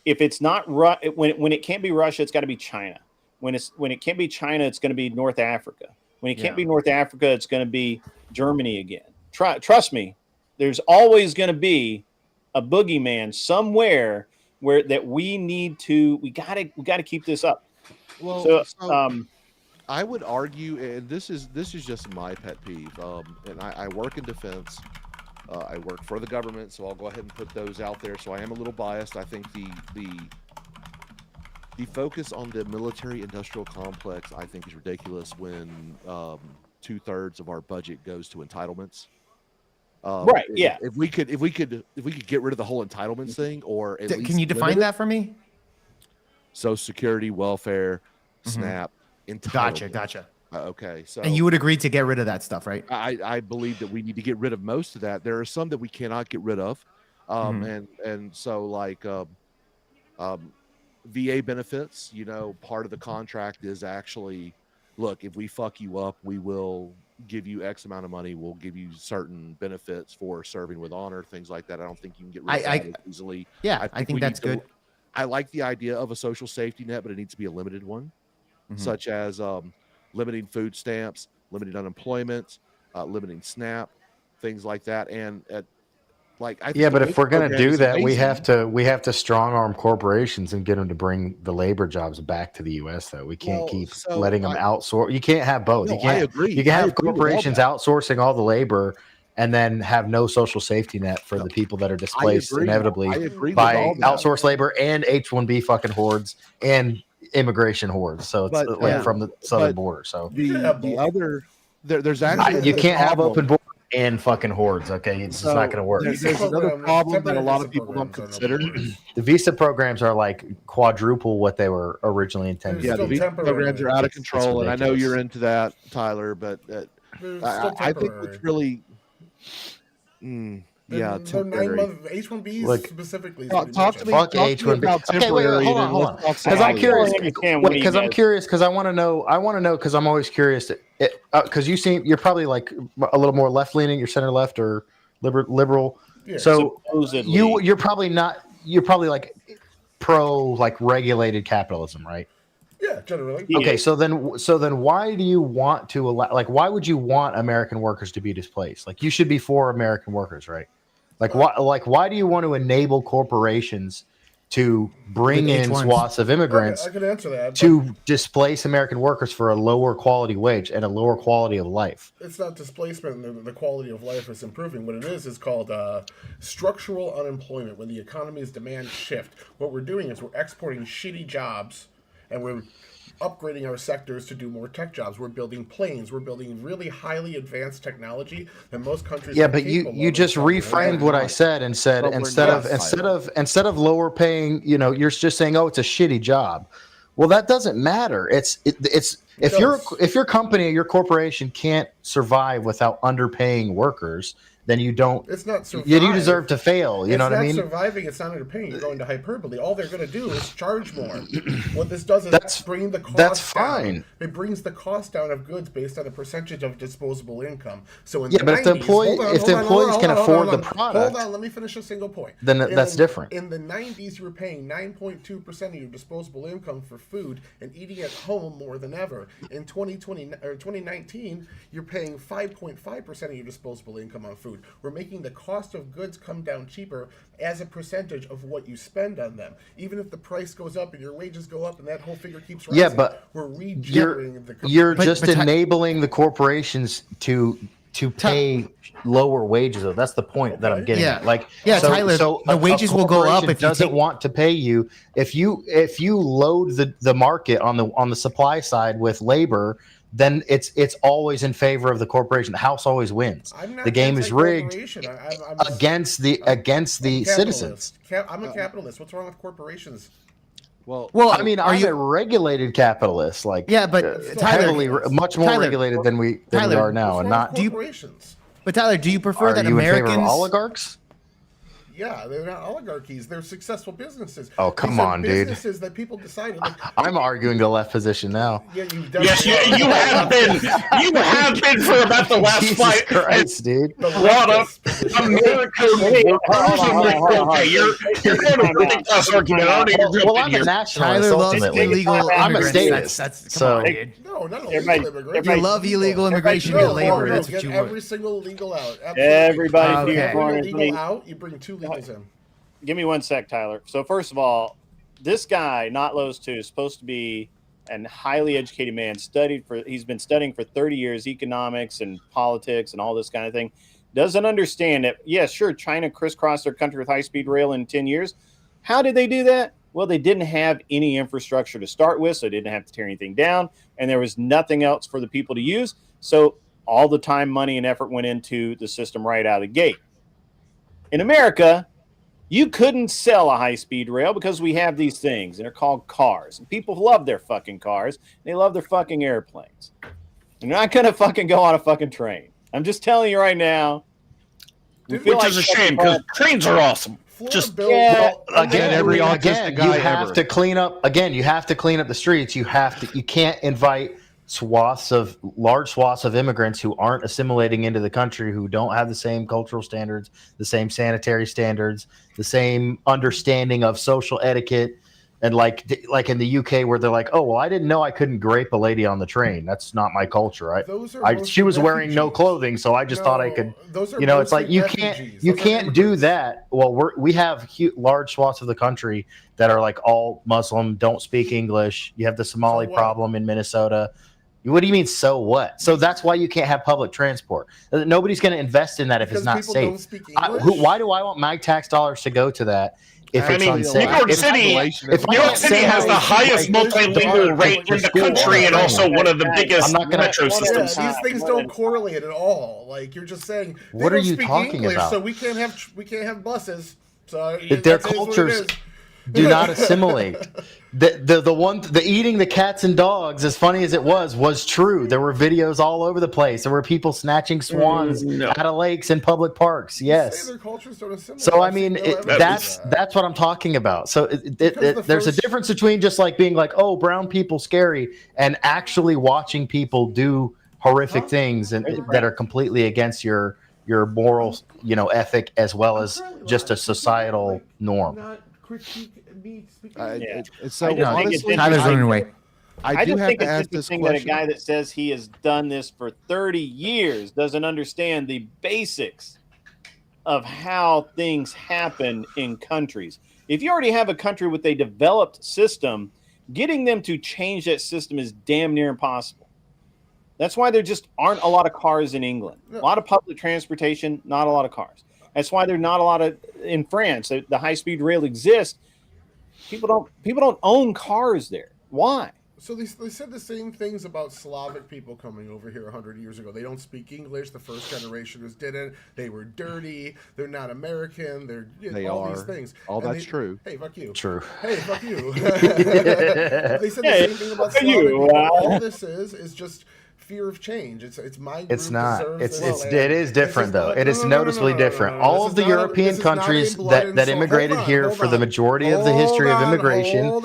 If it's not when it can't be Russia, it's got to be China. When it can't be China, it's going to be North Africa. When it can't be North Africa, it's going to be Germany again. Trust me, there's always going to be a boogeyman somewhere where that we got to keep this up. Well, I would argue, and this is just my pet peeve. And I work in defense. I work for the government, so I'll go ahead and put those out there. So I am a little biased. I think the focus on the military-industrial complex, I think, is ridiculous when 2/3 of our budget goes to entitlements. Right? Yeah. If we could get rid of the whole entitlements thing, or at least can you define that for me? Social Security, welfare, SNAP, entitlement. Gotcha. Okay, so And you would agree to get rid of that stuff, right? I believe that we need to get rid of most of that. There are some that we cannot get rid of, and so like VA benefits. You know, part of the contract is actually, look, if we fuck you up, we will give you X amount of money. We'll give you certain benefits for serving with honor, things like that. I don't think you can get rid of that as easily. Yeah, I think that's good. I like the idea of a social safety net, but it needs to be a limited one, such as limiting food stamps, limiting unemployment, limiting SNAP, things like that. And I think but if we're going to program do is that, amazing. we have to strong arm corporations and get them to bring the labor jobs back to the U.S. Though we can't keep letting them outsource. You can't have both. No, You can't. I agree. You can I have agree with all corporations that. outsourcing all the labor and then have no social safety net for the people that are displaced agree. inevitably I agree with by all that. outsourced labor and H-1B fucking hordes and immigration hordes. So it's from the southern border. So the other there's actually you can't have problem. open border and fucking hordes. Okay, it's just not going to work. There's another problem that a lot of people don't consider. The visa programs are like quadruple what they were originally intended. Yeah, to the be. visa programs are out of It's control, and I know ridiculous. you're into that, Tyler. But I think it's really, The 9-month H-1Bs Look, specifically. talk to me. Fuck Talk to me H-1B. about Okay, wait, temporary, hold and on, hold let's on. talk Because I'm curious. curious. Because I want to know. Because I'm always curious. Because you're probably like a little more left leaning. You're center left or liberal. Yeah. So Supposedly. you're probably not. You're probably like pro like regulated capitalism, right? Yeah, generally. Yeah. Okay, so then why do you want to allow? Like, why would you want American workers to be displaced? Like, you should be for American workers, right? Like, why do you want to enable corporations to bring With in H1s. swaths of immigrants I can answer that. to displace American workers for a lower quality wage and a lower quality of life. It's not displacement. The quality of life is improving. What it is called structural unemployment. When the economy's demand shift, what we're doing is we're exporting shitty jobs, and we're upgrading our sectors to do more tech jobs. We're building planes. We're building really highly advanced technology that most countries. Yeah, but you just reframed what I said and said But instead of lower paying, you're just saying, oh, it's a shitty job. Well, that doesn't matter. It's if your company or your corporation can't survive without underpaying workers, then you don't. It's not survive. You deserve to fail. You know what I mean? It's not surviving. It's not underpaying. You're going to hyperbole. All they're going to do is charge more. What this does is bring the cost. That's fine. Down. It brings the cost down of goods based on the percentage of disposable income. So in Yeah, the but 90s, if the employees can afford the product, hold on. Let me finish a single point. Then that's different. In the 90s, you were paying 9.2% of your disposable income for food and eating at home more than ever. In 2019, you're paying 5.5% of your disposable income on food. We're making the cost of goods come down cheaper as a percentage of what you spend on them. Even if the price goes up and your wages go up and that whole figure keeps rising, yeah, but we're regenerating the. You're just enabling the corporations to pay lower wages. Though that's the point that I'm getting at. Like, Tyler, the wages will go up if you doesn't want to pay you. If you load the market on the supply side with labor, then it's always in favor of the corporation. The house always wins. The game is rigged against the citizens. I'm a capitalist. What's wrong with corporations? Well, I mean, I'm a regulated capitalist, like Tyler, much more regulated than we are now, and not. But Tyler, do you prefer that you Americans in favor of oligarchs? Yeah, they're not oligarchies. They're successful businesses. Oh, come on, dude. Businesses that people decided. Like, I'm arguing the left position now. Yeah, yes, you have been. You have been for about the last Jesus fight. Christ, dude. Brought up America. Okay, you're going to ridiculous argument. Well, I'm a nationalist. Ultimately, I'm a statist. That's come on, dude. No, not illegal immigration. You love illegal immigration. You labor. That's what you want. Every single legal out. Everybody, legal out. You bring two legals in. Give me 1 sec, Tyler. So first of all, this guy, Not Lowe's 2, is supposed to be a highly educated man. He's been studying for 30 years economics and politics and all this kind of thing. Doesn't understand that. Yes, sure, China crisscrossed their country with high-speed rail in 10 years. How did they do that? Well, they didn't have any infrastructure to start with, so they didn't have to tear anything down, and there was nothing else for the people to use. So all the time, money, and effort went into the system right out of the gate. In America, you couldn't sell a high-speed rail because we have these things, and they're called cars. And people love their fucking cars. And they love their fucking airplanes. And they're not going to fucking go on a fucking train. I'm just telling you right now. Which is a shame, because trains are awesome. Just again, every autistic guy you have to clean up. Again, you have to clean up the streets. You can't invite large swaths of immigrants who aren't assimilating into the country, who don't have the same cultural standards, the same sanitary standards, the same understanding of social etiquette. And like in the UK, where they're like, oh, well, I didn't know I couldn't grape a lady on the train. That's not my culture. She was wearing no clothing, so I just thought I could. It's like you can't do that. Well, we have large swaths of the country that are like all Muslim, don't speak English. You have the Somali problem in Minnesota. What do you mean, so what? So that's why you can't have public transport. Nobody's going to invest in that if it's not safe. Why do I want my tax dollars to go to that? If it's unsafe. New York City has the highest multilingual rate in the country, and also one of the biggest metro systems. These things don't correlate at all. Like, you're just saying, what are you talking English, about? So we can't have buses. So their cultures do not assimilate. The eating the cats and dogs, as funny as it was true. There were videos all over the place. There were people snatching swans out of lakes and public parks. Yes. Their cultures don't assimilate. So I mean, that's what I'm talking about. So there's a difference between just like being like, oh, brown people scary, and actually watching people do horrific things that are completely against your moral, ethic, as well as just a societal norm. Tyler's running away. I do think it's interesting that a guy that says he has done this for 30 years doesn't understand the basics of how things happen in countries. If you already have a country with a developed system, getting them to change that system is damn near impossible. That's why there just aren't a lot of cars in England. A lot of public transportation, not a lot of cars. That's why there's not a lot of in France. The high-speed rail exists. People don't own cars there. Why? So they said the same things about Slavic people coming over here 100 years ago. They don't speak English. The first generation didn't. They were dirty. They're not American. They're all these things. Oh, and that's true. Hey, fuck you. True. Hey, fuck you. They said the same thing about Slavic people. All this is just fear of change. It's my group. It's not. Deserves It is different though. It is noticeably different. All of the European countries that immigrated here for the majority of the history of immigration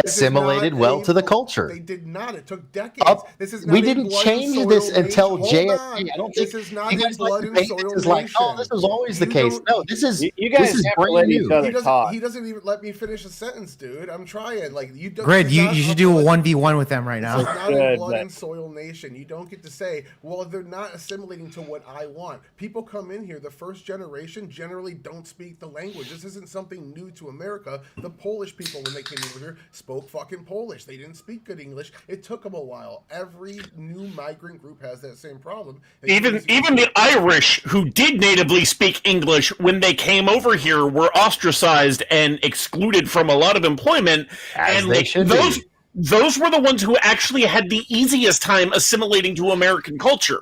assimilated well to the culture. They did not. It took decades. This is not we didn't change this until JFK. I don't think this is not you guys blood and soil this is like, oh, this was always the case. No, this is you guys this is have to let each other talk. He doesn't even let me finish a sentence, dude. I'm trying. Like you don't. Grid, you should do a 1v1 with them right now. This is not a blood and soil nation. You don't get to say, well, they're not assimilating to what I want. People come in here, the first generation generally don't speak the language. This isn't something new to America. The Polish people, when they came over here, spoke fucking Polish. They didn't speak good English. It took them a while. Every new migrant group has that same problem. Even the Irish, who did natively speak English, when they came over here, were ostracized and excluded from a lot of employment. As they should be. Those were the ones who actually had the easiest time assimilating to American culture.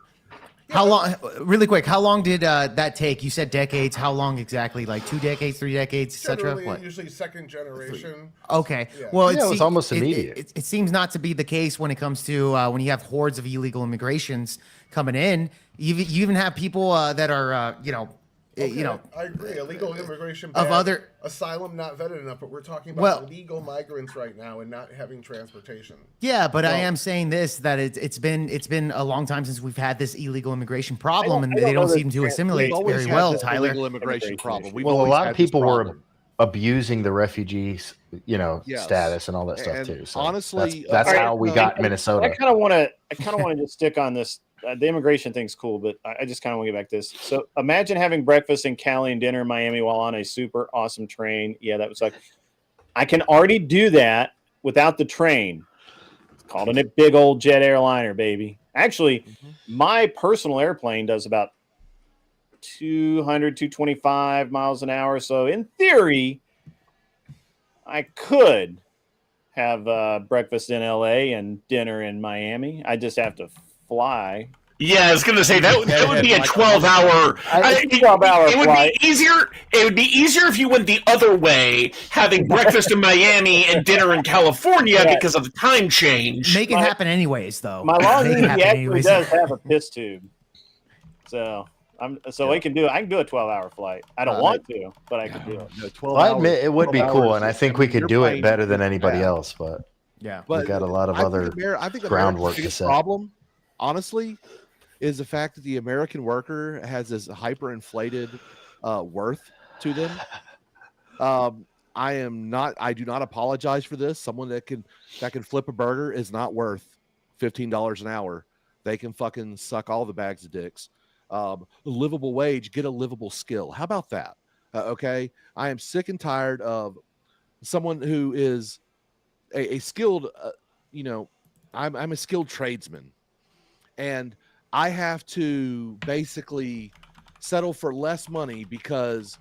How long, really quick, how long did that take? You said decades. How long exactly? Like 2 decades, 3 decades, etc.? Usually second generation. Okay. Yeah. Well, it was almost immediate. It seems not to be the case when it comes to when you have hordes of illegal immigrations coming in. You even have people that are, I agree. Illegal immigration of bad. Other asylum not vetted enough, but we're talking about legal migrants right now and not having transportation. Yeah, but I am saying this that it's been a long time since we've had this illegal immigration problem, and they don't seem to assimilate very well. Tyler, illegal immigration problem. A lot of people were abusing the refugees, status and all that stuff too. So honestly, that's how we got Minnesota. I kind of want to just stick on this. The immigration thing's cool, but I just kind of want to get back to this. So imagine having breakfast in Cali and dinner in Miami while on a super awesome train. Yeah, that was like, I can already do that without the train. It's called a big old jet airliner, baby. Actually, my personal airplane does about 225 miles an hour. So in theory, I could have breakfast in LA and dinner in Miami. I just have to fly. Yeah, I was going to say that would be a 12-hour. 12-hour flight. It would be easier if you went the other way, having breakfast in Miami and dinner in California because of the time change. Make it happen anyways, though. My long he actually does have a piss tube, so I can do it. I can do a 12-hour flight. I don't want to, but I can do it. Well, I admit it would be cool, and I think we could do it better than anybody else. But we got a lot of other groundwork to set. Problem, honestly, is the fact that the American worker has this hyperinflated worth to them. I do not apologize for this. Someone that can flip a burger is not worth $15 an hour. They can fucking suck all the bags of dicks. Livable wage, get a livable skill. How about that? Okay. I am sick and tired of someone who is a skilled, I'm a skilled tradesman, and I have to basically settle for less money because,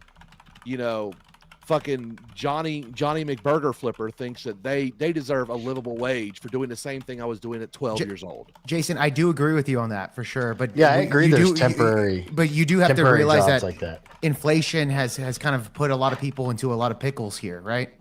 fucking Johnny McBurger Flipper thinks that they deserve a livable wage for doing the same thing I was doing at 12 years old. Jason, I do agree with you on that for sure. But yeah, I agree. There's temporary, but you do have to realize that, like that inflation has kind of put a lot of people into a lot of pickles here, right?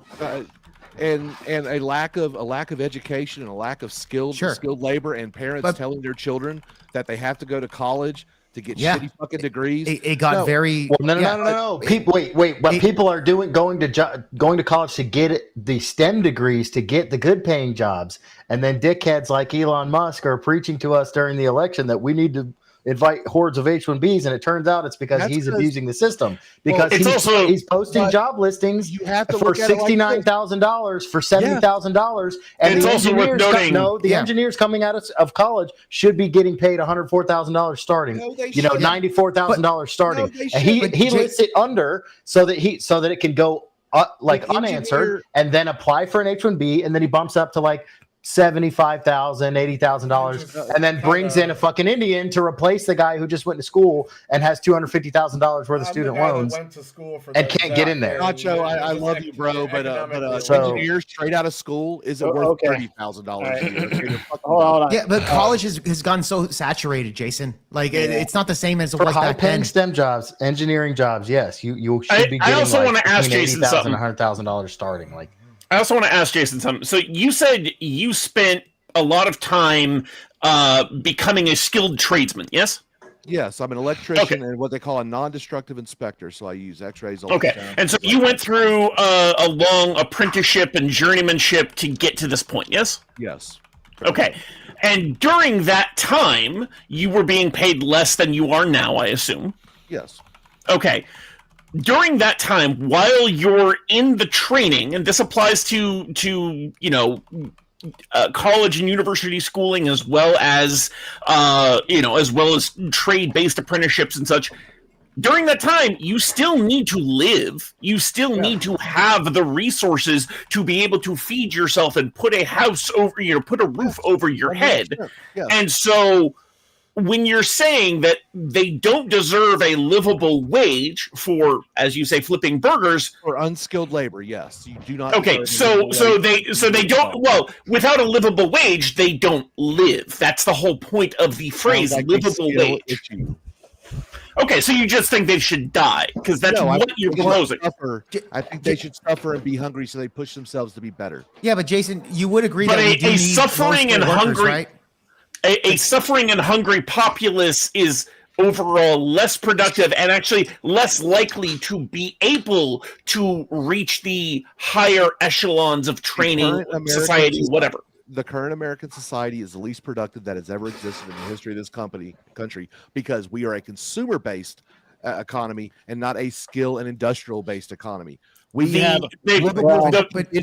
And a lack of education and a lack of skilled labor, and parents telling their children that they have to go to college to get shitty fucking degrees. It got very no. People, wait. What people are doing, going to college to get the STEM degrees to get the good paying jobs, and then dickheads like Elon Musk are preaching to us during the election that we need to invite hordes of H-1Bs, and it turns out it's because he's abusing the system, because he's posting job listings for $69,000 for $70,000, and the engineers coming out of college should be getting paid $104,000 starting, $94,000 starting, and he lists it under so that it can go like unanswered, and then apply for an H-1B, and then he bumps up to like $75,000, $80,000, and then brings in a fucking Indian to replace the guy who just went to school and has $250,000 worth of student loans went to school for and can't get in there. Nacho, I love you, bro, but So- engineer straight out of school isn't worth $30,000 a year. Hold on. Yeah, but college has gotten so saturated, Jason. Like it's not the same as it For was back high-paying then. STEM jobs, engineering jobs, yes, you should be getting also like wanna ask between Jason $80,000 something. and $100,000 starting. Like, I also want to ask Jason something. So you said you spent a lot of time becoming a skilled tradesman, yes? Yes, I'm an electrician and what they call a non-destructive inspector. So I use X-rays. Okay, and so you went through a long apprenticeship and journeymanship to get to this point, yes? Yes. Okay, and during that time, you were being paid less than you are now, I assume. Yes. Okay. During that time, while you're in the training, and this applies to college and university schooling as well as trade-based apprenticeships and such. During that time, you still need to live. You still need to have the resources to be able to feed yourself and put a house over, put a roof over your head. Yes. And so, when you're saying that they don't deserve a livable wage for, as you say, flipping burgers, or unskilled labor, yes, you do not. Okay, so they don't. Well, without a livable wage, they don't live. That's the whole point of the phrase "livable wage." Okay, so you just think they should die because that's what you're proposing. I think they should suffer and be hungry, so they push themselves to be better. Yeah, but Jason, you would agree But that we do a need suffering and low-skilled workers, hungry, right? a suffering and hungry populace is overall less productive and actually less likely to be able to reach the higher echelons of training, society, whatever. The current American society is the least productive that has ever existed in the history of this country because we are a consumer-based economy and not a skill and industrial-based economy. The productivity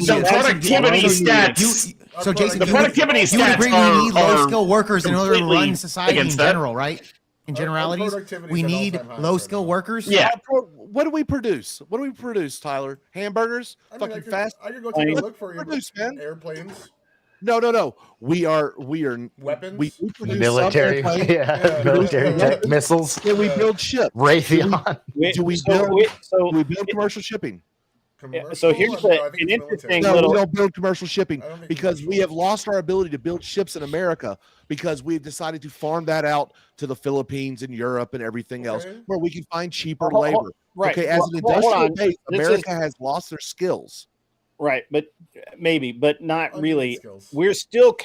stats. So, Jason, the productivity you would stats agree are, we need low-skilled workers in order to completely run society in against that. general, right? In generalities, we need low-skilled workers. Yeah. What do we produce? What do we produce, Tyler? Hamburgers? Fucking fast. I could go take a look for you. Produce, man. Airplanes. No. We are weapons. We produce military, some airplanes. military tech missiles. Yeah, we build ships. Raytheon. Do we build commercial shipping? So here's an interesting No, little. we don't build commercial shipping because we have lost our ability to build ships in America because we've decided to farm that out to the Philippines and Europe and everything else where we can find cheaper labor. Right. Okay, as an Hold industrial on. base, This is- America has lost their skills. Right, but maybe, but not really. We're still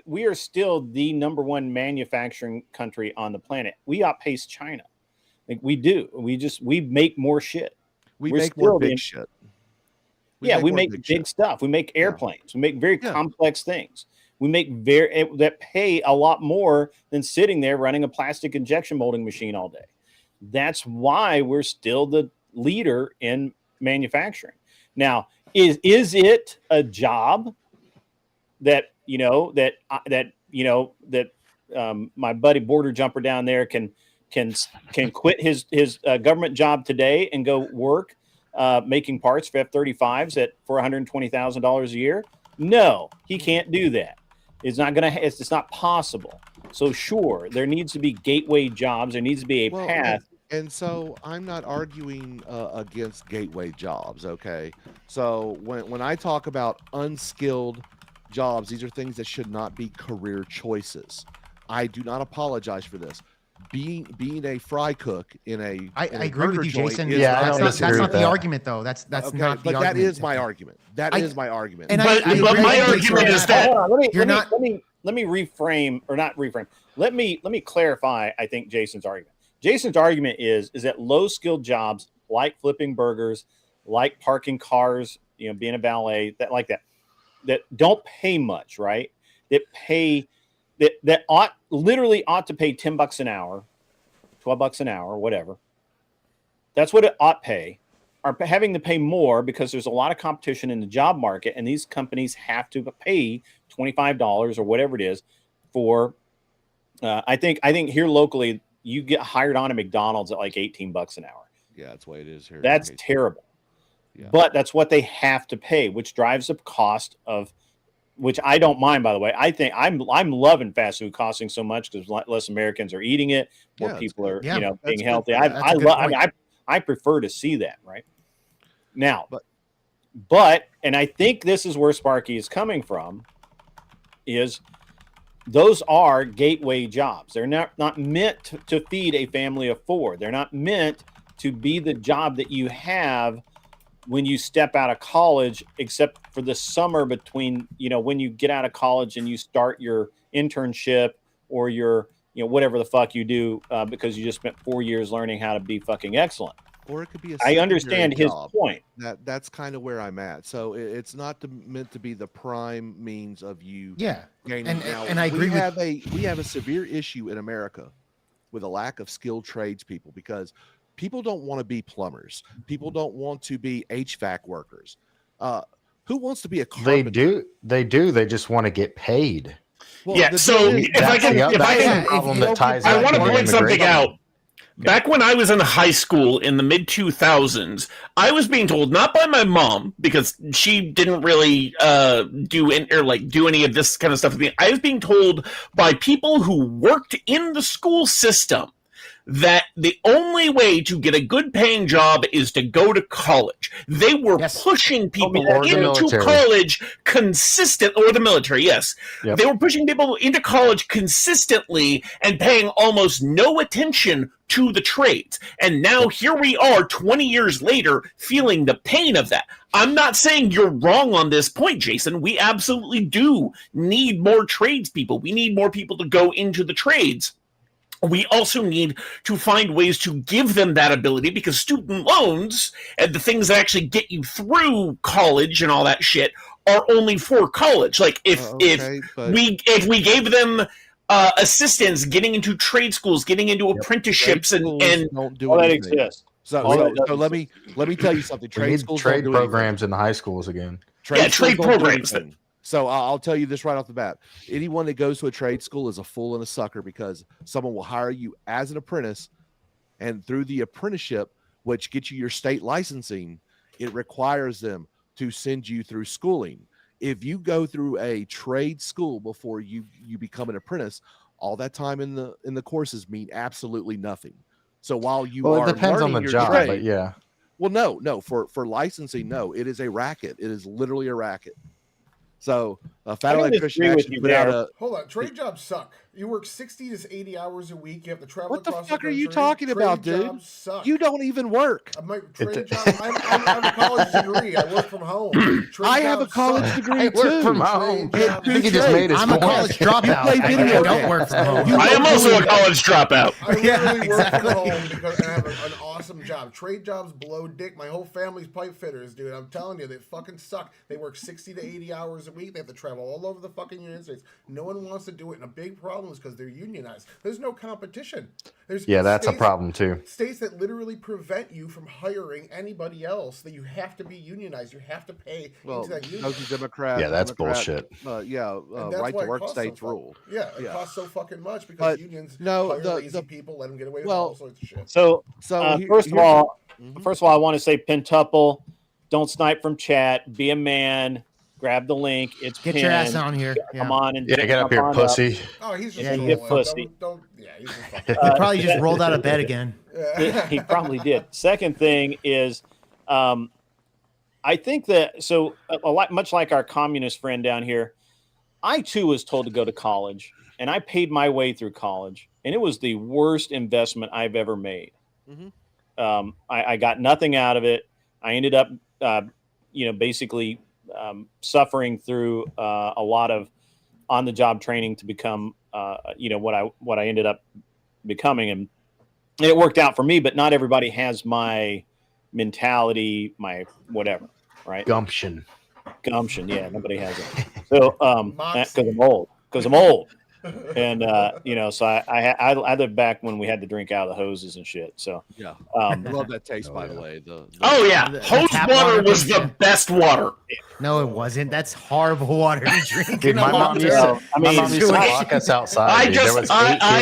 we are still the number one manufacturing country on the planet. We outpace China. Like we do. We make more shit. We We're make still more big the- shit. We more make big big shit. stuff. We make airplanes. We make very complex things. We make that pay a lot more than sitting there running a plastic injection molding machine all day. That's why we're still the leader in manufacturing. Now, is it a job that my buddy border jumper down there can quit his government job today and go work making parts for F-35s for $120,000 a year? No, he can't do that. It's not possible. So sure, there needs to be gateway jobs. There needs to be a path. And so I'm not arguing against gateway jobs, okay? So when I talk about unskilled jobs, these are things that should not be career choices. I do not apologize for this. Being a fry cook in a I agree with you, Jason. That's not the argument, though. That's okay, not the but argument. that is my argument. That is my argument. And but my argument is that let me reframe or not reframe. Let me clarify. I think Jason's argument. Jason's argument is that low skilled jobs like flipping burgers, like parking cars, being a valet, that don't pay much, right? That ought to pay $10 an hour, $12 an hour, whatever. That's what it ought pay. Are having to pay more because there's a lot of competition in the job market, and these companies have to pay $25 or whatever it is for. I think here locally, you get hired on at McDonald's at like $18 an hour. Yeah, that's the way it is here. That's terrible. but that's what they have to pay, which drives up cost of, which I don't mind, by the way. I think I'm loving fast food costing so much because less Americans are eating it, more people are being healthy. I prefer to see that, right? Now, but and I think this is where Sparky is coming from, is those are gateway jobs. They're not meant to feed a family of 4. They're not meant to be the job that you have when you step out of college, except for the summer between, when you get out of college and you start your internship or your, whatever the fuck you do, because you just spent 4 years learning how to be fucking excellent. Or it could be I understand his point. That's kind of where I'm at. So it's not meant to be the prime means of you. Gaining. And I agree. We have a severe issue in America with a lack of skilled tradespeople because people don't want to be plumbers. People don't want to be HVAC workers. Who wants to be a carpenter? They do. They just want to get paid. Well, so if I want to point something out. Back when I was in high school in the mid 2000s, I was being told, not by my mom, because she didn't really do any of this kind of stuff with me. I was being told by people who worked in the school system that the only way to get a good paying job is to go to college. They were pushing people into college or the military, yes. Yep. They were pushing people into college consistently and paying almost no attention to the trades. And now here we are 20 years later feeling the pain of that. I'm not saying you're wrong on this point, Jason. We absolutely do need more tradespeople. We need more people to go into the trades. We also need to find ways to give them that ability, because student loans and the things that actually get you through college and all that shit are only for college. Like if we gave them assistance getting into trade schools, getting into apprenticeships, and all that exists. So let me tell you something. Trade programs in the high schools again. Trade programs. So I'll tell you this right off the bat. Anyone that goes to a trade school is a fool and a sucker, because someone will hire you as an apprentice, and through the apprenticeship, which gets you your state licensing, it requires them to send you through schooling. If you go through a trade school before you become an apprentice, all that time in the courses mean absolutely nothing. So while it depends on the job, trade, but yeah. Well, no, for licensing, no, it is a racket. It is literally a racket. So, Fat Electrician actually put out Hold on, trade jobs suck. You work 60 to 80 hours a week. You have to travel. What the across fuck the are you country. talking about, dude? Jobs suck. You don't even work. I have a college degree. I work from home. I have a college degree too. I work from home. I think he just made his I'm a college dropout. I don't work from home. I am also a college dropout. I literally work from home because I have an awesome job. Trade jobs blow dick. My whole family's pipe fitters, dude. I'm telling you, they fucking suck. They work 60 to 80 hours a week. They have to travel all over the fucking United States. No one wants to do it, and a big problem is because they're unionized. There's no competition. That's a problem too. States that literally prevent you from hiring anybody else, that you have to be unionized. You have to pay into that union. Democrat. Yeah, that's bullshit. Right to work states rule. Yeah, it costs so fucking much because unions hire lazy people, let them get away with all sorts of shit. So first of all, I want to say pentuple, don't snipe from chat, be a man. Grab the link. It's get your ass on here. Come on and get up here, pussy. Oh, he's just get pussy. He's he probably just rolled out of bed again. He probably did. Second thing is, I think that much like our communist friend down here, I too was told to go to college, and I paid my way through college, and it was the worst investment I've ever made. I got nothing out of it. I ended up, basically. Suffering through a lot of on-the-job training to become, what I ended up becoming, and it worked out for me. But not everybody has my mentality, my whatever, right? Gumption. Yeah, nobody has it. So, because I'm old. And so I lived back when we had to drink out of the hoses and shit. So I love that taste, by the way. Hose water was the best water. No, it wasn't. That's horrible water to drink. Dude, my mom used to lock us outside. I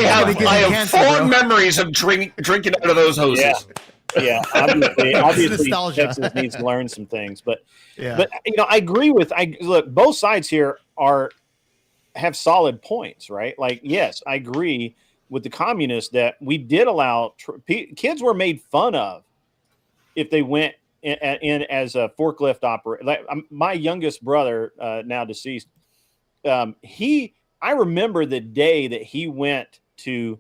have fond memories of drinking out of those hoses. Yeah, obviously nostalgia. Texas needs to learn some things, but Yeah. I agree with look, both sides here have solid points, right? Like, yes, I agree with the communists that we did allow kids were made fun of if they went in as a forklift operator. Like, my youngest brother, now deceased, I remember the day that he went to.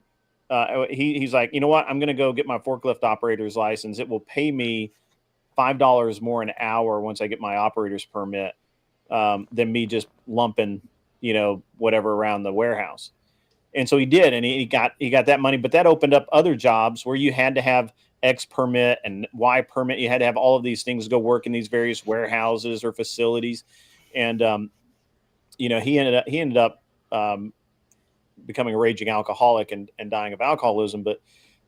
He's like, you know what? I'm going to go get my forklift operator's license. It will pay me $5 more an hour once I get my operator's permit than me just lumping, whatever around the warehouse. And so he did, and he got that money. But that opened up other jobs where you had to have X permit and Y permit. You had to have all of these things to go work in these various warehouses or facilities. And he ended up becoming a raging alcoholic and dying of alcoholism. But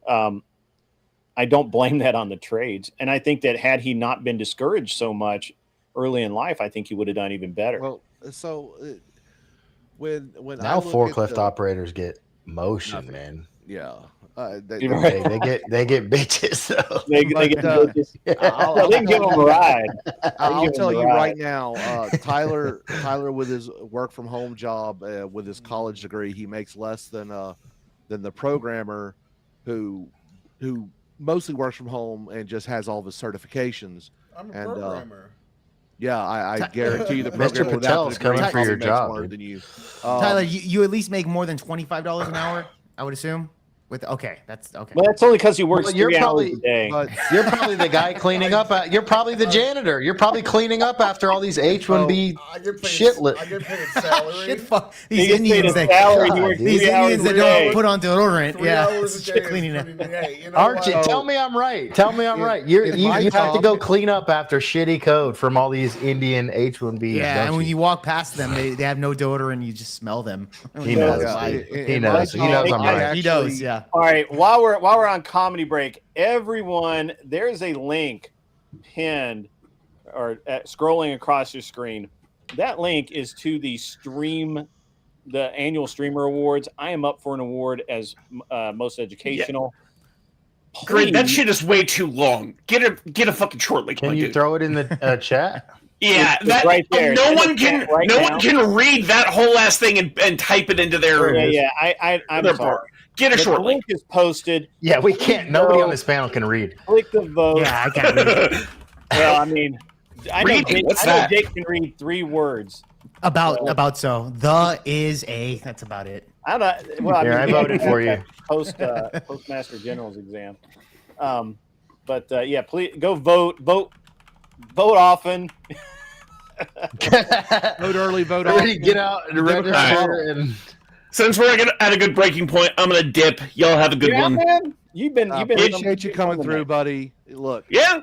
I don't blame that on the trades. And I think that had he not been discouraged so much early in life, I think he would have done even better. Well, so when now forklift operators get motion, man. Yeah. They get bitches. So. They get bitches. They can give them a ride. I'll tell you right now, Tyler with his work from home job, with his college degree, he makes less than the programmer who mostly works from home and just has all of his certifications. I'm a programmer. Yeah, I guarantee you the Mr. programmer Patel's coming for your job, more than you. Tyler, you at least make more than $25 an hour, I would assume. That's okay. Well, that's only because you work 3 hours a day. You're probably the guy cleaning up. You're probably the janitor. You're probably cleaning up after all these H-1B shit. I get paid salary. These Indians that don't put on deodorant. Yeah, shit cleaning up. Archie, tell me I'm right. Tell me I'm right. You have to go clean up after shitty code from all these Indian H-1Bs. Yeah, and when you walk past them, they have no deodorant. You just smell them. He knows. He knows. He knows I'm right. He knows. Yeah. All right, while we're on comedy break, everyone, there's a link pinned or scrolling across your screen. That link is to the annual streamer awards. I am up for an award as most educational. Yeah. Great, that shit is way too long. Get a fucking short link. Can you throw it in the chat? Yeah, it's right there. No one can read that whole ass thing and type it into their. Yeah. I'm sorry. Get a short link is posted. Yeah, we can't. Nobody on this panel can read. Click the vote. Yeah, I can't read. Well, I mean, I know Jake can read 3 words. About so the is a. That's about it. I don't. Well, I voted for you. Postmaster General's exam. But yeah, please go vote. Vote often. Vote early. Vote often. Get out and register and. Since we're at a good breaking point, I'm gonna dip. Y'all have a good one. Man. You've been. Appreciate you coming through, buddy. Look. Yeah.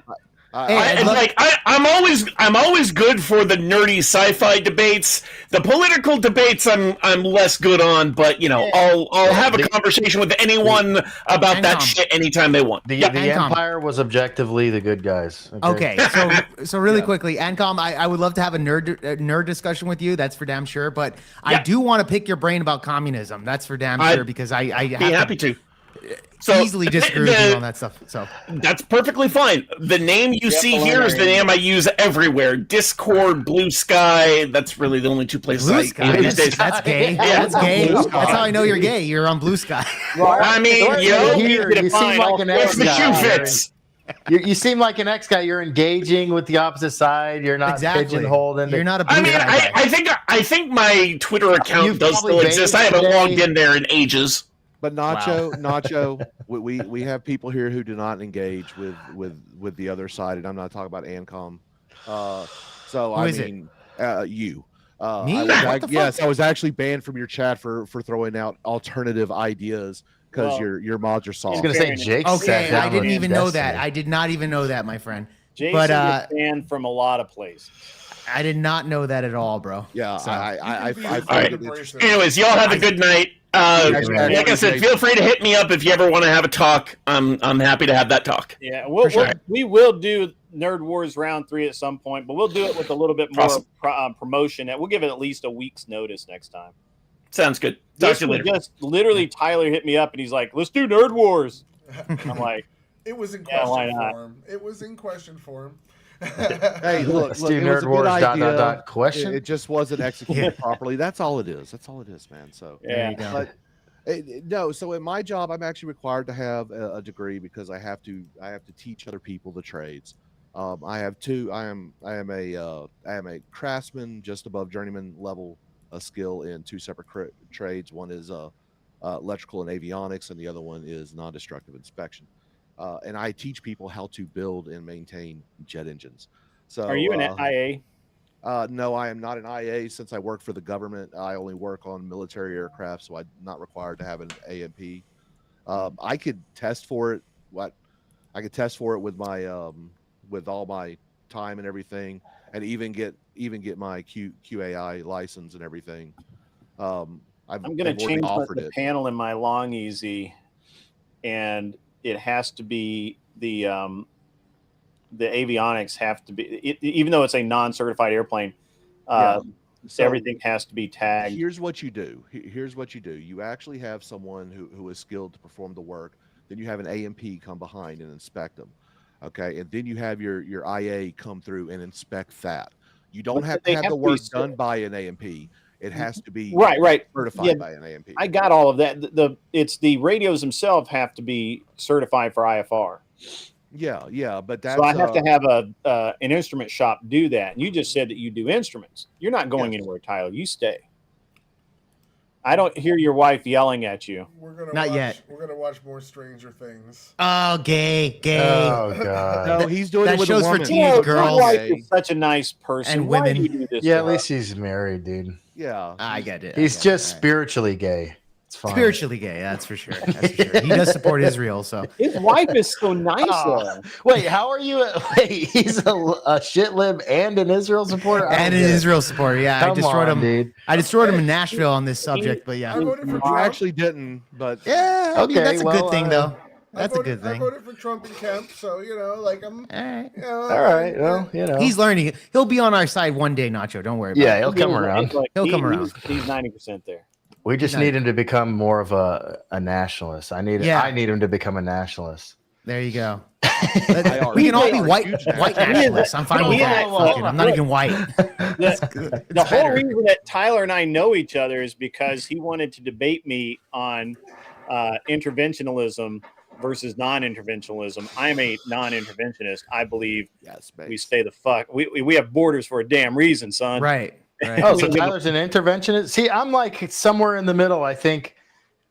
I'm always good for the nerdy sci-fi debates. The political debates I'm less good on, but I'll have a conversation with anyone about that shit anytime they want. The Empire was objectively the good guys. Okay, so really quickly, Ancom, I would love to have a nerd discussion with you. That's for damn sure. But I do want to pick your brain about communism. That's for damn sure because I be happy to. Easily disagree with you on that stuff. So that's perfectly fine. The name you see here is the name I use everywhere. Discord, Blue Sky. That's really the only 2 places Blue Sky. That's gay. Yeah. That's gay. That's how I know you're gay. You're on Blue Sky. Well, I mean, you seem like an if the shoe fits. You seem like an X guy. You're engaging with the opposite side. You're not pigeonholed into. You're not a. Blue I think my Twitter account does still exist. I haven't logged in there in ages. But Nacho, we have people here who do not engage with the other side, and I'm not talking about Ancom. You. Me? Yes, I was actually banned from your chat for throwing out alternative ideas because your mods are soft. I was going to say Jake. Okay, I didn't even know that. I did not even know that, my friend. Jason is banned from a lot of places. I did not know that at all, bro. Yeah, so. I Anyways, y'all have a good night. Like I said, feel free to hit me up if you ever want to have a talk. I'm happy to have that talk. Yeah, we will do Nerd Wars Round 3 at some point, but we'll do it with a little bit more promotion. And we'll give it at least a week's notice next time. Sounds good. Talk to you later. Just literally, Tyler hit me up and he's like, "Let's do Nerd Wars." I'm like, It was in Yeah, why question not? form. It was in question form. Hey, look, Stu it was Nerd a Wars good idea. question. It just wasn't executed properly. That's all it is. That's all it is, man. So There you go. But no, so in my job, I'm actually required to have a degree because I have to teach other people the trades. I have two. I am a craftsman, just above journeyman level, a skill in two separate trades. One is electrical and avionics, and the other one is non-destructive inspection. And I teach people how to build and maintain jet engines. So, Are you an IA? no, I am not an IA. Since I work for the government, I only work on military aircraft, so I'm not required to have an AMP. I could test for it. I could test for it with my with all my time and everything, and even get my QAI license and everything. I'm going to change the panel in my Long Easy, and it has to be the avionics have to be, even though it's a non-certified airplane. So everything has to be tagged. Here's what you do. Here's what you do. You actually have someone who is skilled to perform the work. Then you have an AMP come behind and inspect them. Okay, and then you have your IA come through and inspect that. You don't have to have the work done by an AMP. It has to be certified by an AMP. I got all of that. It's the radios themselves have to be certified for IFR. Yeah, but that's so I have to have an instrument shop do that. And you just said that you do instruments. You're not going anywhere, Tyler. You stay. I don't hear your wife yelling at you. Not yet. We're gonna watch more Stranger Things. Oh, gay. Oh god. No, he's doing that it with show's a for woman. teenage girls. Your wife is such a nice person. And Why women. do you do this Yeah, to at her? least he's married, dude. Yeah, I get it. He's just spiritually gay. It's fine. Spiritually gay, that's for sure. That's for sure. He does support Israel, so His wife is so nice. Wait, how are you? Wait, he's a shit lib and an Israel supporter, and an Israel supporter. Yeah, I destroyed him. Dude. I destroyed him in Nashville on this subject, but yeah, You actually didn't, but yeah. I mean, that's a good thing, though. That's a good I thing. voted for Trump and Kemp, so like I'm. All right. All right. Well, he's learning. He'll be on our side one day, Nacho. Don't worry. Yeah, about he'll come around. He'll come around. He's 90% there. We just need him to become more of a nationalist. I need him to become a nationalist. There you go. We can all be white nationalists. I'm fine with that. I'm not even white. The whole reason that Tyler and I know each other is because he wanted to debate me on interventionalism versus non-interventionalism. I'm a non-interventionist. I believe we stay the fuck. We have borders for a damn reason, son. Right. Oh, so Tyler's an interventionist. See, I'm like somewhere in the middle. I think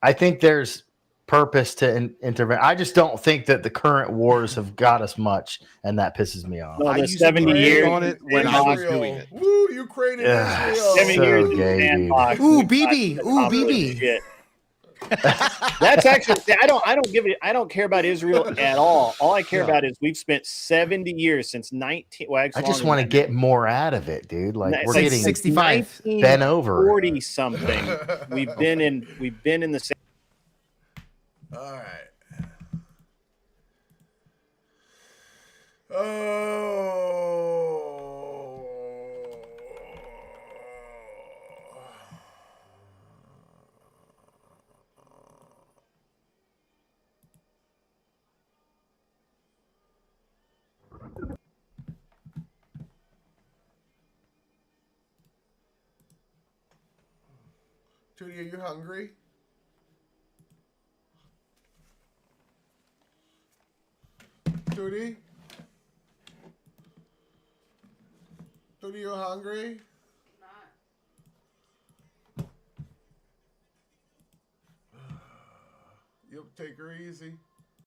there's purpose to intervene. I just don't think that the current wars have got us much, and that pisses me off. No, I the used 70 to years on it when I was doing it. Woo, Ukraine and Israel. 7 So years in gay, the dude. sandbox. Ooh, BB. Ooh, BB. Shit. That's actually I don't care about Israel at all. All I care about is we've spent 70 years since 19. Well, I just want to get more out of it, dude. Like we're like getting 65 bent over. 40 something. We've been in the same. All right. Oh. Tootie, are you hungry? Tootie? Tootie, you hungry? You'll take her easy.